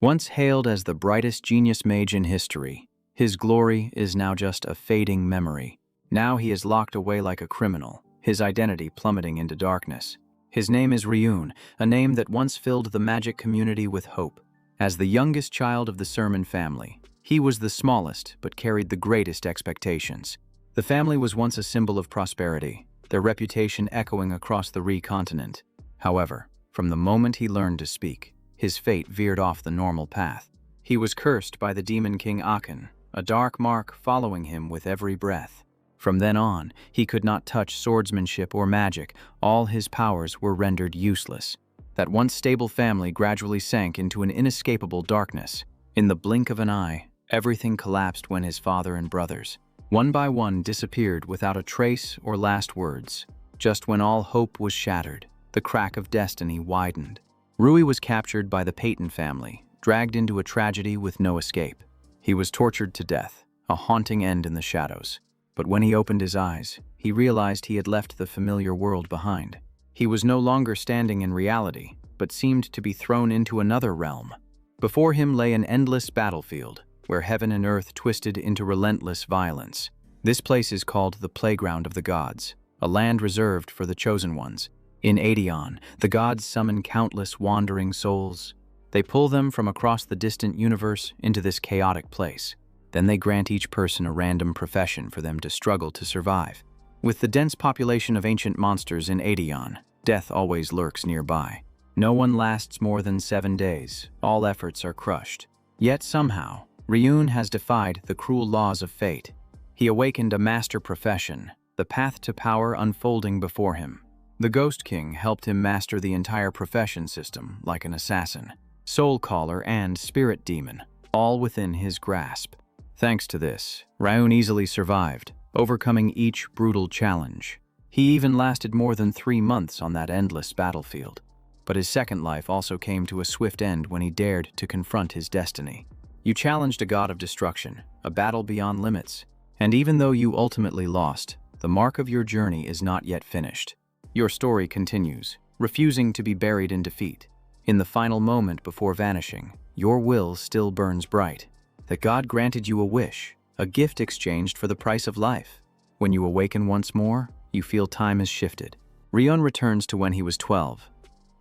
Once hailed as the brightest genius mage in history, his glory is now just a fading memory. Now he is locked away like a criminal, his identity plummeting into darkness. His name is Ryun, a name that once filled the magic community with hope. As the youngest child of the Sermon family, he was the smallest but carried the greatest expectations. The family was once a symbol of prosperity, their reputation echoing across the Re continent. However, from the moment he learned to speak, his fate veered off the normal path. He was cursed by the demon king Aken, a dark mark following him with every breath. From then on, he could not touch swordsmanship or magic. All his powers were rendered useless. That once stable family gradually sank into an inescapable darkness. In the blink of an eye, everything collapsed when his father and brothers, one by one, disappeared without a trace or last words. Just when all hope was shattered, the crack of destiny widened. Rui was captured by the Peyton family, dragged into a tragedy with no escape. He was tortured to death, a haunting end in the shadows. But when he opened his eyes, he realized he had left the familiar world behind. He was no longer standing in reality, but seemed to be thrown into another realm. Before him lay an endless battlefield, where heaven and earth twisted into relentless violence. This place is called the Playground of the Gods, a land reserved for the Chosen Ones. In Aedeon, the gods summon countless wandering souls. They pull them from across the distant universe into this chaotic place. Then they grant each person a random profession for them to struggle to survive. With the dense population of ancient monsters in Aedeon, death always lurks nearby. No one lasts more than 7 days. All efforts are crushed. Yet somehow, Ryun has defied the cruel laws of fate. He awakened a master profession, the path to power unfolding before him. The Ghost King helped him master the entire profession system like an assassin, soul caller, and spirit demon, all within his grasp. Thanks to this, Ryun easily survived, overcoming each brutal challenge. He even lasted more than 3 months on that endless battlefield. But his second life also came to a swift end when he dared to confront his destiny. You challenged a god of destruction, a battle beyond limits. And even though you ultimately lost, the mark of your journey is not yet finished. Your story continues, refusing to be buried in defeat. In the final moment before vanishing, your will still burns bright. That God granted you a wish, a gift exchanged for the price of life. When you awaken once more, you feel time has shifted. Ryun returns to when he was 12,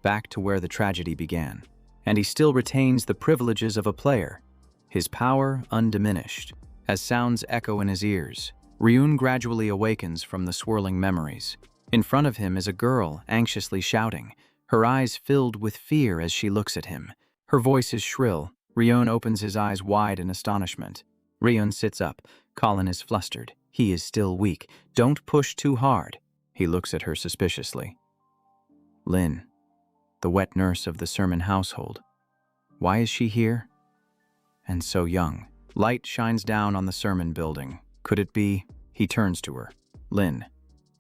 back to where the tragedy began. And he still retains the privileges of a player, his power undiminished. As sounds echo in his ears, Ryun gradually awakens from the swirling memories. In front of him is a girl anxiously shouting, her eyes filled with fear as she looks at him. Her voice is shrill. Ryun opens his eyes wide in astonishment. Ryun sits up. Colin is flustered. He is still weak. Don't push too hard. He looks at her suspiciously. Lin, the wet nurse of the Sermon household. Why is she here? And so young. Light shines down on the Sermon building. Could it be? He turns to her. Lin,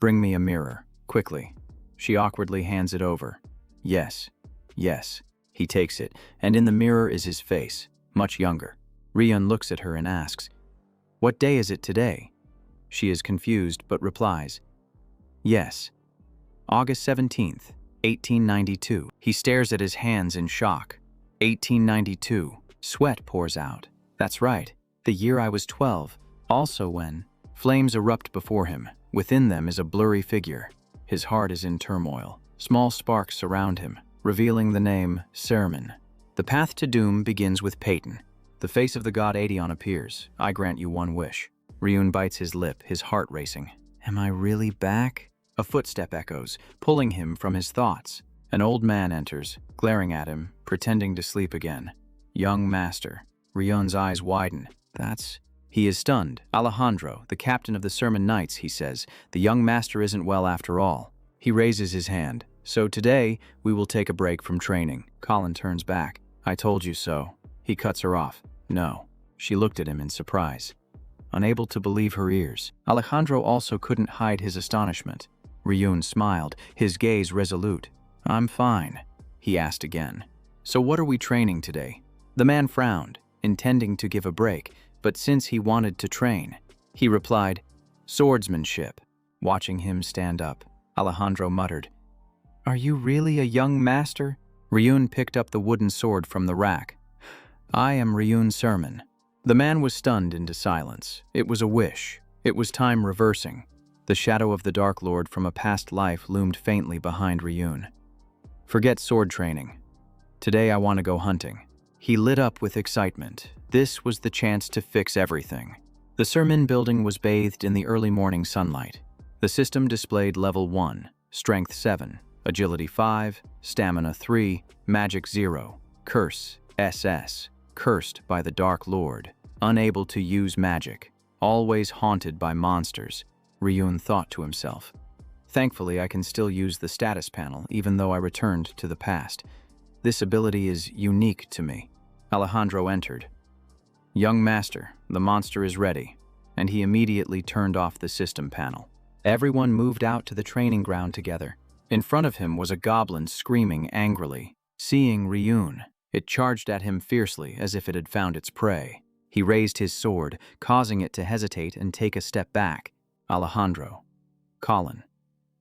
bring me a mirror, quickly. She awkwardly hands it over. Yes, yes. He takes it, and in the mirror is his face, much younger. Ryun looks at her and asks, What day is it today? She is confused but replies, Yes, August 17th, 1892. He stares at his hands in shock. 1892. Sweat pours out. That's right, the year I was 12. Also when flames erupt before him. Within them is a blurry figure. His heart is in turmoil. Small sparks surround him, revealing the name Sermon. The path to doom begins with Peyton. The face of the god Aedeon appears. I grant you one wish. Ryun bites his lip, his heart racing. Am I really back? A footstep echoes, pulling him from his thoughts. An old man enters, glaring at him, pretending to sleep again. Young master. Ryun's eyes widen. He is stunned. Alejandro, the captain of the Sermon Knights, he says. The young master isn't well after all. He raises his hand. So today, we will take a break from training. Colin turns back. I told you so. He cuts her off. No. She looked at him in surprise, unable to believe her ears. Alejandro also couldn't hide his astonishment. Ryun smiled, his gaze resolute. I'm fine, he asked again. So what are we training today? The man frowned, intending to give a break, but since he wanted to train, he replied, Swordsmanship. Watching him stand up, Alejandro muttered, Are you really a young master? Ryun picked up the wooden sword from the rack. I am Ryun Sermon. The man was stunned into silence. It was a wish. It was time reversing. The shadow of the Dark Lord from a past life loomed faintly behind Ryun. Forget sword training. Today I want to go hunting. He lit up with excitement. This was the chance to fix everything. The Sermon building was bathed in the early morning sunlight. The system displayed level 1, strength 7, agility 5, stamina 3, magic 0, curse SS, cursed by the Dark Lord, unable to use magic, always haunted by monsters, Ryun thought to himself. Thankfully, I can still use the status panel even though I returned to the past. This ability is unique to me. Alejandro entered. Young master, the monster is ready, and he immediately turned off the system panel. Everyone moved out to the training ground together. In front of him was a goblin screaming angrily. Seeing Ryun, it charged at him fiercely as if it had found its prey. He raised his sword, causing it to hesitate and take a step back. Alejandro, Colin,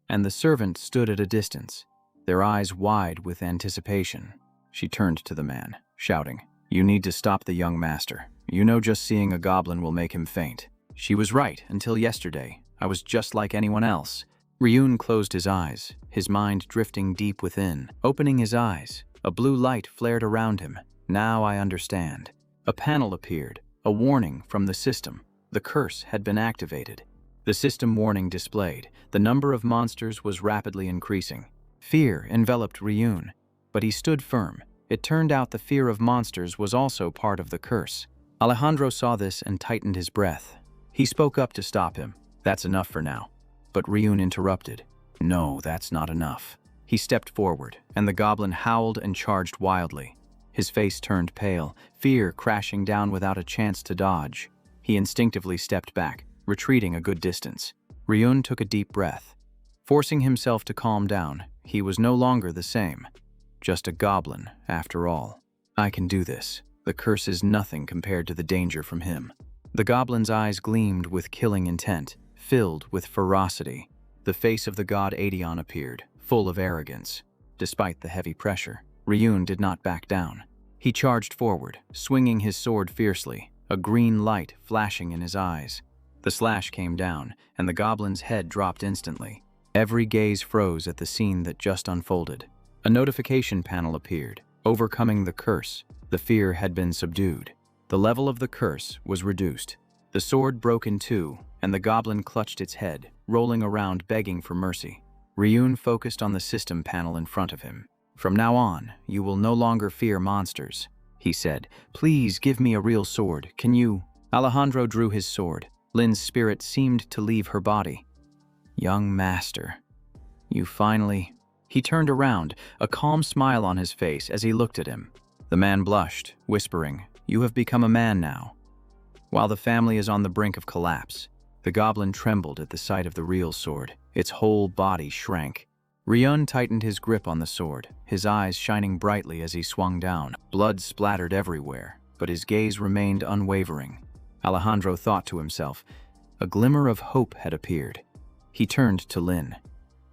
and the servant stood at a distance, their eyes wide with anticipation. She turned to the man, shouting, "You need to stop the young master. You know just seeing a goblin will make him faint." She was right. Until yesterday, I was just like anyone else. Ryun closed his eyes, his mind drifting deep within. Opening his eyes, a blue light flared around him. Now I understand. A panel appeared, a warning from the system. The curse had been activated. The system warning displayed. The number of monsters was rapidly increasing. Fear enveloped Ryun, but he stood firm. It turned out the fear of monsters was also part of the curse. Alejandro saw this and tightened his breath. He spoke up to stop him. "That's enough for now." But Ryun interrupted. "No, that's not enough." He stepped forward, and the goblin howled and charged wildly. His face turned pale, fear crashing down without a chance to dodge. He instinctively stepped back, retreating a good distance. Ryun took a deep breath. Forcing himself to calm down, he was no longer the same. Just a goblin, after all. I can do this. The curse is nothing compared to the danger from him. The goblin's eyes gleamed with killing intent, filled with ferocity. The face of the god Aedion appeared, full of arrogance. Despite the heavy pressure, Ryun did not back down. He charged forward, swinging his sword fiercely, a green light flashing in his eyes. The slash came down, and the goblin's head dropped instantly. Every gaze froze at the scene that just unfolded. A notification panel appeared, overcoming the curse. The fear had been subdued. The level of the curse was reduced. The sword broke in two, and the goblin clutched its head, rolling around begging for mercy. Ryun focused on the system panel in front of him. "From now on, you will no longer fear monsters," he said. "Please give me a real sword. Can you?" Alejandro drew his sword. Lin's spirit seemed to leave her body. "Young master, you finally..." He turned around, a calm smile on his face as he looked at him. The man blushed, whispering, "You have become a man now." While the family is on the brink of collapse, the goblin trembled at the sight of the real sword. Its whole body shrank. Ryun tightened his grip on the sword, his eyes shining brightly as he swung down. Blood splattered everywhere, but his gaze remained unwavering. Alejandro thought to himself, a glimmer of hope had appeared. He turned to Lin.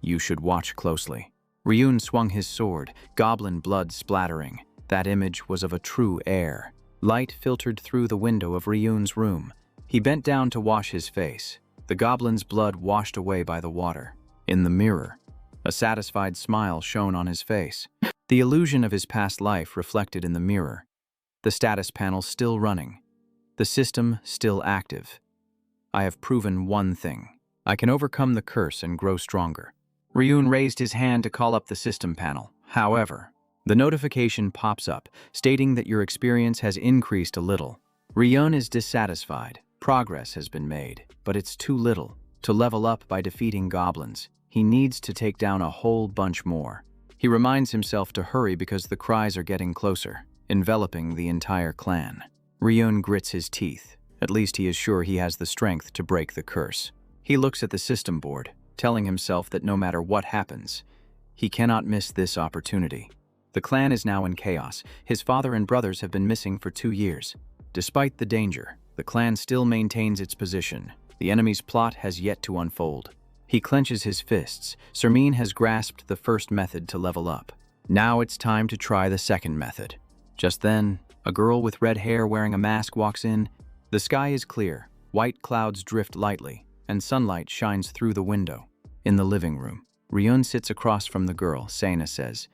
"You should watch closely." Ryun swung his sword, goblin blood splattering. That image was of a true heir. Light filtered through the window of Ryun's room. He bent down to wash his face. The goblin's blood washed away by the water. In the mirror, a satisfied smile shone on his face. The illusion of his past life reflected in the mirror. The status panel still running. The system still active. I have proven one thing. I can overcome the curse and grow stronger. Ryun raised his hand to call up the system panel. However, the notification pops up, stating that your experience has increased a little. Ryun is dissatisfied. Progress has been made, but it's too little. To level up by defeating goblins, he needs to take down a whole bunch more. He reminds himself to hurry because the cries are getting closer, enveloping the entire clan. Ryun grits his teeth. At least he is sure he has the strength to break the curse. He looks at the system board, telling himself that no matter what happens, he cannot miss this opportunity. The clan is now in chaos. His father and brothers have been missing for 2 years. Despite the danger, the clan still maintains its position. The enemy's plot has yet to unfold. He clenches his fists. Sermine has grasped the first method to level up. Now it's time to try the second method. Just then, A girl with red hair wearing a mask walks in. The sky is clear, white clouds drift lightly, and sunlight shines through the window. In the living room, Ryun sits across from the girl. Sena says,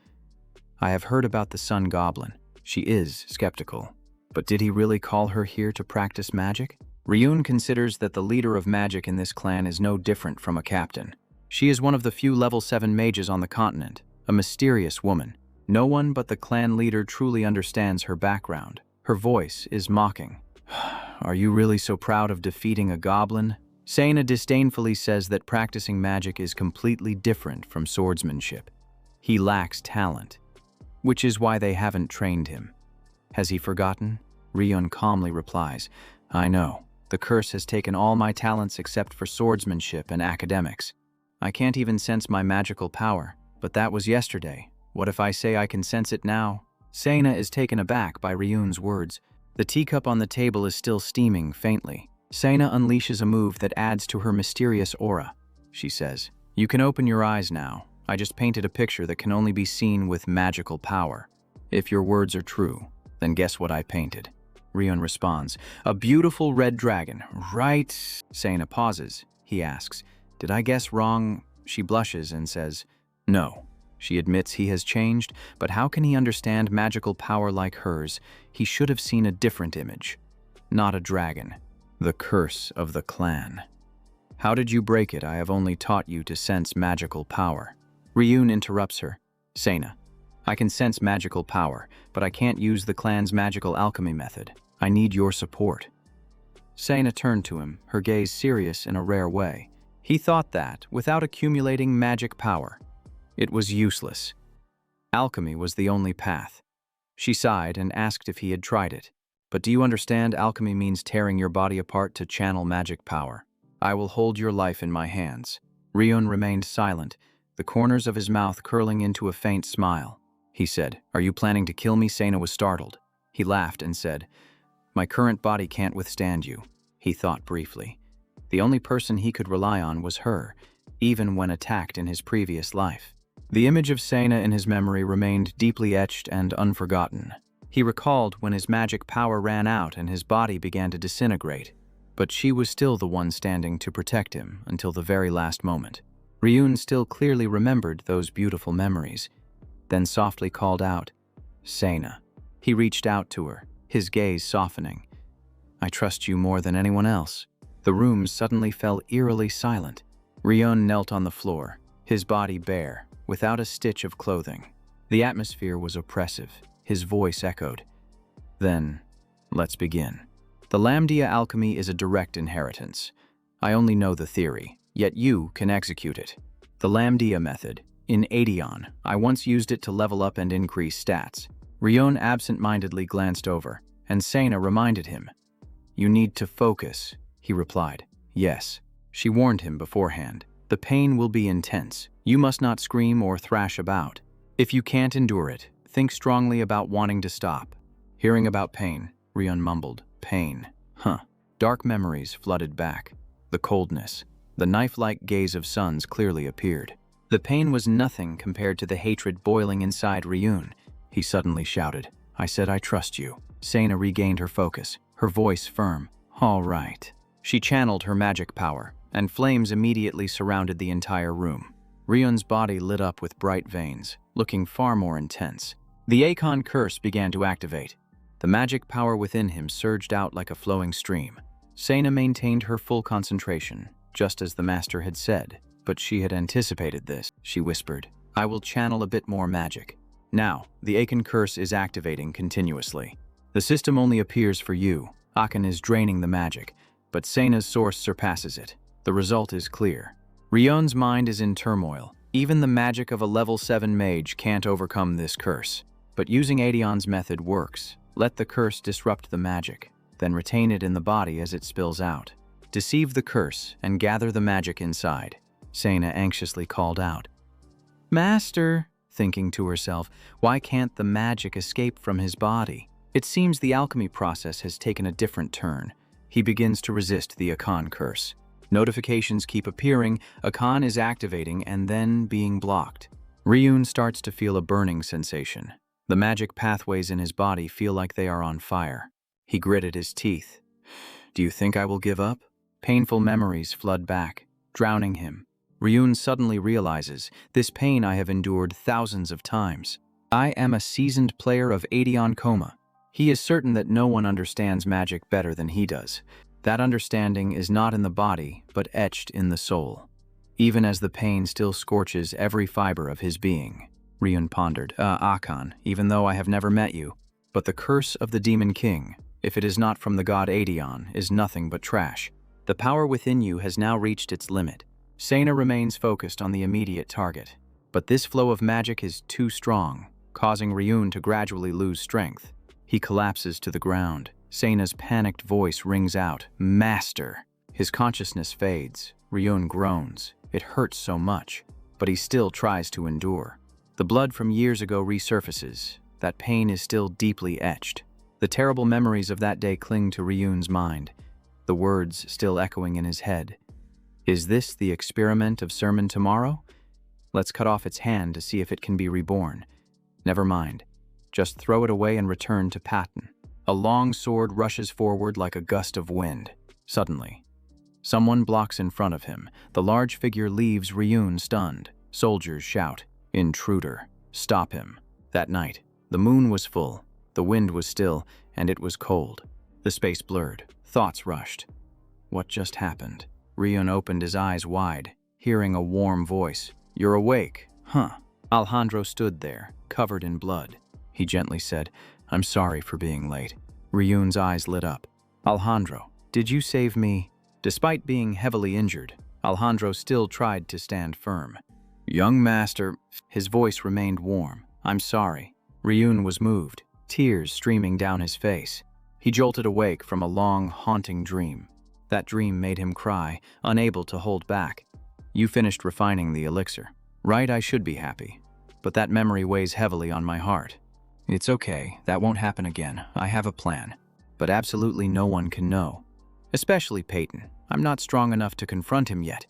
"I have heard about the Sun Goblin." She is skeptical. But did he really call her here to practice magic? Ryun considers that the leader of magic in this clan is no different from a captain. She is one of the few level 7 mages on the continent, a mysterious woman. No one but the clan leader truly understands her background. Her voice is mocking. "Are you really so proud of defeating a goblin?" Sena disdainfully says that practicing magic is completely different from swordsmanship. He lacks talent, which is why they haven't trained him. Has he forgotten? Ryun calmly replies, "I know. The curse has taken all my talents except for swordsmanship and academics. I can't even sense my magical power, but that was yesterday. What if I say I can sense it now?" Sena is taken aback by Ryun's words. The teacup on the table is still steaming faintly. Sena unleashes a move that adds to her mysterious aura. She says, "You can open your eyes now. I just painted a picture that can only be seen with magical power. If your words are true, then guess what I painted?" Ryun responds, "A beautiful red dragon, right?" Sena pauses. He asks, "Did I guess wrong?" She blushes and says, "No." She admits he has changed, but how can he understand magical power like hers? He should have seen a different image. Not a dragon. The curse of the clan. "How did you break it? I have only taught you to sense magical power." Ryun interrupts her. "Sena, I can sense magical power, but I can't use the clan's magical alchemy method. I need your support." Sena turned to him, her gaze serious in a rare way. He thought that, without accumulating magic power, it was useless. Alchemy was the only path. She sighed and asked if he had tried it. "But do you understand alchemy means tearing your body apart to channel magic power? I will hold your life in my hands." Ryun remained silent, the corners of his mouth curling into a faint smile. He said, "Are you planning to kill me?" Sena was startled. He laughed and said, "My current body can't withstand you." He thought briefly. The only person he could rely on was her, even when attacked in his previous life. The image of Sena in his memory remained deeply etched and unforgotten. He recalled when his magic power ran out and his body began to disintegrate, but she was still the one standing to protect him until the very last moment. Ryun still clearly remembered those beautiful memories, then softly called out, "Sena." He reached out to her, his gaze softening. "I trust you more than anyone else." The room suddenly fell eerily silent. Ryun knelt on the floor, his body bare, without a stitch of clothing. The atmosphere was oppressive. His voice echoed. "Then, let's begin. The Lamdia alchemy is a direct inheritance. I only know the theory, yet you can execute it. The Lamdia method. In Aedeon, I once used it to level up and increase stats." Ryun absent-mindedly glanced over, and Sena reminded him. "You need to focus," he replied. "Yes." She warned him beforehand. "The pain will be intense. You must not scream or thrash about. If you can't endure it, think strongly about wanting to stop." Hearing about pain, Ryun mumbled, "Pain. Huh." Dark memories flooded back. The coldness, the knife-like gaze of suns clearly appeared. The pain was nothing compared to the hatred boiling inside Ryun. He suddenly shouted, "I said I trust you." Sena regained her focus, her voice firm. "All right." She channeled her magic power, and flames immediately surrounded the entire room. Ryun's body lit up with bright veins, looking far more intense. The Akon curse began to activate. The magic power within him surged out like a flowing stream. Sena maintained her full concentration, just as the master had said, but she had anticipated this. She whispered, "I will channel a bit more magic." Now, the Akon curse is activating continuously. The system only appears for you. Akon is draining the magic, but Sena's source surpasses it. The result is clear. Ryun's mind is in turmoil. Even the magic of a level 7 mage can't overcome this curse. But using Aedeon's method works. Let the curse disrupt the magic, then retain it in the body as it spills out. Deceive the curse and gather the magic inside. Sena anxiously called out. "Master," thinking to herself, why can't the magic escape from his body? It seems the alchemy process has taken a different turn. He begins to resist the Akon curse. Notifications keep appearing, Akon is activating and then being blocked. Ryun starts to feel a burning sensation. The magic pathways in his body feel like they are on fire. He gritted his teeth. Do you think I will give up? Painful memories flood back, drowning him. Ryun suddenly realizes, this pain I have endured thousands of times. I am a seasoned player of Aeon Coma. He is certain that no one understands magic better than he does. That understanding is not in the body, but etched in the soul. Even as the pain still scorches every fiber of his being. Ryun pondered, Akan, even though I have never met you. But the curse of the Demon King, if it is not from the god Aeon, is nothing but trash. The power within you has now reached its limit. Sena remains focused on the immediate target. But this flow of magic is too strong, causing Ryun to gradually lose strength. He collapses to the ground. Sena's panicked voice rings out, Master! His consciousness fades. Ryun groans. It hurts so much, but he still tries to endure. The blood from years ago resurfaces. That pain is still deeply etched. The terrible memories of that day cling to Ryun's mind, the words still echoing in his head. Is this the experiment of sermon tomorrow? Let's cut off its hand to see if it can be reborn. Never mind. Just throw it away and return to Patton. A long sword rushes forward like a gust of wind. Suddenly, someone blocks in front of him. The large figure leaves Ryun stunned. Soldiers shout, Intruder, stop him. That night, the moon was full, the wind was still, and it was cold. The space blurred. Thoughts rushed. What just happened? Ryun opened his eyes wide, hearing a warm voice. You're awake, huh? Alejandro stood there, covered in blood. He gently said, I'm sorry for being late. Ryun's eyes lit up. Alejandro, did you save me? Despite being heavily injured, Alejandro still tried to stand firm. Young master, his voice remained warm. I'm sorry. Ryun was moved, tears streaming down his face. He jolted awake from a long, haunting dream. That dream made him cry, unable to hold back. You finished refining the elixir. Right, I should be happy. But that memory weighs heavily on my heart. It's okay, that won't happen again. I have a plan. But absolutely no one can know. Especially Peyton. I'm not strong enough to confront him yet.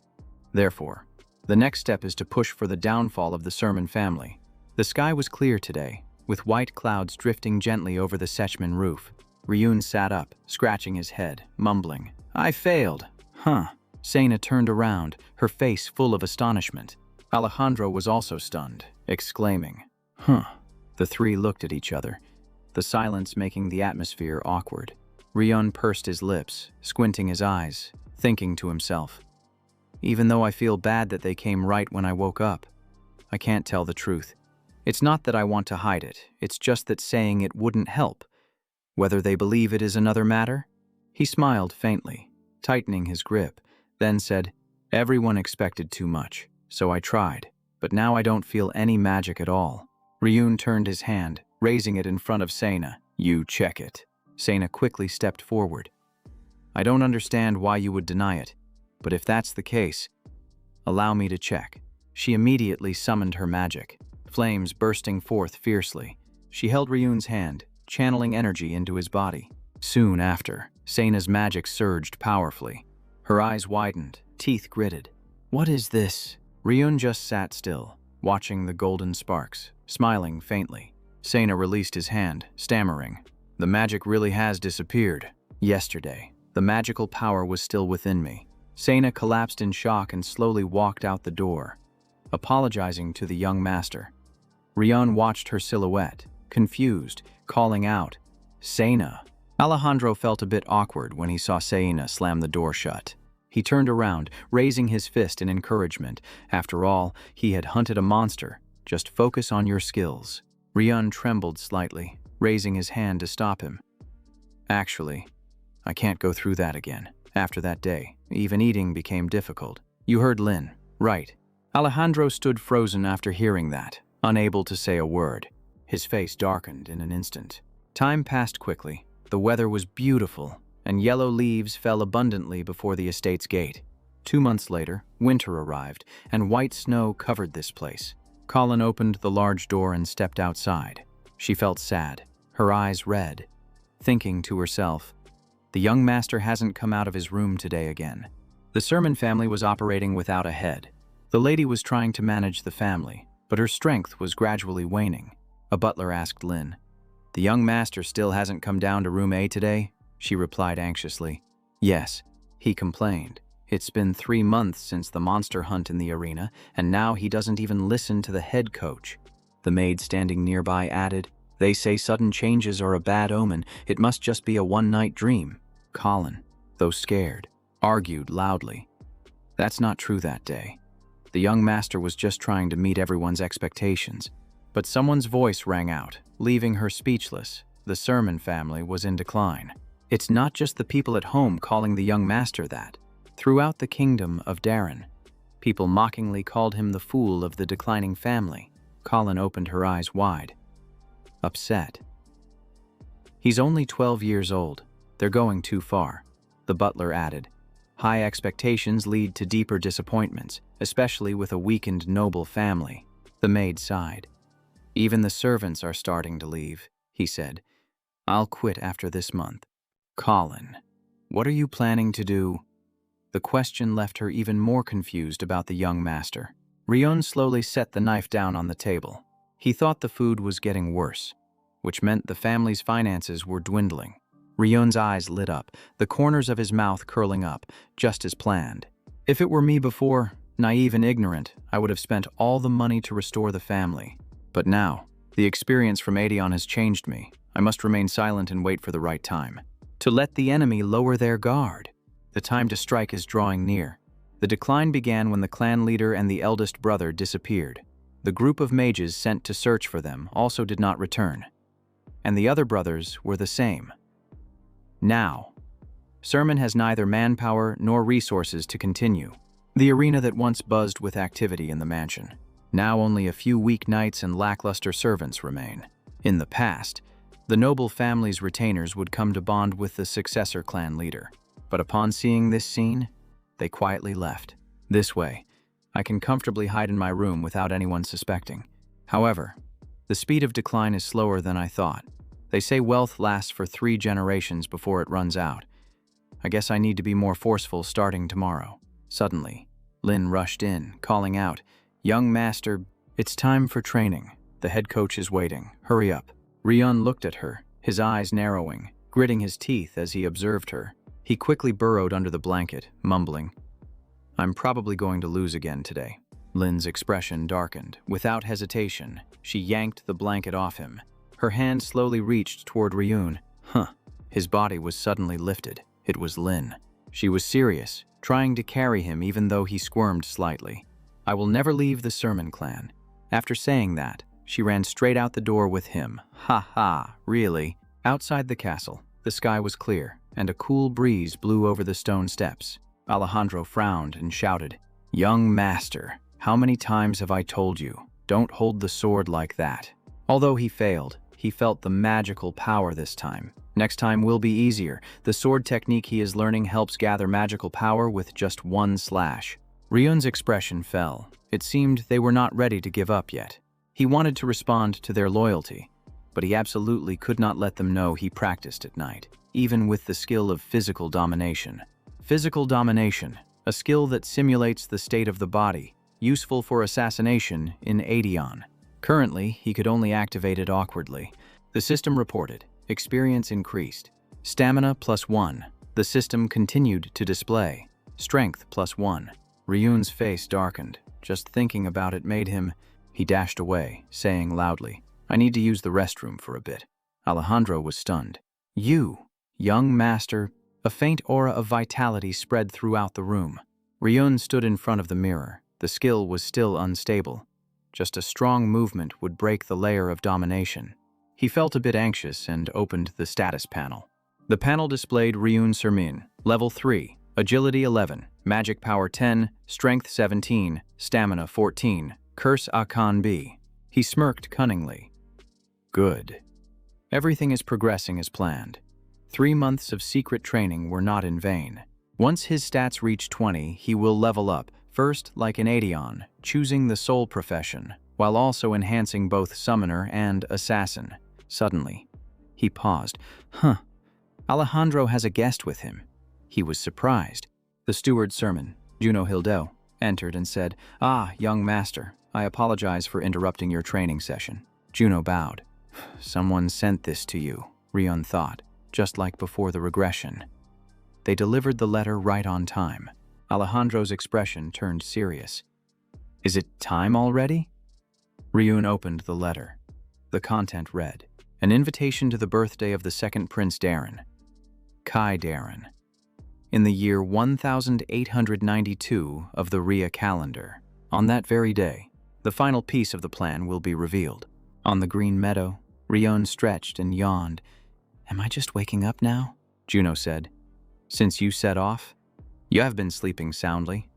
Therefore, the next step is to push for the downfall of the Sermon family. The sky was clear today, with white clouds drifting gently over the Sechman roof. Ryun sat up, scratching his head, mumbling, I failed. Huh. Sena turned around, her face full of astonishment. Alejandro was also stunned, exclaiming, Huh. The three looked at each other, the silence making the atmosphere awkward. Ryun pursed his lips, squinting his eyes, thinking to himself, even though I feel bad that they came right when I woke up, I can't tell the truth. It's not that I want to hide it, it's just that saying it wouldn't help. Whether they believe it is another matter? He smiled faintly, tightening his grip, then said, Everyone expected too much, so I tried, but now I don't feel any magic at all. Ryun turned his hand, raising it in front of Sena. You check it. Sena quickly stepped forward. I don't understand why you would deny it, but if that's the case, allow me to check. She immediately summoned her magic, flames bursting forth fiercely. She held Ryun's hand, channeling energy into his body. Soon after, Sena's magic surged powerfully. Her eyes widened, teeth gritted. What is this? Ryun just sat still, watching the golden sparks, smiling faintly. Sena released his hand, stammering. The magic really has disappeared. Yesterday, the magical power was still within me. Sena collapsed in shock and slowly walked out the door, apologizing to the young master. Ryun watched her silhouette, confused, calling out, Sena. Alejandro felt a bit awkward when he saw Sena slam the door shut. He turned around, raising his fist in encouragement. After all, he had hunted a monster. Just focus on your skills. Ryun trembled slightly, raising his hand to stop him. Actually, I can't go through that again. After that day, even eating became difficult. You heard Lin, right? Alejandro stood frozen after hearing that, unable to say a word. His face darkened in an instant. Time passed quickly. The weather was beautiful, and yellow leaves fell abundantly before the estate's gate. 2 months later, winter arrived, and white snow covered this place. Colin opened the large door and stepped outside. She felt sad, her eyes red, thinking to herself, the young master hasn't come out of his room today again. The Sermon family was operating without a head. The lady was trying to manage the family, but her strength was gradually waning. A butler asked Lin. The young master still hasn't come down to room A today? She replied anxiously. Yes, he complained. It's been 3 months since the monster hunt in the arena, and now he doesn't even listen to the head coach. The maid standing nearby added, They say sudden changes are a bad omen. It must just be a one-night dream. Colin, though scared, argued loudly. That's not true that day. The young master was just trying to meet everyone's expectations. But someone's voice rang out, leaving her speechless. The Sermon family was in decline. It's not just the people at home calling the young master that. Throughout the kingdom of Darren, people mockingly called him the fool of the declining family. Colin opened her eyes wide, upset. He's only 12 years old. They're going too far, the butler added. High expectations lead to deeper disappointments, especially with a weakened noble family. The maid sighed. Even the servants are starting to leave, he said. I'll quit after this month. Colin, what are you planning to do? The question left her even more confused about the young master. Ryun slowly set the knife down on the table. He thought the food was getting worse, which meant the family's finances were dwindling. Ryun's eyes lit up, the corners of his mouth curling up, just as planned. If it were me before, naive and ignorant, I would have spent all the money to restore the family. But now, the experience from Aedion has changed me. I must remain silent and wait for the right time. To let the enemy lower their guard. The time to strike is drawing near. The decline began when the clan leader and the eldest brother disappeared. The group of mages sent to search for them also did not return. And the other brothers were the same. Now, Sermon has neither manpower nor resources to continue. The arena that once buzzed with activity in the mansion. Now only a few weeknights and lackluster servants remain. In the past, the noble family's retainers would come to bond with the successor clan leader. But upon seeing this scene, they quietly left. This way, I can comfortably hide in my room without anyone suspecting. However, the speed of decline is slower than I thought. They say wealth lasts for 3 generations before it runs out. I guess I need to be more forceful starting tomorrow. Suddenly, Lin rushed in, calling out, Young master, it's time for training. The head coach is waiting. Hurry up. Ryun looked at her, his eyes narrowing, gritting his teeth as he observed her. He quickly burrowed under the blanket, mumbling, I'm probably going to lose again today. Lin's expression darkened. Without hesitation, she yanked the blanket off him. Her hand slowly reached toward Ryun. His body was suddenly lifted. It was Lin. She was serious, trying to carry him even though he squirmed slightly. I will never leave the Sermon clan. After saying that, she ran straight out the door with him. Ha ha, really? Outside the castle, the sky was clear, and a cool breeze blew over the stone steps. Alejandro frowned and shouted, Young master, how many times have I told you, don't hold the sword like that? Although he failed, he felt the magical power this time. Next time will be easier. The sword technique he is learning helps gather magical power with just one slash. Ryun's expression fell. It seemed they were not ready to give up yet. He wanted to respond to their loyalty, but he absolutely could not let them know he practiced at night, even with the skill of physical domination. Physical domination, a skill that simulates the state of the body, useful for assassination in Aedion. Currently, he could only activate it awkwardly. The system reported, experience increased. Stamina +1. The system continued to display. Strength +1. Ryun's face darkened. Just thinking about it made him... He dashed away, saying loudly, I need to use the restroom for a bit. Alejandro was stunned. You, young master... A faint aura of vitality spread throughout the room. Ryun stood in front of the mirror. The skill was still unstable. Just a strong movement would break the layer of domination. He felt a bit anxious and opened the status panel. The panel displayed Ryun Sermin, Level 3, Agility 11, Magic Power 10, Strength 17, Stamina 14, Curse Akan B. He smirked cunningly. Good. Everything is progressing as planned. 3 months of secret training were not in vain. Once his stats reach 20, he will level up, first like an Aedion, choosing the soul profession, while also enhancing both summoner and assassin. Suddenly, he paused. Alejandro has a guest with him. He was surprised. The steward Sermon, Juno Hildel, entered and said, young master, I apologize for interrupting your training session. Juno bowed. Someone sent this to you, Ryun thought, just like before the regression. They delivered the letter right on time. Alejandro's expression turned serious. Is it time already? Ryun opened the letter. The content read, an invitation to the birthday of the second Prince Darren, Kai Darren, in the year 1892 of the Rhea calendar. On that very day, the final piece of the plan will be revealed. On the green meadow, Ryun stretched and yawned. Am I just waking up now? Juno said. Since you set off, you have been sleeping soundly.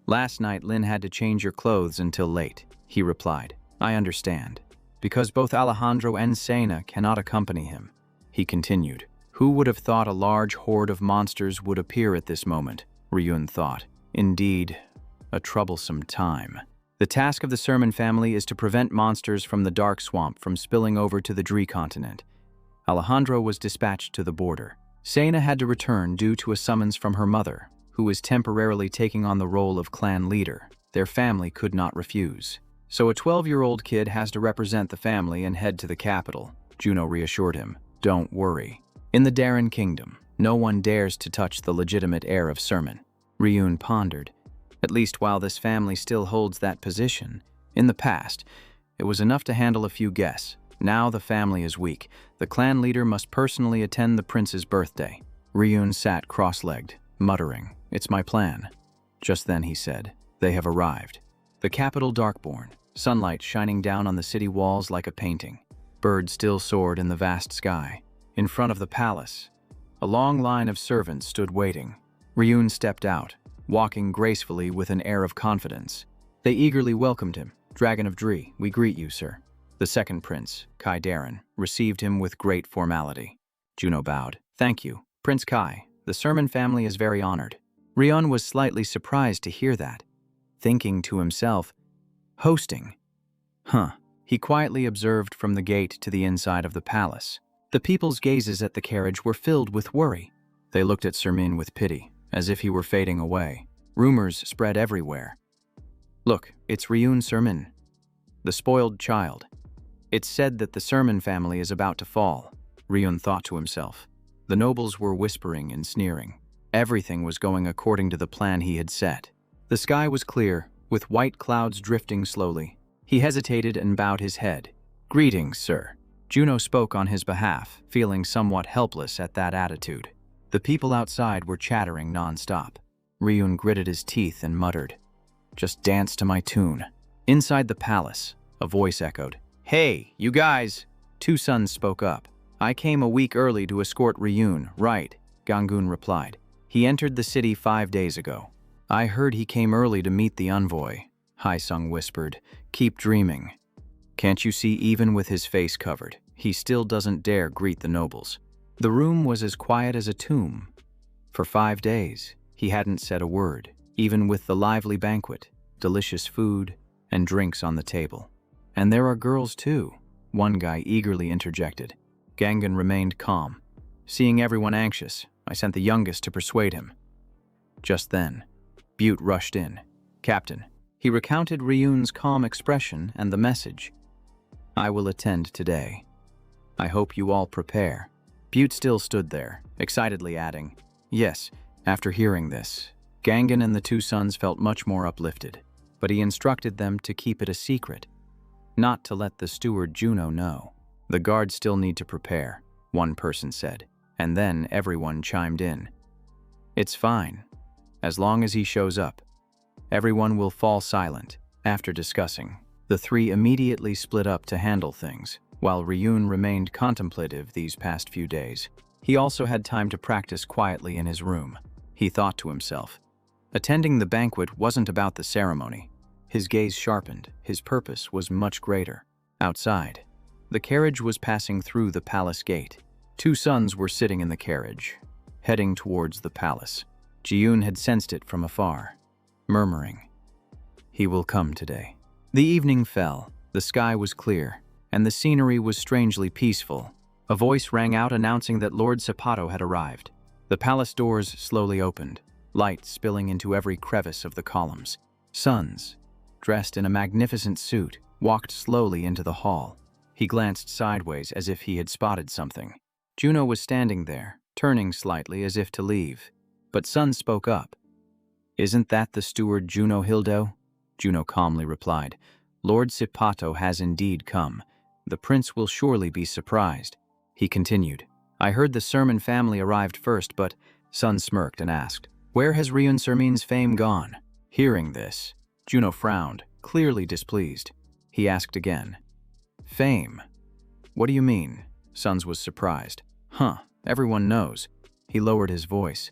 Last night Lin had to change your clothes until late, he replied. I understand. Because both Alejandro and Sena cannot accompany him, he continued. Who would have thought a large horde of monsters would appear at this moment? Ryun thought. Indeed, a troublesome time. The task of the Sermon family is to prevent monsters from the Dark Swamp from spilling over to the Dree continent. Alejandro was dispatched to the border. Sena had to return due to a summons from her mother, who is temporarily taking on the role of clan leader. Their family could not refuse. So a 12-year-old kid has to represent the family and head to the capital, Juno reassured him. Don't worry. In the Darren Kingdom, no one dares to touch the legitimate heir of Sermon. Ryun pondered. At least while this family still holds that position. In the past, it was enough to handle a few guests. Now the family is weak. The clan leader must personally attend the prince's birthday. Ryun sat cross-legged, muttering, It's my plan. Just then he said, They have arrived. The capital darkborn, sunlight shining down on the city walls like a painting. Birds still soared in the vast sky. In front of the palace, a long line of servants stood waiting. Ryun stepped out, walking gracefully with an air of confidence. They eagerly welcomed him. Dragon of Dree, we greet you, sir. The second prince, Kai Darren, received him with great formality. Juno bowed. Thank you, Prince Kai. The Sermon family is very honored. Ryun was slightly surprised to hear that, thinking to himself, hosting. He quietly observed from the gate to the inside of the palace. The people's gazes at the carriage were filled with worry. They looked at Sermin with pity, as if he were fading away. Rumors spread everywhere. Look, it's Ryun Sermin, the spoiled child. It's said that the Sermon family is about to fall, Ryun thought to himself. The nobles were whispering and sneering. Everything was going according to the plan he had set. The sky was clear, with white clouds drifting slowly. He hesitated and bowed his head. Greetings, sir. Juno spoke on his behalf, feeling somewhat helpless at that attitude. The people outside were chattering non-stop. Ryun gritted his teeth and muttered, Just dance to my tune. Inside the palace, a voice echoed. Hey, you guys! Two sons spoke up. I came a week early to escort Ryun, right? Gangun replied. He entered the city 5 days ago. I heard he came early to meet the envoy. Haesung whispered. Keep dreaming. Can't you see even with his face covered, he still doesn't dare greet the nobles. The room was as quiet as a tomb. For 5 days, he hadn't said a word, even with the lively banquet, delicious food, and drinks on the table. And there are girls too, one guy eagerly interjected. Gangun remained calm. Seeing everyone anxious, I sent the youngest to persuade him. Just then, Butte rushed in. Captain, he recounted Ryun's calm expression and the message. I will attend today. I hope you all prepare. Butte still stood there, excitedly adding, Yes, after hearing this, Gangun and the two sons felt much more uplifted, but he instructed them to keep it a secret, not to let the steward Juno know. The guards still need to prepare, one person said, and then everyone chimed in. It's fine, as long as he shows up. Everyone will fall silent. After discussing, the three immediately split up to handle things, while Ryun remained contemplative these past few days. He also had time to practice quietly in his room. He thought to himself. Attending the banquet wasn't about the ceremony. His gaze sharpened. His purpose was much greater. Outside, the carriage was passing through the palace gate. Two sons were sitting in the carriage, heading towards the palace. Ji-yoon had sensed it from afar, murmuring, He will come today. The evening fell, the sky was clear, and the scenery was strangely peaceful. A voice rang out announcing that Lord Sapato had arrived. The palace doors slowly opened, light spilling into every crevice of the columns. Sons, dressed in a magnificent suit, walked slowly into the hall. He glanced sideways as if he had spotted something. Juno was standing there, turning slightly as if to leave. But Sun spoke up. "Isn't that the steward Juno Hildo?" Juno calmly replied. "Lord Sipato has indeed come. The prince will surely be surprised." He continued. "I heard the Sermon family arrived first, but—" Sun smirked and asked, "Where has Ryun Sermin's fame gone?" Hearing this, Juno frowned, clearly displeased. He asked again. "Fame? What do you mean?" Suns was surprised. Everyone knows." He lowered his voice.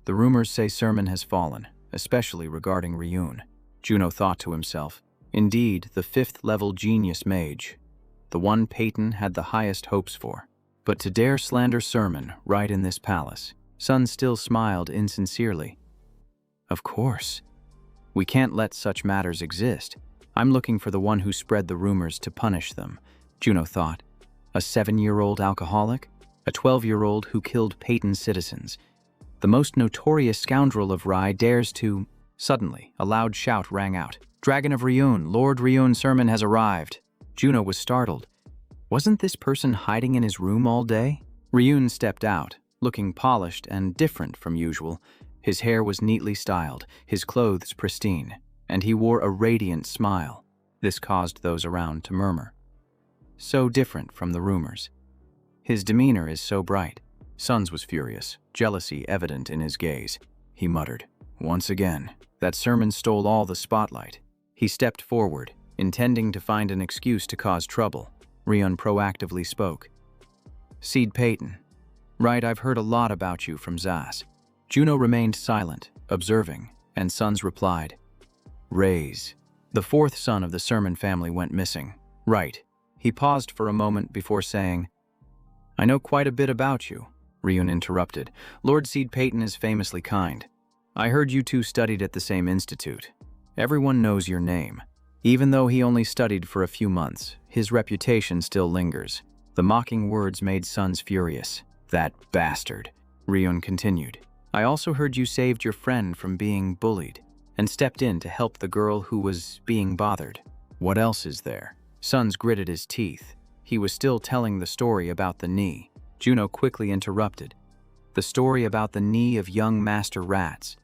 "The rumors say Sermon has fallen, especially regarding Ryun." Juno thought to himself, indeed, the 5th-level genius mage, the one Peyton had the highest hopes for. But to dare slander Sermon right in this palace, Sun still smiled insincerely. "Of course. We can't let such matters exist. I'm looking for the one who spread the rumors to punish them," Juno thought. A 7-year-old alcoholic? A 12-year-old who killed Peyton's citizens? The most notorious scoundrel of Rai dares to— Suddenly, a loud shout rang out. "Dragon of Ryun, Lord Ryun Sermon has arrived." Juno was startled. Wasn't this person hiding in his room all day? Ryun stepped out, looking polished and different from usual. His hair was neatly styled, his clothes pristine, and he wore a radiant smile. This caused those around to murmur. So different from the rumors. His demeanor is so bright. Suns was furious, jealousy evident in his gaze. He muttered, "Once again, that Sermon stole all the spotlight." He stepped forward, intending to find an excuse to cause trouble. Ryun proactively spoke. "Seed Peyton. Right, I've heard a lot about you from Zas." Juno remained silent, observing, and Suns replied, "Raise. The 4th son of the Sermon family went missing." "Right." He paused for a moment before saying, "I know quite a bit about you," Ryun interrupted. "Lord Seed Peyton is famously kind. I heard you two studied at the same institute. Everyone knows your name. Even though he only studied for a few months, his reputation still lingers." The mocking words made Suns furious. "That bastard," Ryun continued. "I also heard you saved your friend from being bullied and stepped in to help the girl who was being bothered. What else is there?" Suns gritted his teeth. He was still telling the story about the knee. Juno quickly interrupted. "The story about the knee of young Master Rats.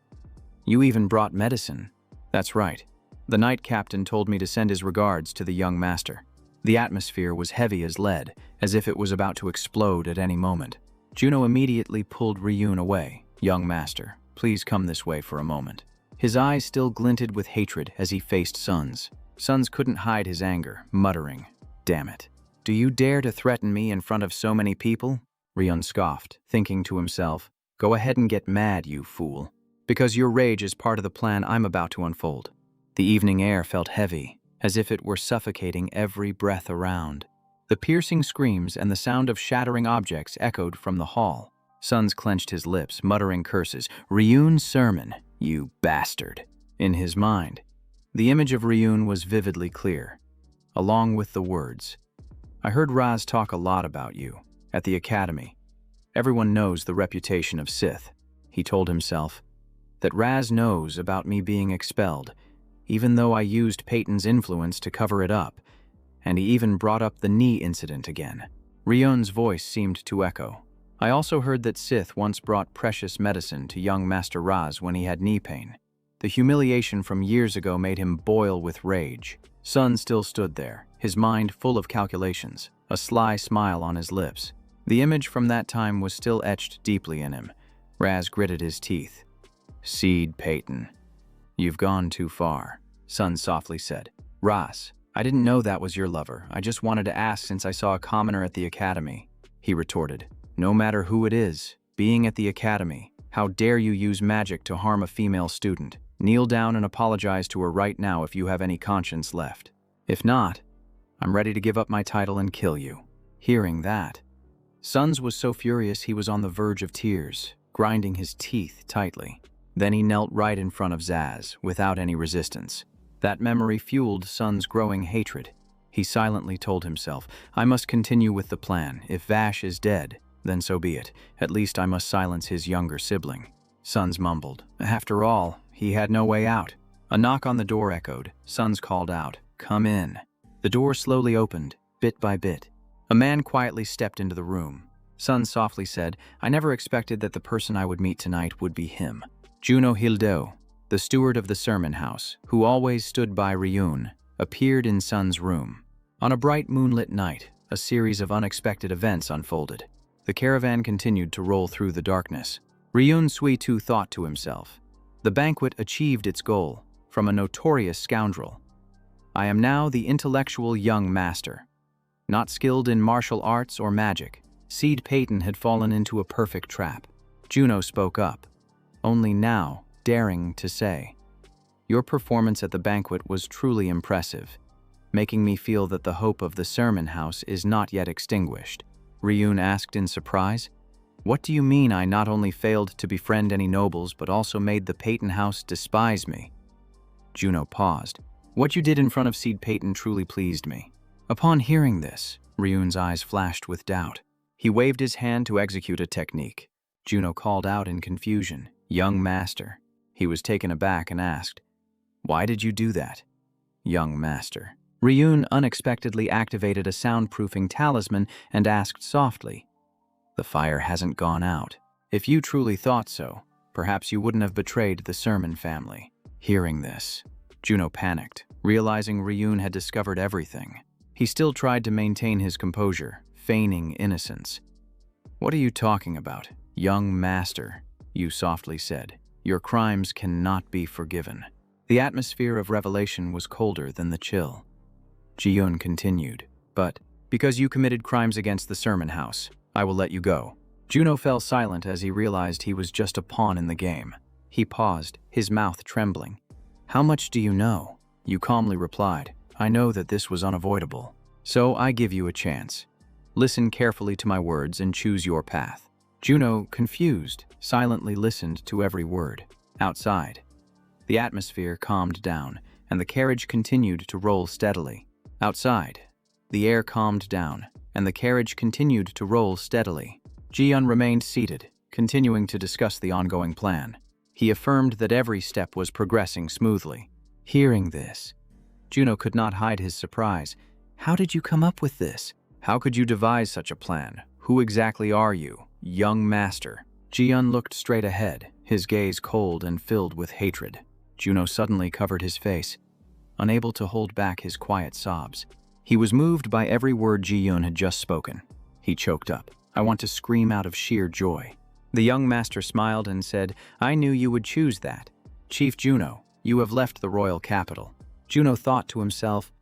You even brought medicine." "That's right. The night captain told me to send his regards to the young master." The atmosphere was heavy as lead, as if it was about to explode at any moment. Juno immediately pulled Ryun away. "Young master, please come this way for a moment." His eyes still glinted with hatred as he faced Suns. Suns couldn't hide his anger, muttering, "Damn it. Do you dare to threaten me in front of so many people?" Ryun scoffed, thinking to himself, "Go ahead and get mad, you fool. Because your rage is part of the plan I'm about to unfold." The evening air felt heavy, as if it were suffocating every breath around. The piercing screams and the sound of shattering objects echoed from the hall. Suns clenched his lips, muttering curses. "Ryun Sermon, you bastard." In his mind, the image of Ryun was vividly clear, along with the words, "I heard Raz talk a lot about you, at the academy. Everyone knows the reputation of Sith." He told himself, "that Raz knows about me being expelled, even though I used Peyton's influence to cover it up, and he even brought up the knee incident again." Ryun's voice seemed to echo. "I also heard that Sith once brought precious medicine to young Master Raz when he had knee pain. The humiliation from years ago made him boil with rage." Sun still stood there, his mind full of calculations, a sly smile on his lips. The image from that time was still etched deeply in him. Raz gritted his teeth. "Seed Peyton, you've gone too far," Sun softly said. "Raz, I didn't know that was your lover. I just wanted to ask since I saw a commoner at the academy," he retorted. "No matter who it is, being at the academy, how dare you use magic to harm a female student? Kneel down and apologize to her right now if you have any conscience left. If not, I'm ready to give up my title and kill you." Hearing that, Suns was so furious he was on the verge of tears, grinding his teeth tightly. Then he knelt right in front of Zaz, without any resistance. That memory fueled Sun's growing hatred. He silently told himself, "I must continue with the plan. If Vash is dead, then so be it. At least I must silence his younger sibling." Suns mumbled. After all, he had no way out. A knock on the door echoed. Suns called out, "Come in." The door slowly opened, bit by bit. A man quietly stepped into the room. Sun softly said, "I never expected that the person I would meet tonight would be him." Juno Hildo, the steward of the sermon house, who always stood by Ryun, appeared in Sun's room. On a bright moonlit night, a series of unexpected events unfolded. The caravan continued to roll through the darkness. Ryun Sui-tu thought to himself, "The banquet achieved its goal, from a notorious scoundrel. I am now the intellectual young master. Not skilled in martial arts or magic, Seed Payton had fallen into a perfect trap." Juno spoke up, only now daring to say, "Your performance at the banquet was truly impressive, making me feel that the hope of the sermon house is not yet extinguished." Ryun asked in surprise, "What do you mean I not only failed to befriend any nobles but also made the Payton house despise me?" Juno paused. "What you did in front of Seed Payton truly pleased me." Upon hearing this, Ryun's eyes flashed with doubt. He waved his hand to execute a technique. Juno called out in confusion, "Young master." He was taken aback and asked, "Why did you do that?" "Young master." Ryun unexpectedly activated a soundproofing talisman and asked softly, "The fire hasn't gone out. If you truly thought so, perhaps you wouldn't have betrayed the sermon family." Hearing this, Juno panicked, realizing Ryun had discovered everything. He still tried to maintain his composure, feigning innocence. "What are you talking about, young master?" Yu softly said. "Your crimes cannot be forgiven." The atmosphere of revelation was colder than the chill. Ji-yun continued, "But because you committed crimes against the sermon house, I will let you go." Juno fell silent as he realized he was just a pawn in the game. He paused, his mouth trembling. "How much do you know?" Yu calmly replied, "I know that this was unavoidable. So I give you a chance. Listen carefully to my words and choose your path." Juno, confused, silently listened to every word. Outside, the atmosphere calmed down, and the carriage continued to roll steadily. Outside, the air calmed down, and the carriage continued to roll steadily. Ji-yun remained seated, continuing to discuss the ongoing plan. He affirmed that every step was progressing smoothly. Hearing this, Juno could not hide his surprise. "How did you come up with this? How could you devise such a plan? Who exactly are you, young master?" Ji-yun looked straight ahead, his gaze cold and filled with hatred. Juno suddenly covered his face, unable to hold back his quiet sobs. He was moved by every word Ji-yun had just spoken. He choked up. "I want to scream out of sheer joy." The young master smiled and said, "I knew you would choose that. Chief Juno, you have left the royal capital." Juno thought to himself,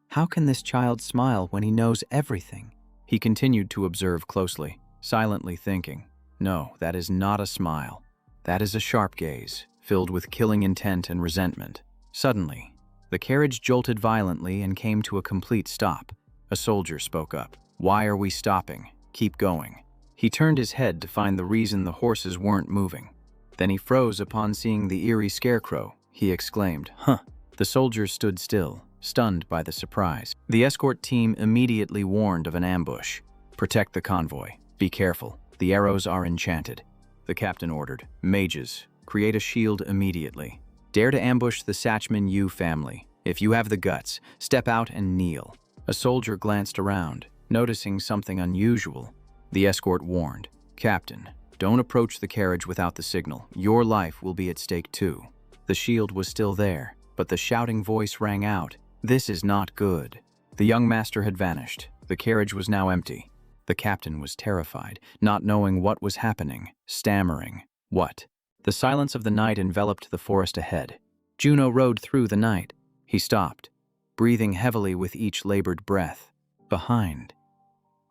"How can this child smile when he knows everything?" He continued to observe closely, silently thinking, "No, that is not a smile. That is a sharp gaze, filled with killing intent and resentment." Suddenly, the carriage jolted violently and came to a complete stop. A soldier spoke up. "Why are we stopping? Keep going." He turned his head to find the reason the horses weren't moving. Then he froze upon seeing the eerie scarecrow. He exclaimed, "Huh." The soldiers stood still, stunned by the surprise. The escort team immediately warned of an ambush. "Protect the convoy. Be careful. The arrows are enchanted." The captain ordered, "Mages, create a shield immediately. Dare to ambush the Sachman Yu family. If you have the guts, step out and kneel." A soldier glanced around, noticing something unusual. The escort warned, "Captain, don't approach the carriage without the signal. Your life will be at stake too." The shield was still there, but the shouting voice rang out, "This is not good." The young master had vanished. The carriage was now empty. The captain was terrified, not knowing what was happening, stammering, "What?" The silence of the night enveloped the forest ahead. Juno rode through the night. He stopped, breathing heavily with each labored breath. Behind,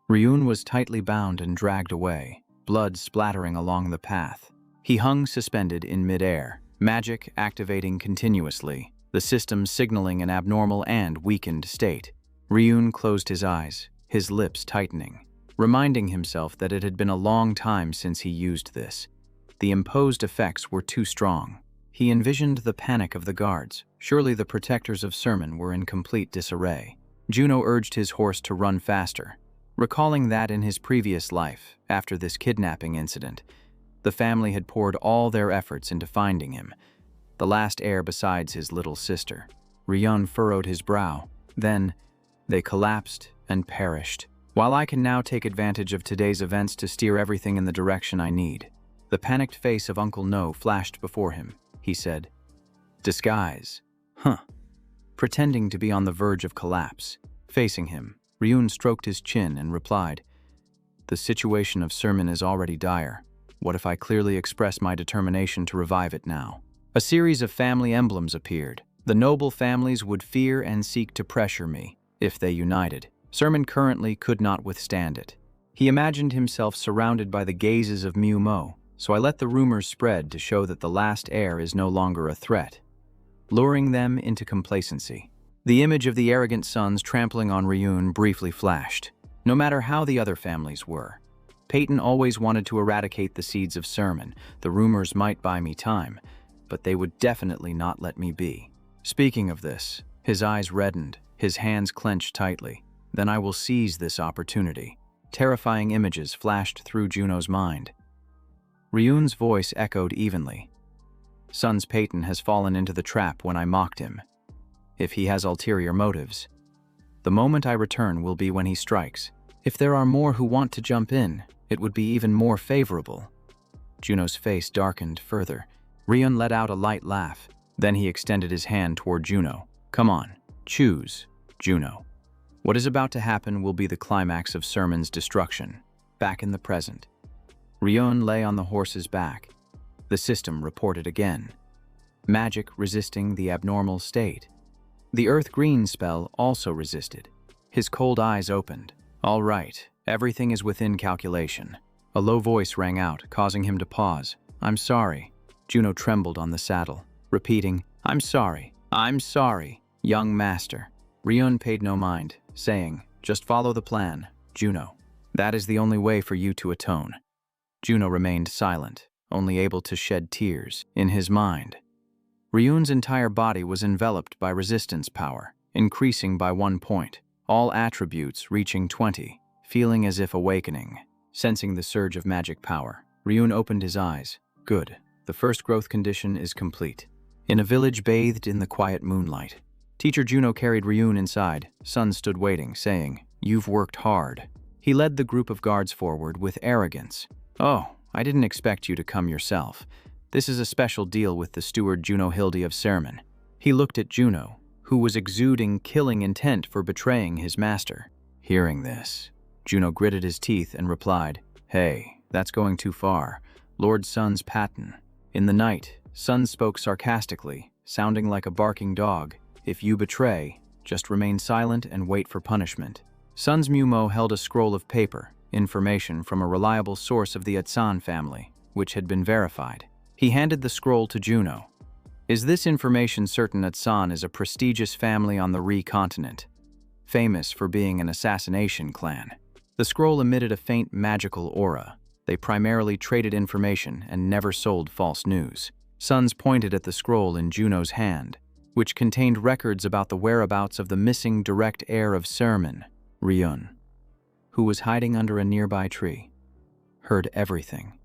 Ryun was tightly bound and dragged away, blood splattering along the path. He hung suspended in midair, magic activating continuously, the system signaling an abnormal and weakened state. Ryun closed his eyes, his lips tightening, reminding himself that it had been a long time since he used this. The imposed effects were too strong. He envisioned the panic of the guards. Surely the protectors of Sermon were in complete disarray. Juno urged his horse to run faster, recalling that in his previous life, after this kidnapping incident, the family had poured all their efforts into finding him, the last heir besides his little sister. Ryun furrowed his brow. Then, they collapsed and perished. While I can now take advantage of today's events to steer everything in the direction I need. The panicked face of Uncle No flashed before him. He said, "Disguise. Huh." Pretending to be on the verge of collapse. Facing him, Ryun stroked his chin and replied, "The situation of Sermon is already dire. What if I clearly express my determination to revive it now?" A series of family emblems appeared. The noble families would fear and seek to pressure me, if they united. Sermon currently could not withstand it. He imagined himself surrounded by the gazes of Mu Mo, so I let the rumors spread to show that the last heir is no longer a threat, luring them into complacency. The image of the arrogant sons trampling on Ryun briefly flashed. No matter how the other families were, Peyton always wanted to eradicate the seeds of Sermon. The rumors might buy me time, but they would definitely not let me be. Speaking of this, his eyes reddened, his hands clenched tightly. Then I will seize this opportunity. Terrifying images flashed through Juno's mind. Ryun's voice echoed evenly. Sons Peyton has fallen into the trap when I mocked him. If he has ulterior motives, the moment I return will be when he strikes. If there are more who want to jump in, it would be even more favorable. Juno's face darkened further. Ryun let out a light laugh. Then he extended his hand toward Juno. "Come on, choose, Juno. What is about to happen will be the climax of Sermon's destruction." Back in the present, Ryun lay on the horse's back. The system reported again. Magic resisting the abnormal state. The Earth Green spell also resisted. His cold eyes opened. "All right, everything is within calculation." A low voice rang out, causing him to pause. "I'm sorry." Juno trembled on the saddle, repeating, "I'm sorry, young master." Ryun paid no mind, saying, "Just follow the plan, Juno. That is the only way for you to atone." Juno remained silent, only able to shed tears. In his mind, Ryun's entire body was enveloped by resistance power, increasing by 1 point, all attributes reaching 20, feeling as if awakening. Sensing the surge of magic power, Ryun opened his eyes. Good. The first growth condition is complete. In a village bathed in the quiet moonlight, Teacher Juno carried Ryun inside. Sun stood waiting, saying, "You've worked hard." He led the group of guards forward with arrogance. "Oh, I didn't expect you to come yourself. This is a special deal with the steward Juno Hildy of Sermon." He looked at Juno, who was exuding killing intent for betraying his master. Hearing this, Juno gritted his teeth and replied, "Hey, that's going too far. Lord Sun's pattern." In the night, Sun spoke sarcastically, sounding like a barking dog. "If you betray, just remain silent and wait for punishment." Sun's Mumo held a scroll of paper, information from a reliable source of the Atsan family, which had been verified. He handed the scroll to Juno. "Is this information certain Atsan is a prestigious family on the Re continent, famous for being an assassination clan?" The scroll emitted a faint magical aura. They primarily traded information and never sold false news. Sons pointed at the scroll in Juno's hand, which contained records about the whereabouts of the missing direct heir of Sermon, Ryun, who was hiding under a nearby tree. Heard everything.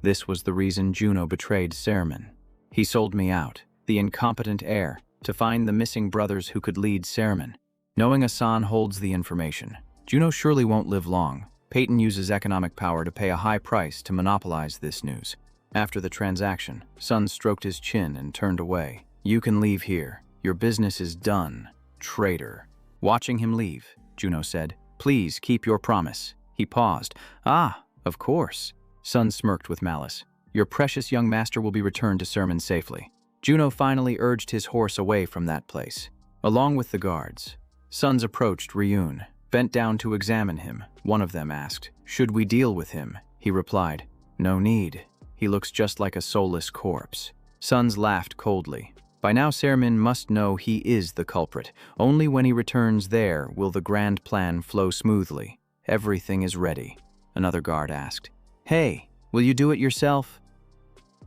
This was the reason Juno betrayed Sermon. He sold me out, the incompetent heir, to find the missing brothers who could lead Sermon. Knowing Asan holds the information, Juno surely won't live long. Peyton uses economic power to pay a high price to monopolize this news. After the transaction, Sun stroked his chin and turned away. "You can leave here. Your business is done, traitor." Watching him leave, Juno said, "Please keep your promise." He paused. "Ah, of course." Sun smirked with malice. "Your precious young master will be returned to Sermon safely." Juno finally urged his horse away from that place. Along with the guards, Sons approached Ryun, bent down to examine him. One of them asked, "Should we deal with him?" He replied, "No need. He looks just like a soulless corpse." Sons laughed coldly. By now Sermon must know he is the culprit. Only when he returns there will the grand plan flow smoothly. "Everything is ready," another guard asked. "Hey, will you do it yourself?"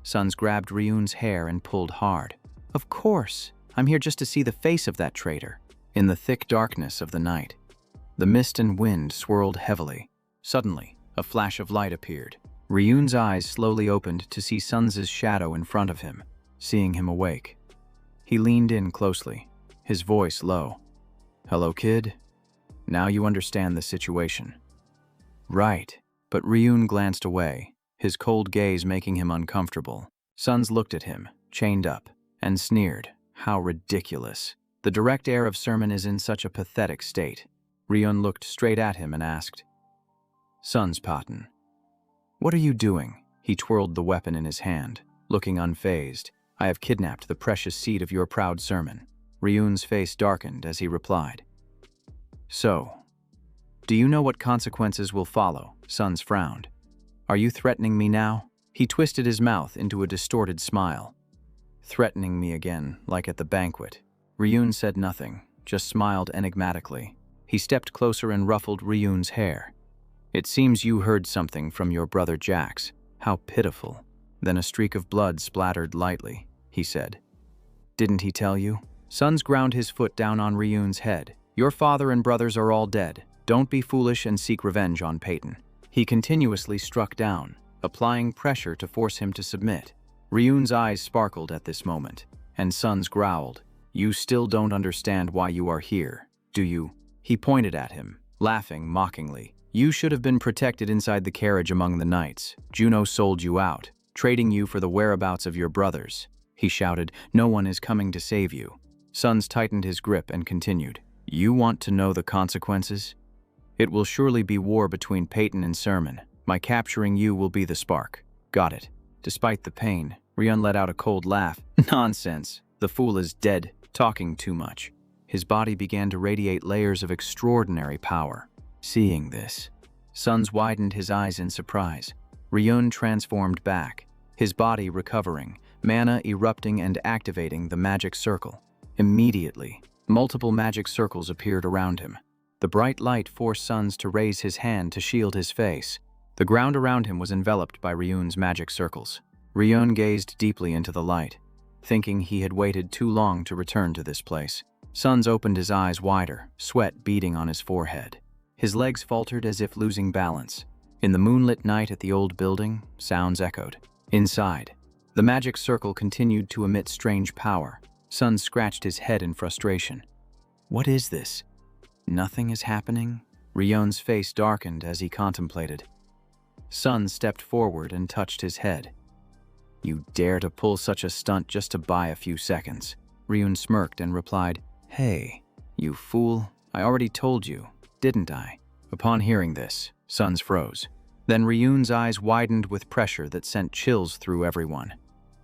Sons grabbed Ryun's hair and pulled hard. "Of course. I'm here just to see the face of that traitor." In the thick darkness of the night, the mist and wind swirled heavily. Suddenly, a flash of light appeared. Ryun's eyes slowly opened to see Sons' shadow in front of him. Seeing him awake, he leaned in closely, his voice low. "Hello, kid. Now you understand the situation. Right. But Ryun glanced away, his cold gaze making him uncomfortable. Sons looked at him, chained up, and sneered. How ridiculous. The direct heir of Sermon is in such a pathetic state. Ryun looked straight at him and asked, Sons Paten, what are you doing? He twirled the weapon in his hand, looking unfazed. I have kidnapped the precious seed of your proud Sermon. Ryun's face darkened as he replied. So, do you know what consequences will follow? Sons frowned. Are you threatening me now? He twisted his mouth into a distorted smile. Threatening me again, like at the banquet. Ryun said nothing, just smiled enigmatically. He stepped closer and ruffled Ryun's hair. It seems you heard something from your brother Jax. How pitiful. Then a streak of blood splattered lightly, he said. Didn't he tell you? Sons ground his foot down on Ryun's head. Your father and brothers are all dead. Don't be foolish and seek revenge on Paten. He continuously struck down, applying pressure to force him to submit. Ryun's eyes sparkled at this moment, and Sons growled. You still don't understand why you are here, do you? He pointed at him, laughing mockingly. You should have been protected inside the carriage among the knights. Juno sold you out, trading you for the whereabouts of your brothers. He shouted, no one is coming to save you. Sons tightened his grip and continued. You want to know the consequences? It will surely be war between Paten and Sermon. My capturing you will be the spark. Got it. Despite the pain, Ryun let out a cold laugh. Nonsense. The fool is dead, talking too much. His body began to radiate layers of extraordinary power. Seeing this, Sons widened his eyes in surprise. Ryun transformed back, his body recovering, mana erupting and activating the magic circle. Immediately, multiple magic circles appeared around him. The bright light forced Sons to raise his hand to shield his face. The ground around him was enveloped by Ryun's magic circles. Ryun gazed deeply into the light, thinking he had waited too long to return to this place. Sons opened his eyes wider, sweat beading on his forehead. His legs faltered as if losing balance. In the moonlit night at the old building, sounds echoed. Inside, the magic circle continued to emit strange power. Sons scratched his head in frustration. What is this? Nothing is happening? Ryun's face darkened as he contemplated. Sons stepped forward and touched his head. You dare to pull such a stunt just to buy a few seconds. Ryun smirked and replied, Hey, you fool, I already told you, didn't I? Upon hearing this, Sons froze. Then Ryun's eyes widened with pressure that sent chills through everyone.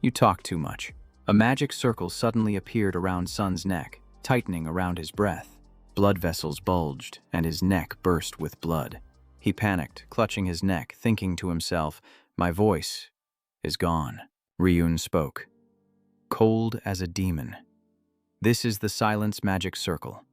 You talk too much. A magic circle suddenly appeared around Sons' neck, tightening around his breath. Blood vessels bulged, and his neck burst with blood. He panicked, clutching his neck, thinking to himself, My voice is gone. Ryun spoke, cold as a demon. This is the Silence Magic Circle.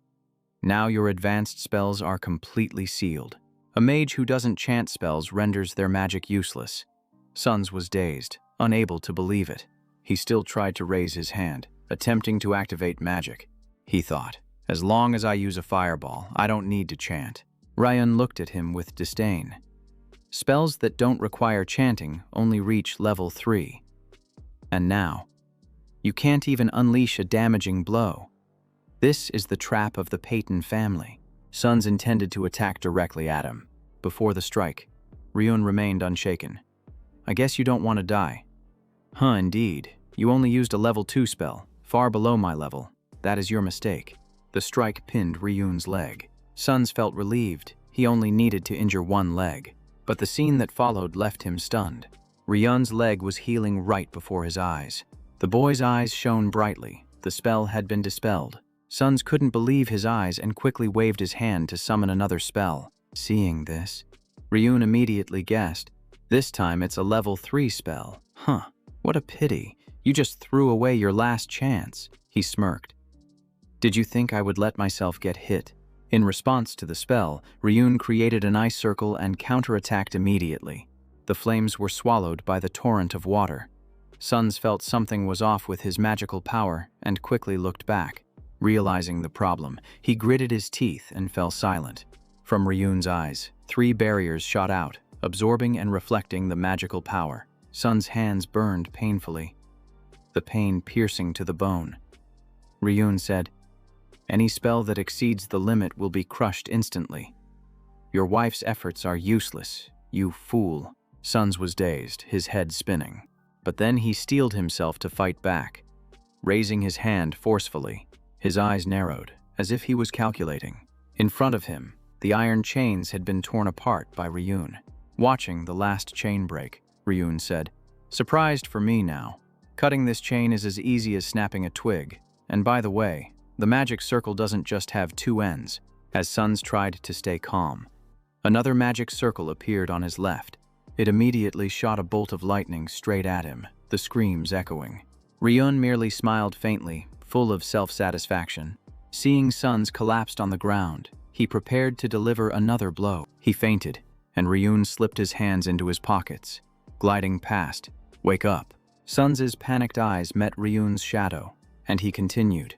Now your advanced spells are completely sealed. A mage who doesn't chant spells renders their magic useless. Sons was dazed, unable to believe it. He still tried to raise his hand, attempting to activate magic. He thought, as long as I use a fireball, I don't need to chant. Ryun looked at him with disdain. Spells that don't require chanting only reach level 3. And now, you can't even unleash a damaging blow. This is the trap of the Paten family. Sons intended to attack directly at him. Before the strike, Ryun remained unshaken. I guess you don't want to die. Huh, indeed. You only used a level 2 spell, far below my level. That is your mistake. The strike pinned Ryun's leg. Sons felt relieved. He only needed to injure one leg. But the scene that followed left him stunned. Ryun's leg was healing right before his eyes. The boy's eyes shone brightly. The spell had been dispelled. Sons couldn't believe his eyes and quickly waved his hand to summon another spell. Seeing this, Ryun immediately guessed. This time it's a level 3 spell. Huh, what a pity. You just threw away your last chance. He smirked. Did you think I would let myself get hit? In response to the spell, Ryun created an ice circle and counterattacked immediately. The flames were swallowed by the torrent of water. Sons felt something was off with his magical power and quickly looked back. Realizing the problem, he gritted his teeth and fell silent. From Ryun's eyes, 3 barriers shot out, absorbing and reflecting the magical power. Sons' hands burned painfully, the pain piercing to the bone. Ryun said, Any spell that exceeds the limit will be crushed instantly. Your wife's efforts are useless, you fool. Sons was dazed, his head spinning. But then he steeled himself to fight back, raising his hand forcefully. His eyes narrowed, as if he was calculating. In front of him, the iron chains had been torn apart by Ryun. Watching the last chain break, Ryun said, "Surprised for me now. Cutting this chain is as easy as snapping a twig. And by the way, the magic circle doesn't just have two ends." As Sons tried to stay calm, another magic circle appeared on his left. It immediately shot a bolt of lightning straight at him, the screams echoing. Ryun merely smiled faintly, full of self-satisfaction. Seeing Sons collapsed on the ground, he prepared to deliver another blow. He fainted, and Ryun slipped his hands into his pockets, gliding past. "Wake up." Sons' panicked eyes met Ryun's shadow, and he continued.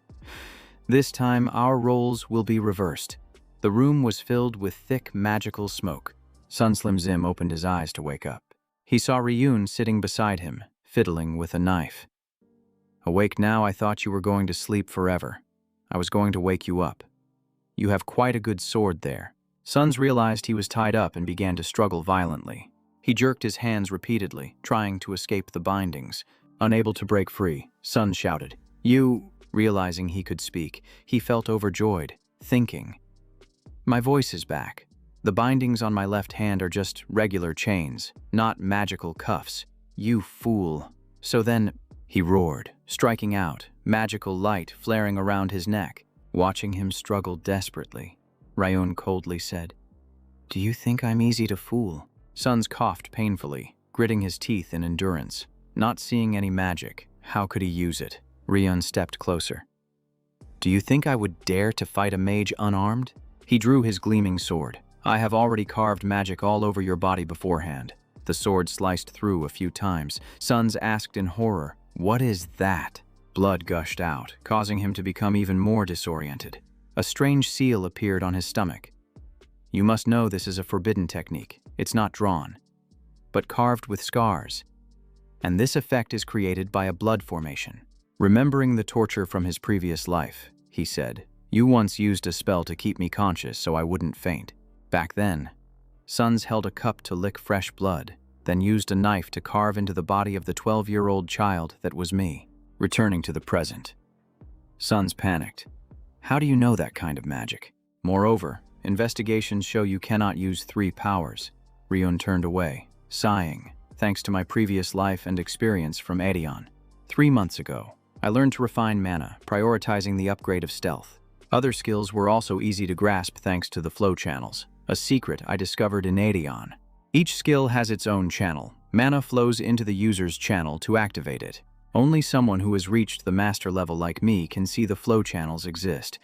"This time our roles will be reversed." The room was filled with thick magical smoke. Sun Slim Zim opened his eyes to wake up. He saw Ryun sitting beside him, fiddling with a knife. "Awake now, I thought you were going to sleep forever. I was going to wake you up. You have quite a good sword there." Sons realized he was tied up and began to struggle violently. He jerked his hands repeatedly, trying to escape the bindings. Unable to break free, Sun shouted, "You..." Realizing he could speak, he felt overjoyed, thinking, "My voice is back. The bindings on my left hand are just regular chains, not magical cuffs. You fool." So then, he roared, striking out, magical light flaring around his neck. Watching him struggle desperately, Ryun coldly said, "Do you think I'm easy to fool?" Sons coughed painfully, gritting his teeth in endurance. Not seeing any magic, how could he use it? Ryun stepped closer. "Do you think I would dare to fight a mage unarmed?" He drew his gleaming sword. "I have already carved magic all over your body beforehand." The sword sliced through a few times. Sons asked in horror, "What is that?" Blood gushed out, causing him to become even more disoriented. A strange seal appeared on his stomach. "You must know this is a forbidden technique. It's not drawn, but carved with scars. And this effect is created by a blood formation." Remembering the torture from his previous life, he said, "You once used a spell to keep me conscious so I wouldn't faint. Back then, Sons held a cup to lick fresh blood, then used a knife to carve into the body of the 12-year-old child that was me." Returning to the present, Sons panicked. "How do you know that kind of magic? Moreover, investigations show you cannot use 3 powers." Ryun turned away, sighing, "Thanks to my previous life and experience from Aedion. 3 months ago, I learned to refine mana, prioritizing the upgrade of stealth. Other skills were also easy to grasp thanks to the flow channels, a secret I discovered in Aedion. Each skill has its own channel. Mana flows into the user's channel to activate it. Only someone who has reached the master level like me can see the flow channels exist,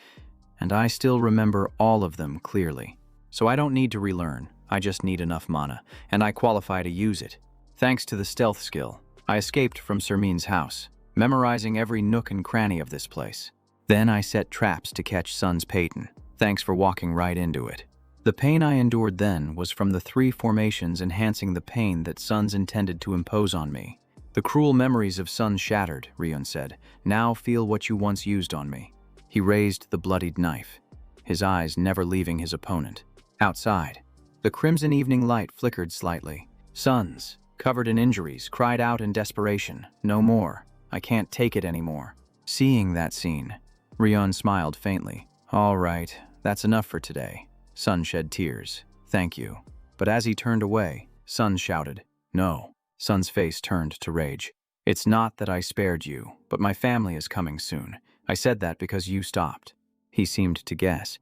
and I still remember all of them clearly. So I don't need to relearn, I just need enough mana, and I qualify to use it. Thanks to the stealth skill, I escaped from Sermin's house, memorizing every nook and cranny of this place. Then I set traps to catch Sun's Peyton. Thanks for walking right into it. The pain I endured then was from the 3 formations enhancing the pain that Sons intended to impose on me. The cruel memories of Sons shattered, Ryun said. Now feel what you once used on me." He raised the bloodied knife, his eyes never leaving his opponent. Outside, the crimson evening light flickered slightly. Sons, covered in injuries, cried out in desperation, "No more. I can't take it anymore." Seeing that scene, Ryun smiled faintly. "All right, that's enough for today." Sun shed tears. "Thank you." But as he turned away, Sun shouted, "No." Sun's face turned to rage. "It's not that I spared you, but my family is coming soon. I said that because you stopped." He seemed to guess,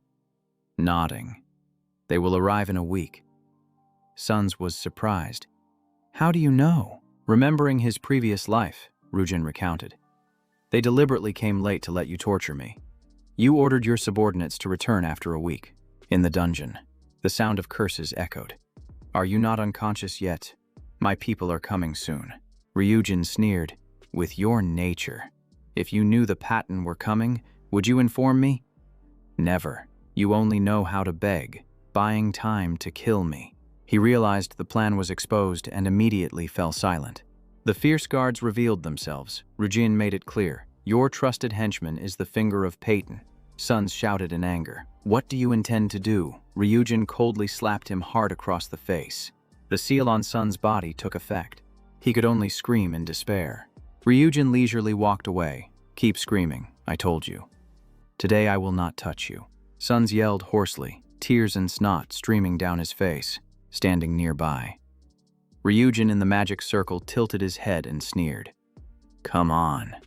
nodding. "They will arrive in a week." Sons was surprised. "How do you know?" Remembering his previous life, Ryujin recounted. "They deliberately came late to let you torture me. You ordered your subordinates to return after a week." In the dungeon, the sound of curses echoed. "Are you not unconscious yet? My people are coming soon." Ryujin sneered, "With your nature. If you knew the Pattern were coming, would you inform me?" "Never. You only know how to beg, buying time to kill me." He realized the plan was exposed and immediately fell silent. The fierce guards revealed themselves. Ryujin made it clear, "Your trusted henchman is the finger of Peyton." Suns shouted in anger. "What do you intend to do?" Ryujin coldly slapped him hard across the face. The seal on Sun's body took effect. He could only scream in despair. Ryujin leisurely walked away. "Keep screaming, I told you. Today I will not touch you." Suns yelled hoarsely, tears and snot streaming down his face, standing nearby. Ryujin in the magic circle tilted his head and sneered. "Come on.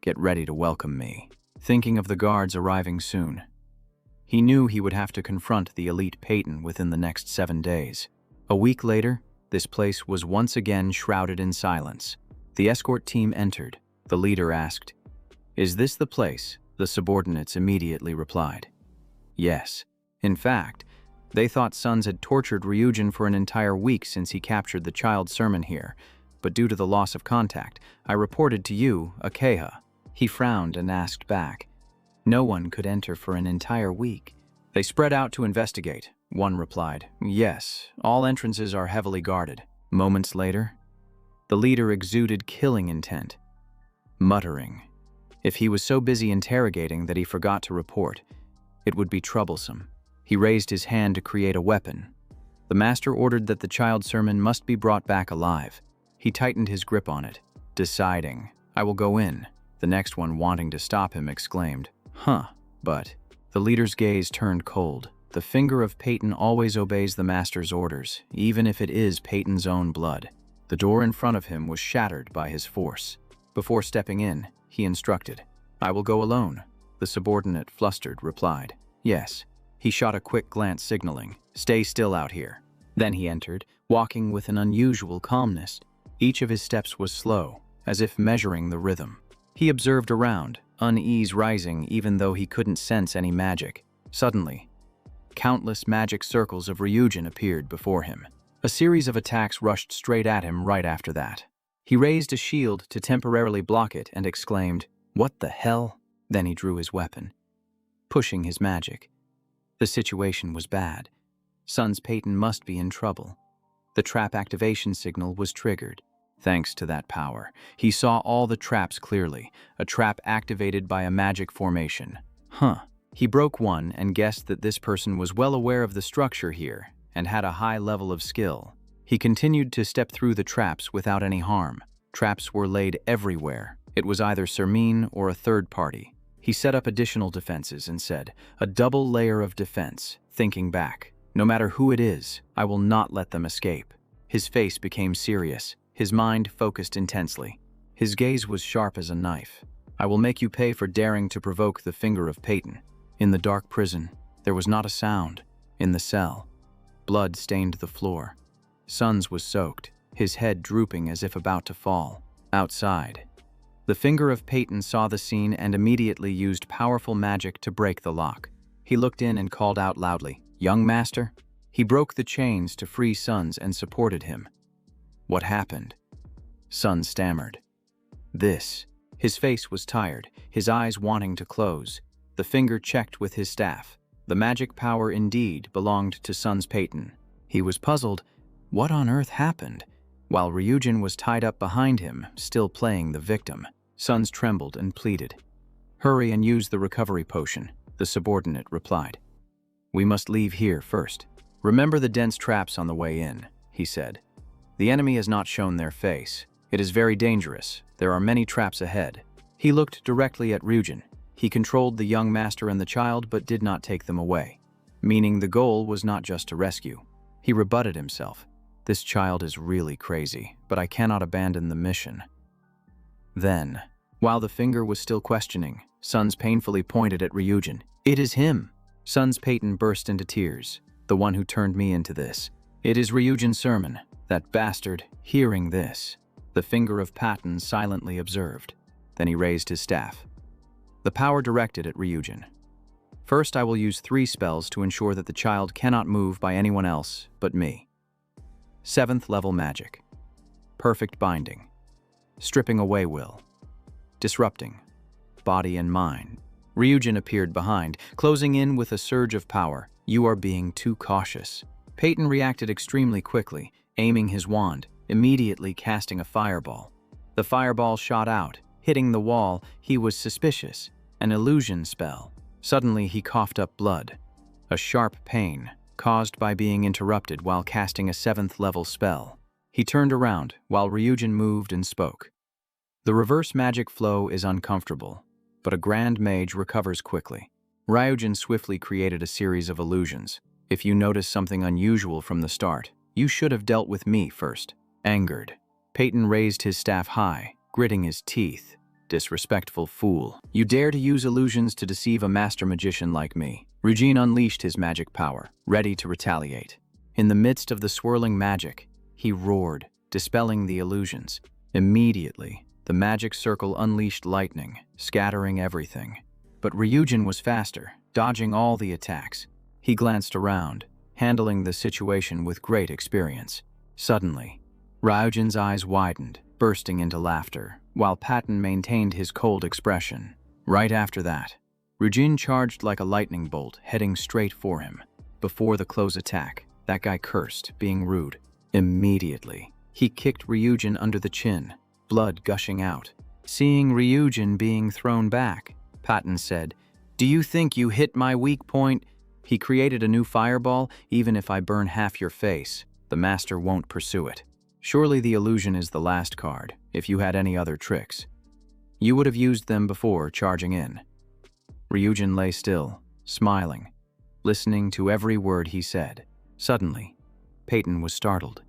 Get ready to welcome me," thinking of the guards arriving soon. He knew he would have to confront the elite Peyton within the next 7 days. A week later, this place was once again shrouded in silence. The escort team entered. The leader asked, "Is this the place?" The subordinates immediately replied, "Yes." In fact, they thought Suns had tortured Ryujin for an entire week since he captured the child sermon here, but due to the loss of contact, I reported to you, Akeha. He frowned and asked back. No one could enter for an entire week. They spread out to investigate. One replied, "Yes, all entrances are heavily guarded." Moments later, the leader exuded killing intent, muttering. If he was so busy interrogating that he forgot to report, it would be troublesome. He raised his hand to create a weapon. The master ordered that the child sermon must be brought back alive. He tightened his grip on it, deciding, "I will go in." The next one, wanting to stop him, exclaimed, But the leader's gaze turned cold. The finger of Peyton always obeys the master's orders, even if it is Peyton's own blood. The door in front of him was shattered by his force. Before stepping in, he instructed, "I will go alone." The subordinate, flustered, replied, "Yes." He shot a quick glance signaling, "Stay still out here." Then he entered, walking with an unusual calmness. Each of his steps was slow, as if measuring the rhythm. He observed around, unease rising even though he couldn't sense any magic. Suddenly, countless magic circles of Ryujin appeared before him. A series of attacks rushed straight at him right after that. He raised a shield to temporarily block it and exclaimed, "What the hell?" Then he drew his weapon, pushing his magic. The situation was bad. Suns Peyton must be in trouble. The trap activation signal was triggered. Thanks to that power, he saw all the traps clearly, a trap activated by a magic formation. He broke one and guessed that this person was well aware of the structure here and had a high level of skill. He continued to step through the traps without any harm. Traps were laid everywhere. It was either Sermine or a third party. He set up additional defenses and said, "A double layer of defense," thinking back, "No matter who it is, I will not let them escape." His face became serious. His mind focused intensely. His gaze was sharp as a knife. "I will make you pay for daring to provoke the finger of Peyton." In the dark prison, there was not a sound. In the cell, blood stained the floor. Suns was soaked, his head drooping as if about to fall. Outside, the finger of Peyton saw the scene and immediately used powerful magic to break the lock. He looked in and called out loudly, "Young master?" He broke the chains to free Suns and supported him. "What happened?" Suns stammered. "This." His face was tired, his eyes wanting to close. The finger checked with his staff. The magic power indeed belonged to Suns Peyton. He was puzzled. What on earth happened? While Ryujin was tied up behind him, still playing the victim, Suns trembled and pleaded. "Hurry and use the recovery potion," the subordinate replied. "We must leave here first. Remember the dense traps on the way in," he said. "The enemy has not shown their face. It is very dangerous. There are many traps ahead." He looked directly at Ryujin. He controlled the young master and the child but did not take them away, meaning the goal was not just to rescue. He rebutted himself. "This child is really crazy, but I cannot abandon the mission." Then, while the finger was still questioning, Suns painfully pointed at Ryujin. "It is him!" Suns Peyton burst into tears. "The one who turned me into this. It is Ryujin Sermon, that bastard." Hearing this, the finger of Patton silently observed. Then he raised his staff. The power directed at Ryujin. "First, I will use 3 spells to ensure that the child cannot move by anyone else but me. 7th level magic. Perfect binding. Stripping away will. Disrupting. Body and mind." Ryujin appeared behind, closing in with a surge of power. "You are being too cautious." Peyton reacted extremely quickly, aiming his wand, immediately casting a fireball. The fireball shot out, hitting the wall. He was suspicious. An illusion spell. Suddenly, he coughed up blood. A sharp pain, caused by being interrupted while casting a 7th-level spell. He turned around while Ryujin moved and spoke. The reverse magic flow is uncomfortable, but a grand mage recovers quickly. Ryujin swiftly created a series of illusions. If you notice something unusual from the start, you should have dealt with me first. Angered, Peyton raised his staff high, gritting his teeth. Disrespectful fool. You dare to use illusions to deceive a master magician like me. Ryujin unleashed his magic power, ready to retaliate. In the midst of the swirling magic, he roared, dispelling the illusions. Immediately, the magic circle unleashed lightning, scattering everything. But Ryujin was faster, dodging all the attacks. He glanced around, handling the situation with great experience. Suddenly, Ryujin's eyes widened, bursting into laughter, while Patton maintained his cold expression. Right after that, Ryujin charged like a lightning bolt, heading straight for him. Before the close attack, that guy cursed, being rude. Immediately, he kicked Ryujin under the chin, blood gushing out. Seeing Ryujin being thrown back, Patton said, "Do you think you hit my weak point?" He created a new fireball. "Even if I burn half your face, the master won't pursue it. Surely the illusion is the last card, if you had any other tricks. You would have used them before charging in." Ryujin lay still, smiling, listening to every word he said. Suddenly, Peyton was startled.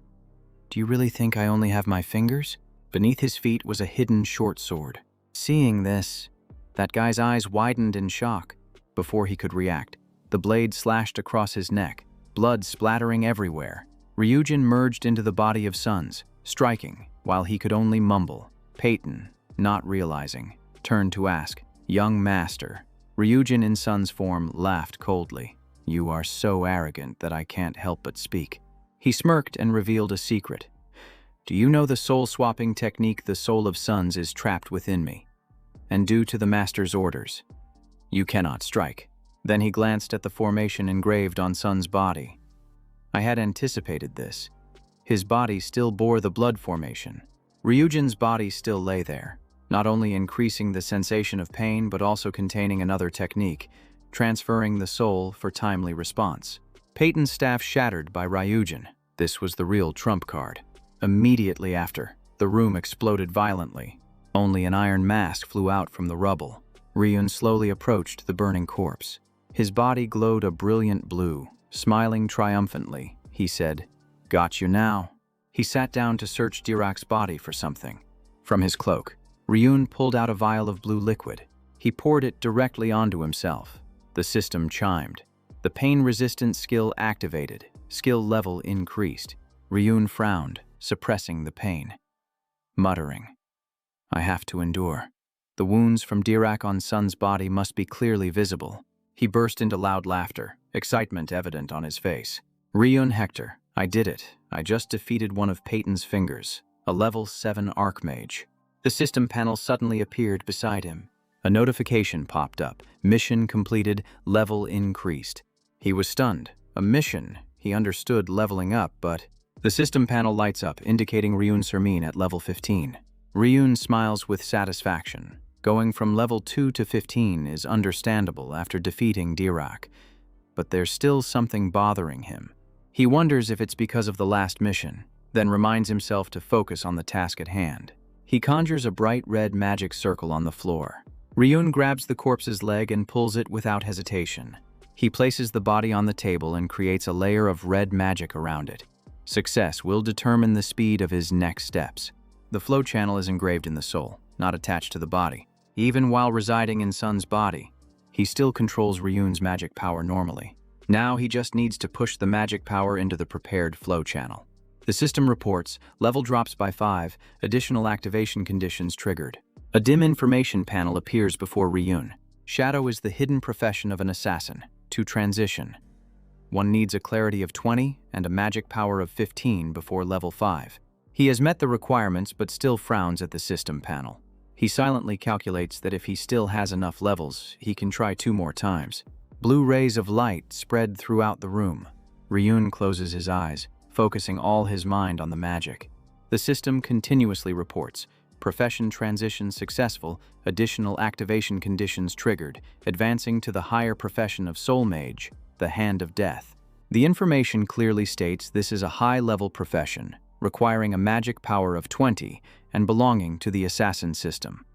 "Do you really think I only have my fingers?" Beneath his feet was a hidden short sword. Seeing this, that guy's eyes widened in shock. Before he could react, the blade slashed across his neck, blood splattering everywhere. Ryujin merged into the body of Suns, striking, while he could only mumble. Peyton, not realizing, turned to ask, "Young master." Ryujin in Sun's form laughed coldly. "You are so arrogant that I can't help but speak." He smirked and revealed a secret. "Do you know the soul-swapping technique? The soul of Suns is trapped within me, and due to the master's orders, you cannot strike." Then he glanced at the formation engraved on Sun's body. I had anticipated this. His body still bore the blood formation. Ryujin's body still lay there, not only increasing the sensation of pain but also containing another technique, transferring the soul for timely response. Peyton's staff shattered by Ryujin. This was the real trump card. Immediately after, the room exploded violently. Only an iron mask flew out from the rubble. Ryujin slowly approached the burning corpse. His body glowed a brilliant blue. Smiling triumphantly, he said, "Got you now." He sat down to search Dirac's body for something. From his cloak, Ryujin pulled out a vial of blue liquid. He poured it directly onto himself. The system chimed. The pain-resistant skill activated. Skill level increased. Ryujin frowned, suppressing the pain. Muttering, "I have to endure." The wounds from Dirac on Sun's body must be clearly visible. He burst into loud laughter, excitement evident on his face. "Ryujin Hector, I did it. I just defeated one of Peyton's fingers, a level 7 Archmage." The system panel suddenly appeared beside him. A notification popped up. Mission completed, level increased. He was stunned. A mission. He understood leveling up, but... The system panel lights up, indicating Ryujin Sermine at level 15. Ryujin smiles with satisfaction. Going from level 2 to 15 is understandable after defeating Dirac, but there's still something bothering him. He wonders if it's because of the last mission, then reminds himself to focus on the task at hand. He conjures a bright red magic circle on the floor. Ryujin grabs the corpse's leg and pulls it without hesitation. He places the body on the table and creates a layer of red magic around it. Success will determine the speed of his next steps. The flow channel is engraved in the soul, not attached to the body. Even while residing in Sun's body, he still controls Ryujin's magic power normally. Now he just needs to push the magic power into the prepared flow channel. The system reports, level drops by 5, additional activation conditions triggered. A dim information panel appears before Ryujin. Shadow is the hidden profession of an assassin. To transition, one needs a clarity of 20 and a magic power of 15 before level 5. He has met the requirements but still frowns at the system panel. He silently calculates that if he still has enough levels, he can try 2 more times. Blue rays of light spread throughout the room. Ryujin closes his eyes, focusing all his mind on the magic. The system continuously reports, Profession transition successful, additional activation conditions triggered, advancing to the higher profession of Soul Mage, the Hand of Death. The information clearly states this is a high-level profession, requiring a magic power of 20 and belonging to the assassin system.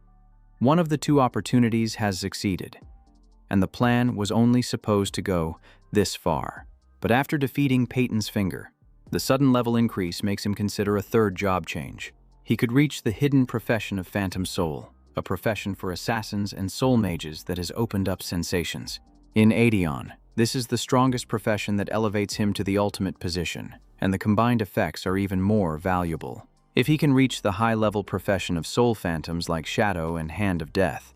One of the two opportunities has succeeded, and the plan was only supposed to go this far. But after defeating Peyton's finger, the sudden level increase makes him consider a third job change. He could reach the hidden profession of Phantom Soul, a profession for assassins and soul mages that has opened up sensations. In Aedeon, this is the strongest profession that elevates him to the ultimate position, and the combined effects are even more valuable. If he can reach the high-level profession of soul phantoms like Shadow and Hand of Death,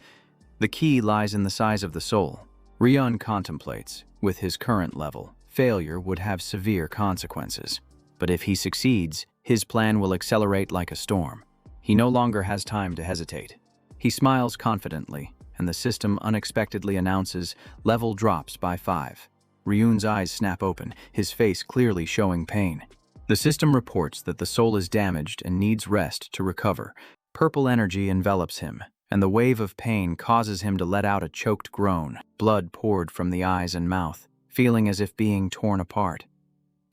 the key lies in the size of the soul. Ryun contemplates, with his current level, failure would have severe consequences. But if he succeeds, his plan will accelerate like a storm. He no longer has time to hesitate. He smiles confidently, and the system unexpectedly announces level drops by 5. Ryun's eyes snap open, his face clearly showing pain. The system reports that the soul is damaged and needs rest to recover. Purple energy envelops him, and the wave of pain causes him to let out a choked groan. Blood poured from the eyes and mouth, feeling as if being torn apart.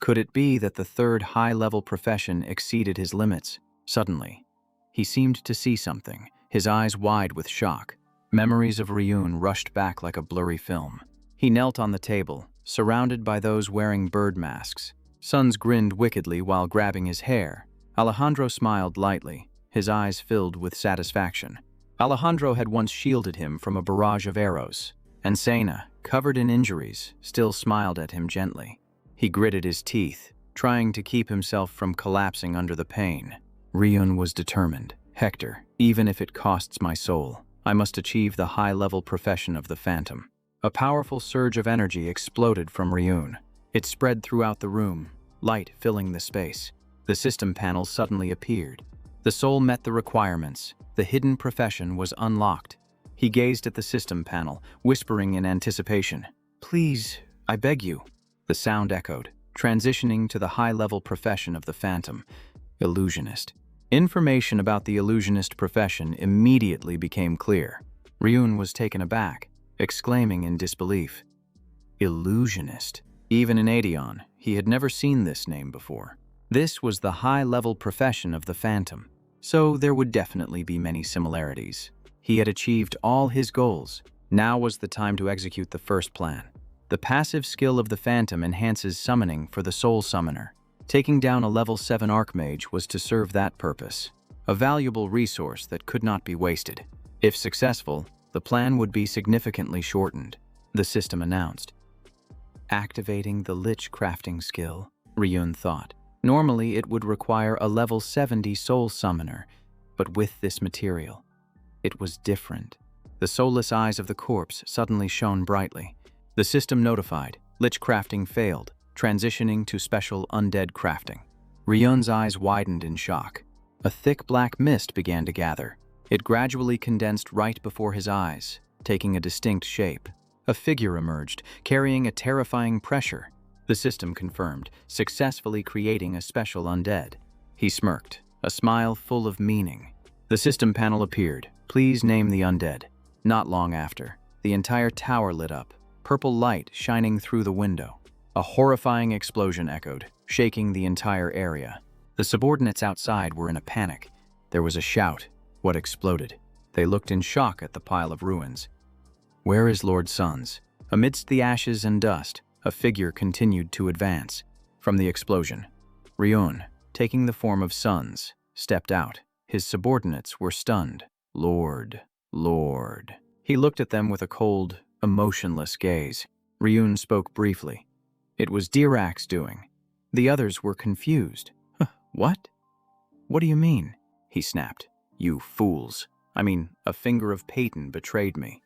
Could it be that the third high-level profession exceeded his limits? Suddenly, he seemed to see something, his eyes wide with shock. Memories of Ryun rushed back like a blurry film. He knelt on the table, surrounded by those wearing bird masks. Sons grinned wickedly while grabbing his hair. Alejandro smiled lightly, his eyes filled with satisfaction. Alejandro had once shielded him from a barrage of arrows, and Sena, covered in injuries, still smiled at him gently. He gritted his teeth, trying to keep himself from collapsing under the pain. Ryun was determined. Hector, even if it costs my soul, I must achieve the high-level profession of the Phantom. A powerful surge of energy exploded from Ryun. It spread throughout the room, light filling the space. The system panel suddenly appeared. The soul met the requirements. The hidden profession was unlocked. He gazed at the system panel, whispering in anticipation. "Please, I beg you." The sound echoed, transitioning to the high-level profession of the Phantom, illusionist. Information about the illusionist profession immediately became clear. Ryun was taken aback, exclaiming in disbelief. Illusionist. Even in Aedeon, he had never seen this name before. This was the high-level profession of the Phantom, so there would definitely be many similarities. He had achieved all his goals. Now was the time to execute the first plan. The passive skill of the Phantom enhances summoning for the Soul Summoner. Taking down a level 7 Archmage was to serve that purpose, a valuable resource that could not be wasted. If successful, the plan would be significantly shortened, the system announced. Activating the Lich crafting skill, Ryun thought. Normally it would require a level 70 Soul Summoner, but with this material, it was different. The soulless eyes of the corpse suddenly shone brightly. The system notified, Lich crafting failed, transitioning to special undead crafting. Ryun's eyes widened in shock. A thick black mist began to gather. It gradually condensed right before his eyes, taking a distinct shape. A figure emerged, carrying a terrifying pressure. The system confirmed, successfully creating a special undead. He smirked, a smile full of meaning. The system panel appeared. Please name the undead. Not long after, the entire tower lit up, purple light shining through the window. A horrifying explosion echoed, shaking the entire area. The subordinates outside were in a panic. There was a shout. What exploded? They looked in shock at the pile of ruins. Where is Lord Suns? Amidst the ashes and dust, a figure continued to advance. From the explosion, Ryun, taking the form of Suns, stepped out. His subordinates were stunned. Lord. He looked at them with a cold, emotionless gaze. Ryun spoke briefly. It was Dirac's doing. The others were confused. What? What do you mean? He snapped. You fools. I mean, a finger of Peyton betrayed me.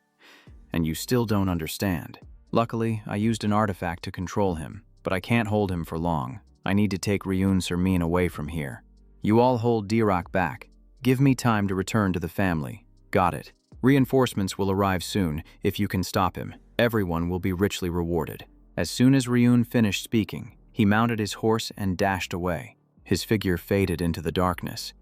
And you still don't understand. Luckily, I used an artifact to control him, but I can't hold him for long. I need to take Ryun Sermin away from here. You all hold Dirac back. Give me time to return to the family. Got it. Reinforcements will arrive soon. If you can stop him, everyone will be richly rewarded. As soon as Ryun finished speaking, he mounted his horse and dashed away. His figure faded into the darkness.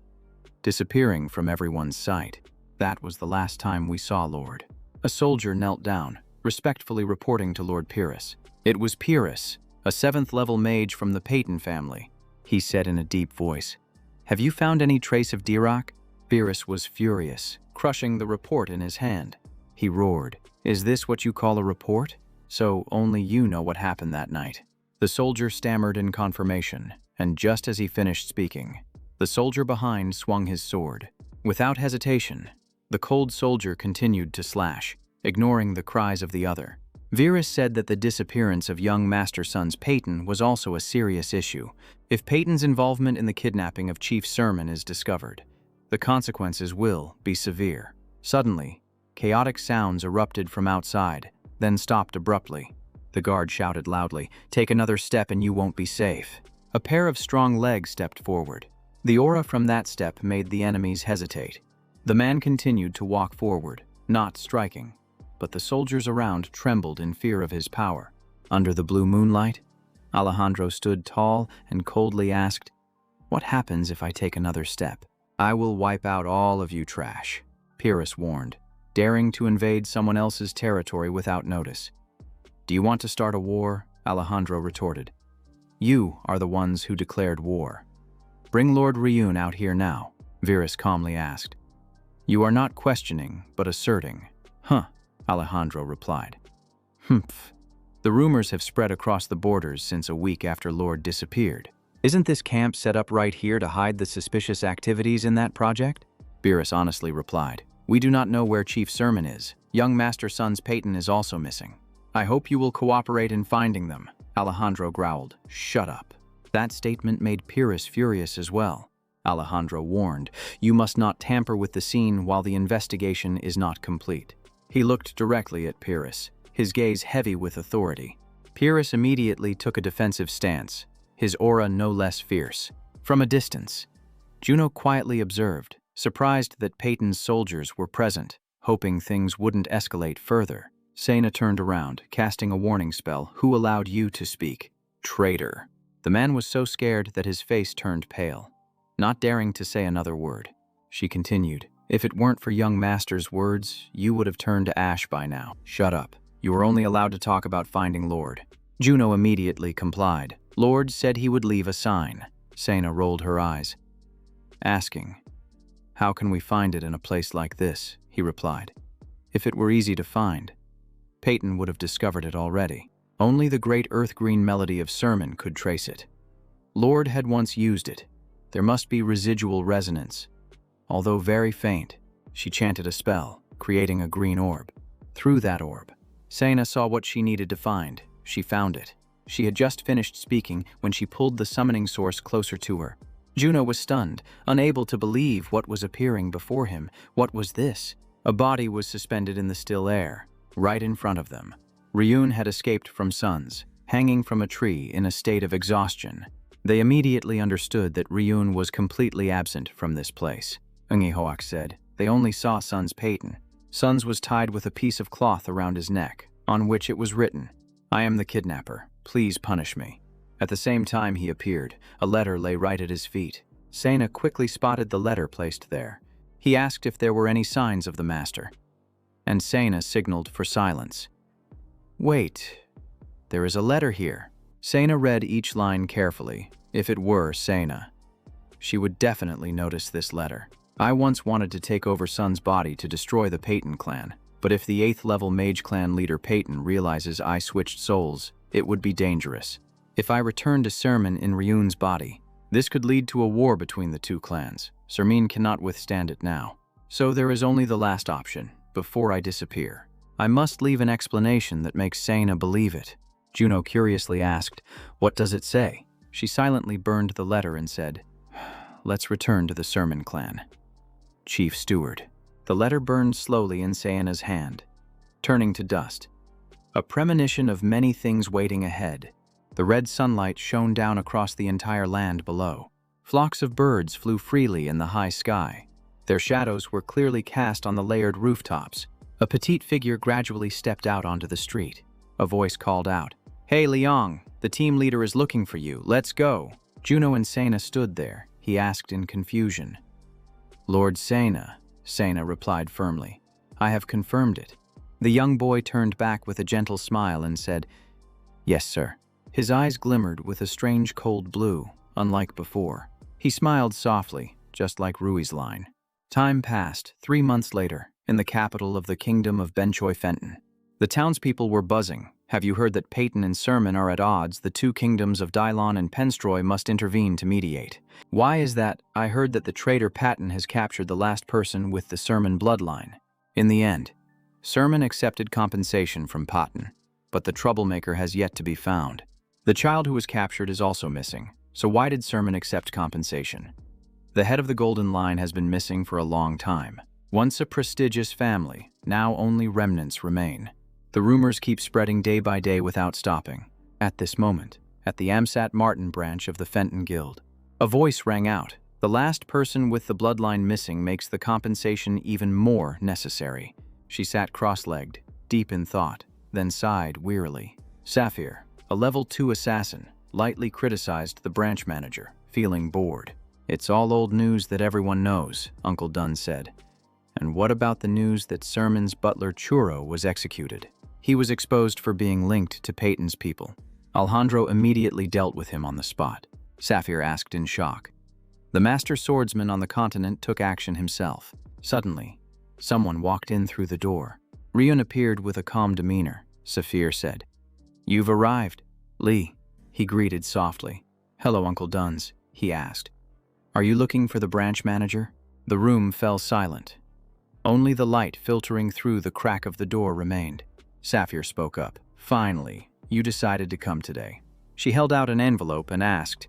disappearing from everyone's sight. That was the last time we saw Lord. A soldier knelt down, respectfully reporting to Lord Pyrrhus. It was Pyrrhus, a 7th-level mage from the Peyton family. He said in a deep voice, "Have you found any trace of Dirac?" Pyrrhus was furious, crushing the report in his hand. He roared, "Is this what you call a report? So only you know what happened that night." The soldier stammered in confirmation, and just as he finished speaking, the soldier behind swung his sword. Without hesitation, the cold soldier continued to slash, ignoring the cries of the other. Virus said that the disappearance of young Master Son's Peyton was also a serious issue. If Peyton's involvement in the kidnapping of Chief Sermon is discovered, the consequences will be severe. Suddenly, chaotic sounds erupted from outside, then stopped abruptly. The guard shouted loudly, "Take another step and you won't be safe." A pair of strong legs stepped forward. The aura from that step made the enemies hesitate. The man continued to walk forward, not striking, but the soldiers around trembled in fear of his power. Under the blue moonlight, Alejandro stood tall and coldly asked, "What happens if I take another step?" "I will wipe out all of you trash," Pyrrhus warned, daring to invade someone else's territory without notice. "Do you want to start a war?" Alejandro retorted. "You are the ones who declared war." "Bring Lord Ryun out here now," Virus calmly asked. "You are not questioning, but asserting." "Huh," Alejandro replied. "Humph. The rumors have spread across the borders since a week after Lord disappeared. Isn't this camp set up right here to hide the suspicious activities in that project?" Virus honestly replied. "We do not know where Chief Sermon is. Young Master Son's Peyton is also missing. I hope you will cooperate in finding them," Alejandro growled. "Shut up." That statement made Pyrrhus furious as well. Alejandro warned, "You must not tamper with the scene while the investigation is not complete." He looked directly at Pyrrhus, his gaze heavy with authority. Pyrrhus immediately took a defensive stance, his aura no less fierce. From a distance, Juno quietly observed, surprised that Peyton's soldiers were present, hoping things wouldn't escalate further. Sena turned around, casting a warning spell. "Who allowed you to speak?" "Traitor." The man was so scared that his face turned pale. Not daring to say another word, she continued, "If it weren't for young Master's words, you would have turned to ash by now." "Shut up. You are only allowed to talk about finding Lord." Juno immediately complied. "Lord said he would leave a sign." Sena rolled her eyes, asking, "How can we find it in a place like this?" He replied, "If it were easy to find, Peyton would have discovered it already. Only the great earth-green melody of Sermon could trace it. Lord had once used it. There must be residual resonance. Although very faint, she chanted a spell, creating a green orb. Through that orb, Sena saw what she needed to find. She found it. She had just finished speaking when she pulled the summoning source closer to her. Juno was stunned, unable to believe what was appearing before him. What was this? A body was suspended in the still air, right in front of them. Ryun had escaped from Suns, hanging from a tree in a state of exhaustion. They immediately understood that Ryun was completely absent from this place. Ungihoak said, "They only saw Sun's Peyton." Suns was tied with a piece of cloth around his neck, on which it was written, "I am the kidnapper. Please punish me." At the same time he appeared, a letter lay right at his feet. Sena quickly spotted the letter placed there. He asked if there were any signs of the master, and Sena signaled for silence. "Wait, there is a letter here." Sena read each line carefully. If it were Sena, she would definitely notice this letter. "I once wanted to take over Sun's body to destroy the Peyton clan, but if the 8th-level mage clan leader Peyton realizes I switched souls, it would be dangerous. If I return to Sermon in Ryun's body, this could lead to a war between the two clans. Sermon cannot withstand it now. So there is only the last option, before I disappear. I must leave an explanation that makes Sena believe it." Juno curiously asked, "What does it say?" She silently burned the letter and said, "Let's return to the Sermon clan. Chief Steward." The letter burned slowly in Sena's hand, turning to dust. A premonition of many things waiting ahead. The red sunlight shone down across the entire land below. Flocks of birds flew freely in the high sky. Their shadows were clearly cast on the layered rooftops. A petite figure gradually stepped out onto the street. A voice called out, "Hey, Liang, the team leader is looking for you. Let's go." Juno and Sena stood there. He asked in confusion, Lord Sena replied firmly. I have confirmed it. The young boy turned back with a gentle smile and said, Yes, sir. His eyes glimmered with a strange cold blue, unlike before. He smiled softly, just like Rui's line. Time passed, 3 months later, in the capital of the kingdom of Benchoi Fenton. The townspeople were buzzing. Have you heard that Peyton and Sermon are at odds? The two kingdoms of Dylon and Penstroy must intervene to mediate. Why is that? I heard that the traitor Patton has captured the last person with the Sermon bloodline. In the end, Sermon accepted compensation from Patton, but the troublemaker has yet to be found. The child who was captured is also missing, so why did Sermon accept compensation? The head of the Golden Line has been missing for a long time. Once a prestigious family, now only remnants remain. The rumors keep spreading day by day without stopping. At this moment, at the Amsat Martin branch of the Fenton Guild, a voice rang out. The last person with the bloodline missing makes the compensation even more necessary. She sat cross-legged, deep in thought, then sighed wearily. Sapphire, a level 2 assassin, lightly criticized the branch manager, feeling bored. It's all old news that everyone knows, Uncle Dunn said. And what about the news that Sermon's butler Churro was executed? He was exposed for being linked to Peyton's people. Alejandro immediately dealt with him on the spot. Sapphire asked in shock. The master swordsman on the continent took action himself. Suddenly, someone walked in through the door. Ryun appeared with a calm demeanor. Sapphire said, You've arrived. Lee, he greeted softly. Hello, Uncle Duns, he asked. Are you looking for the branch manager? The room fell silent. Only the light filtering through the crack of the door remained. Sapphire spoke up. Finally, you decided to come today. She held out an envelope and asked,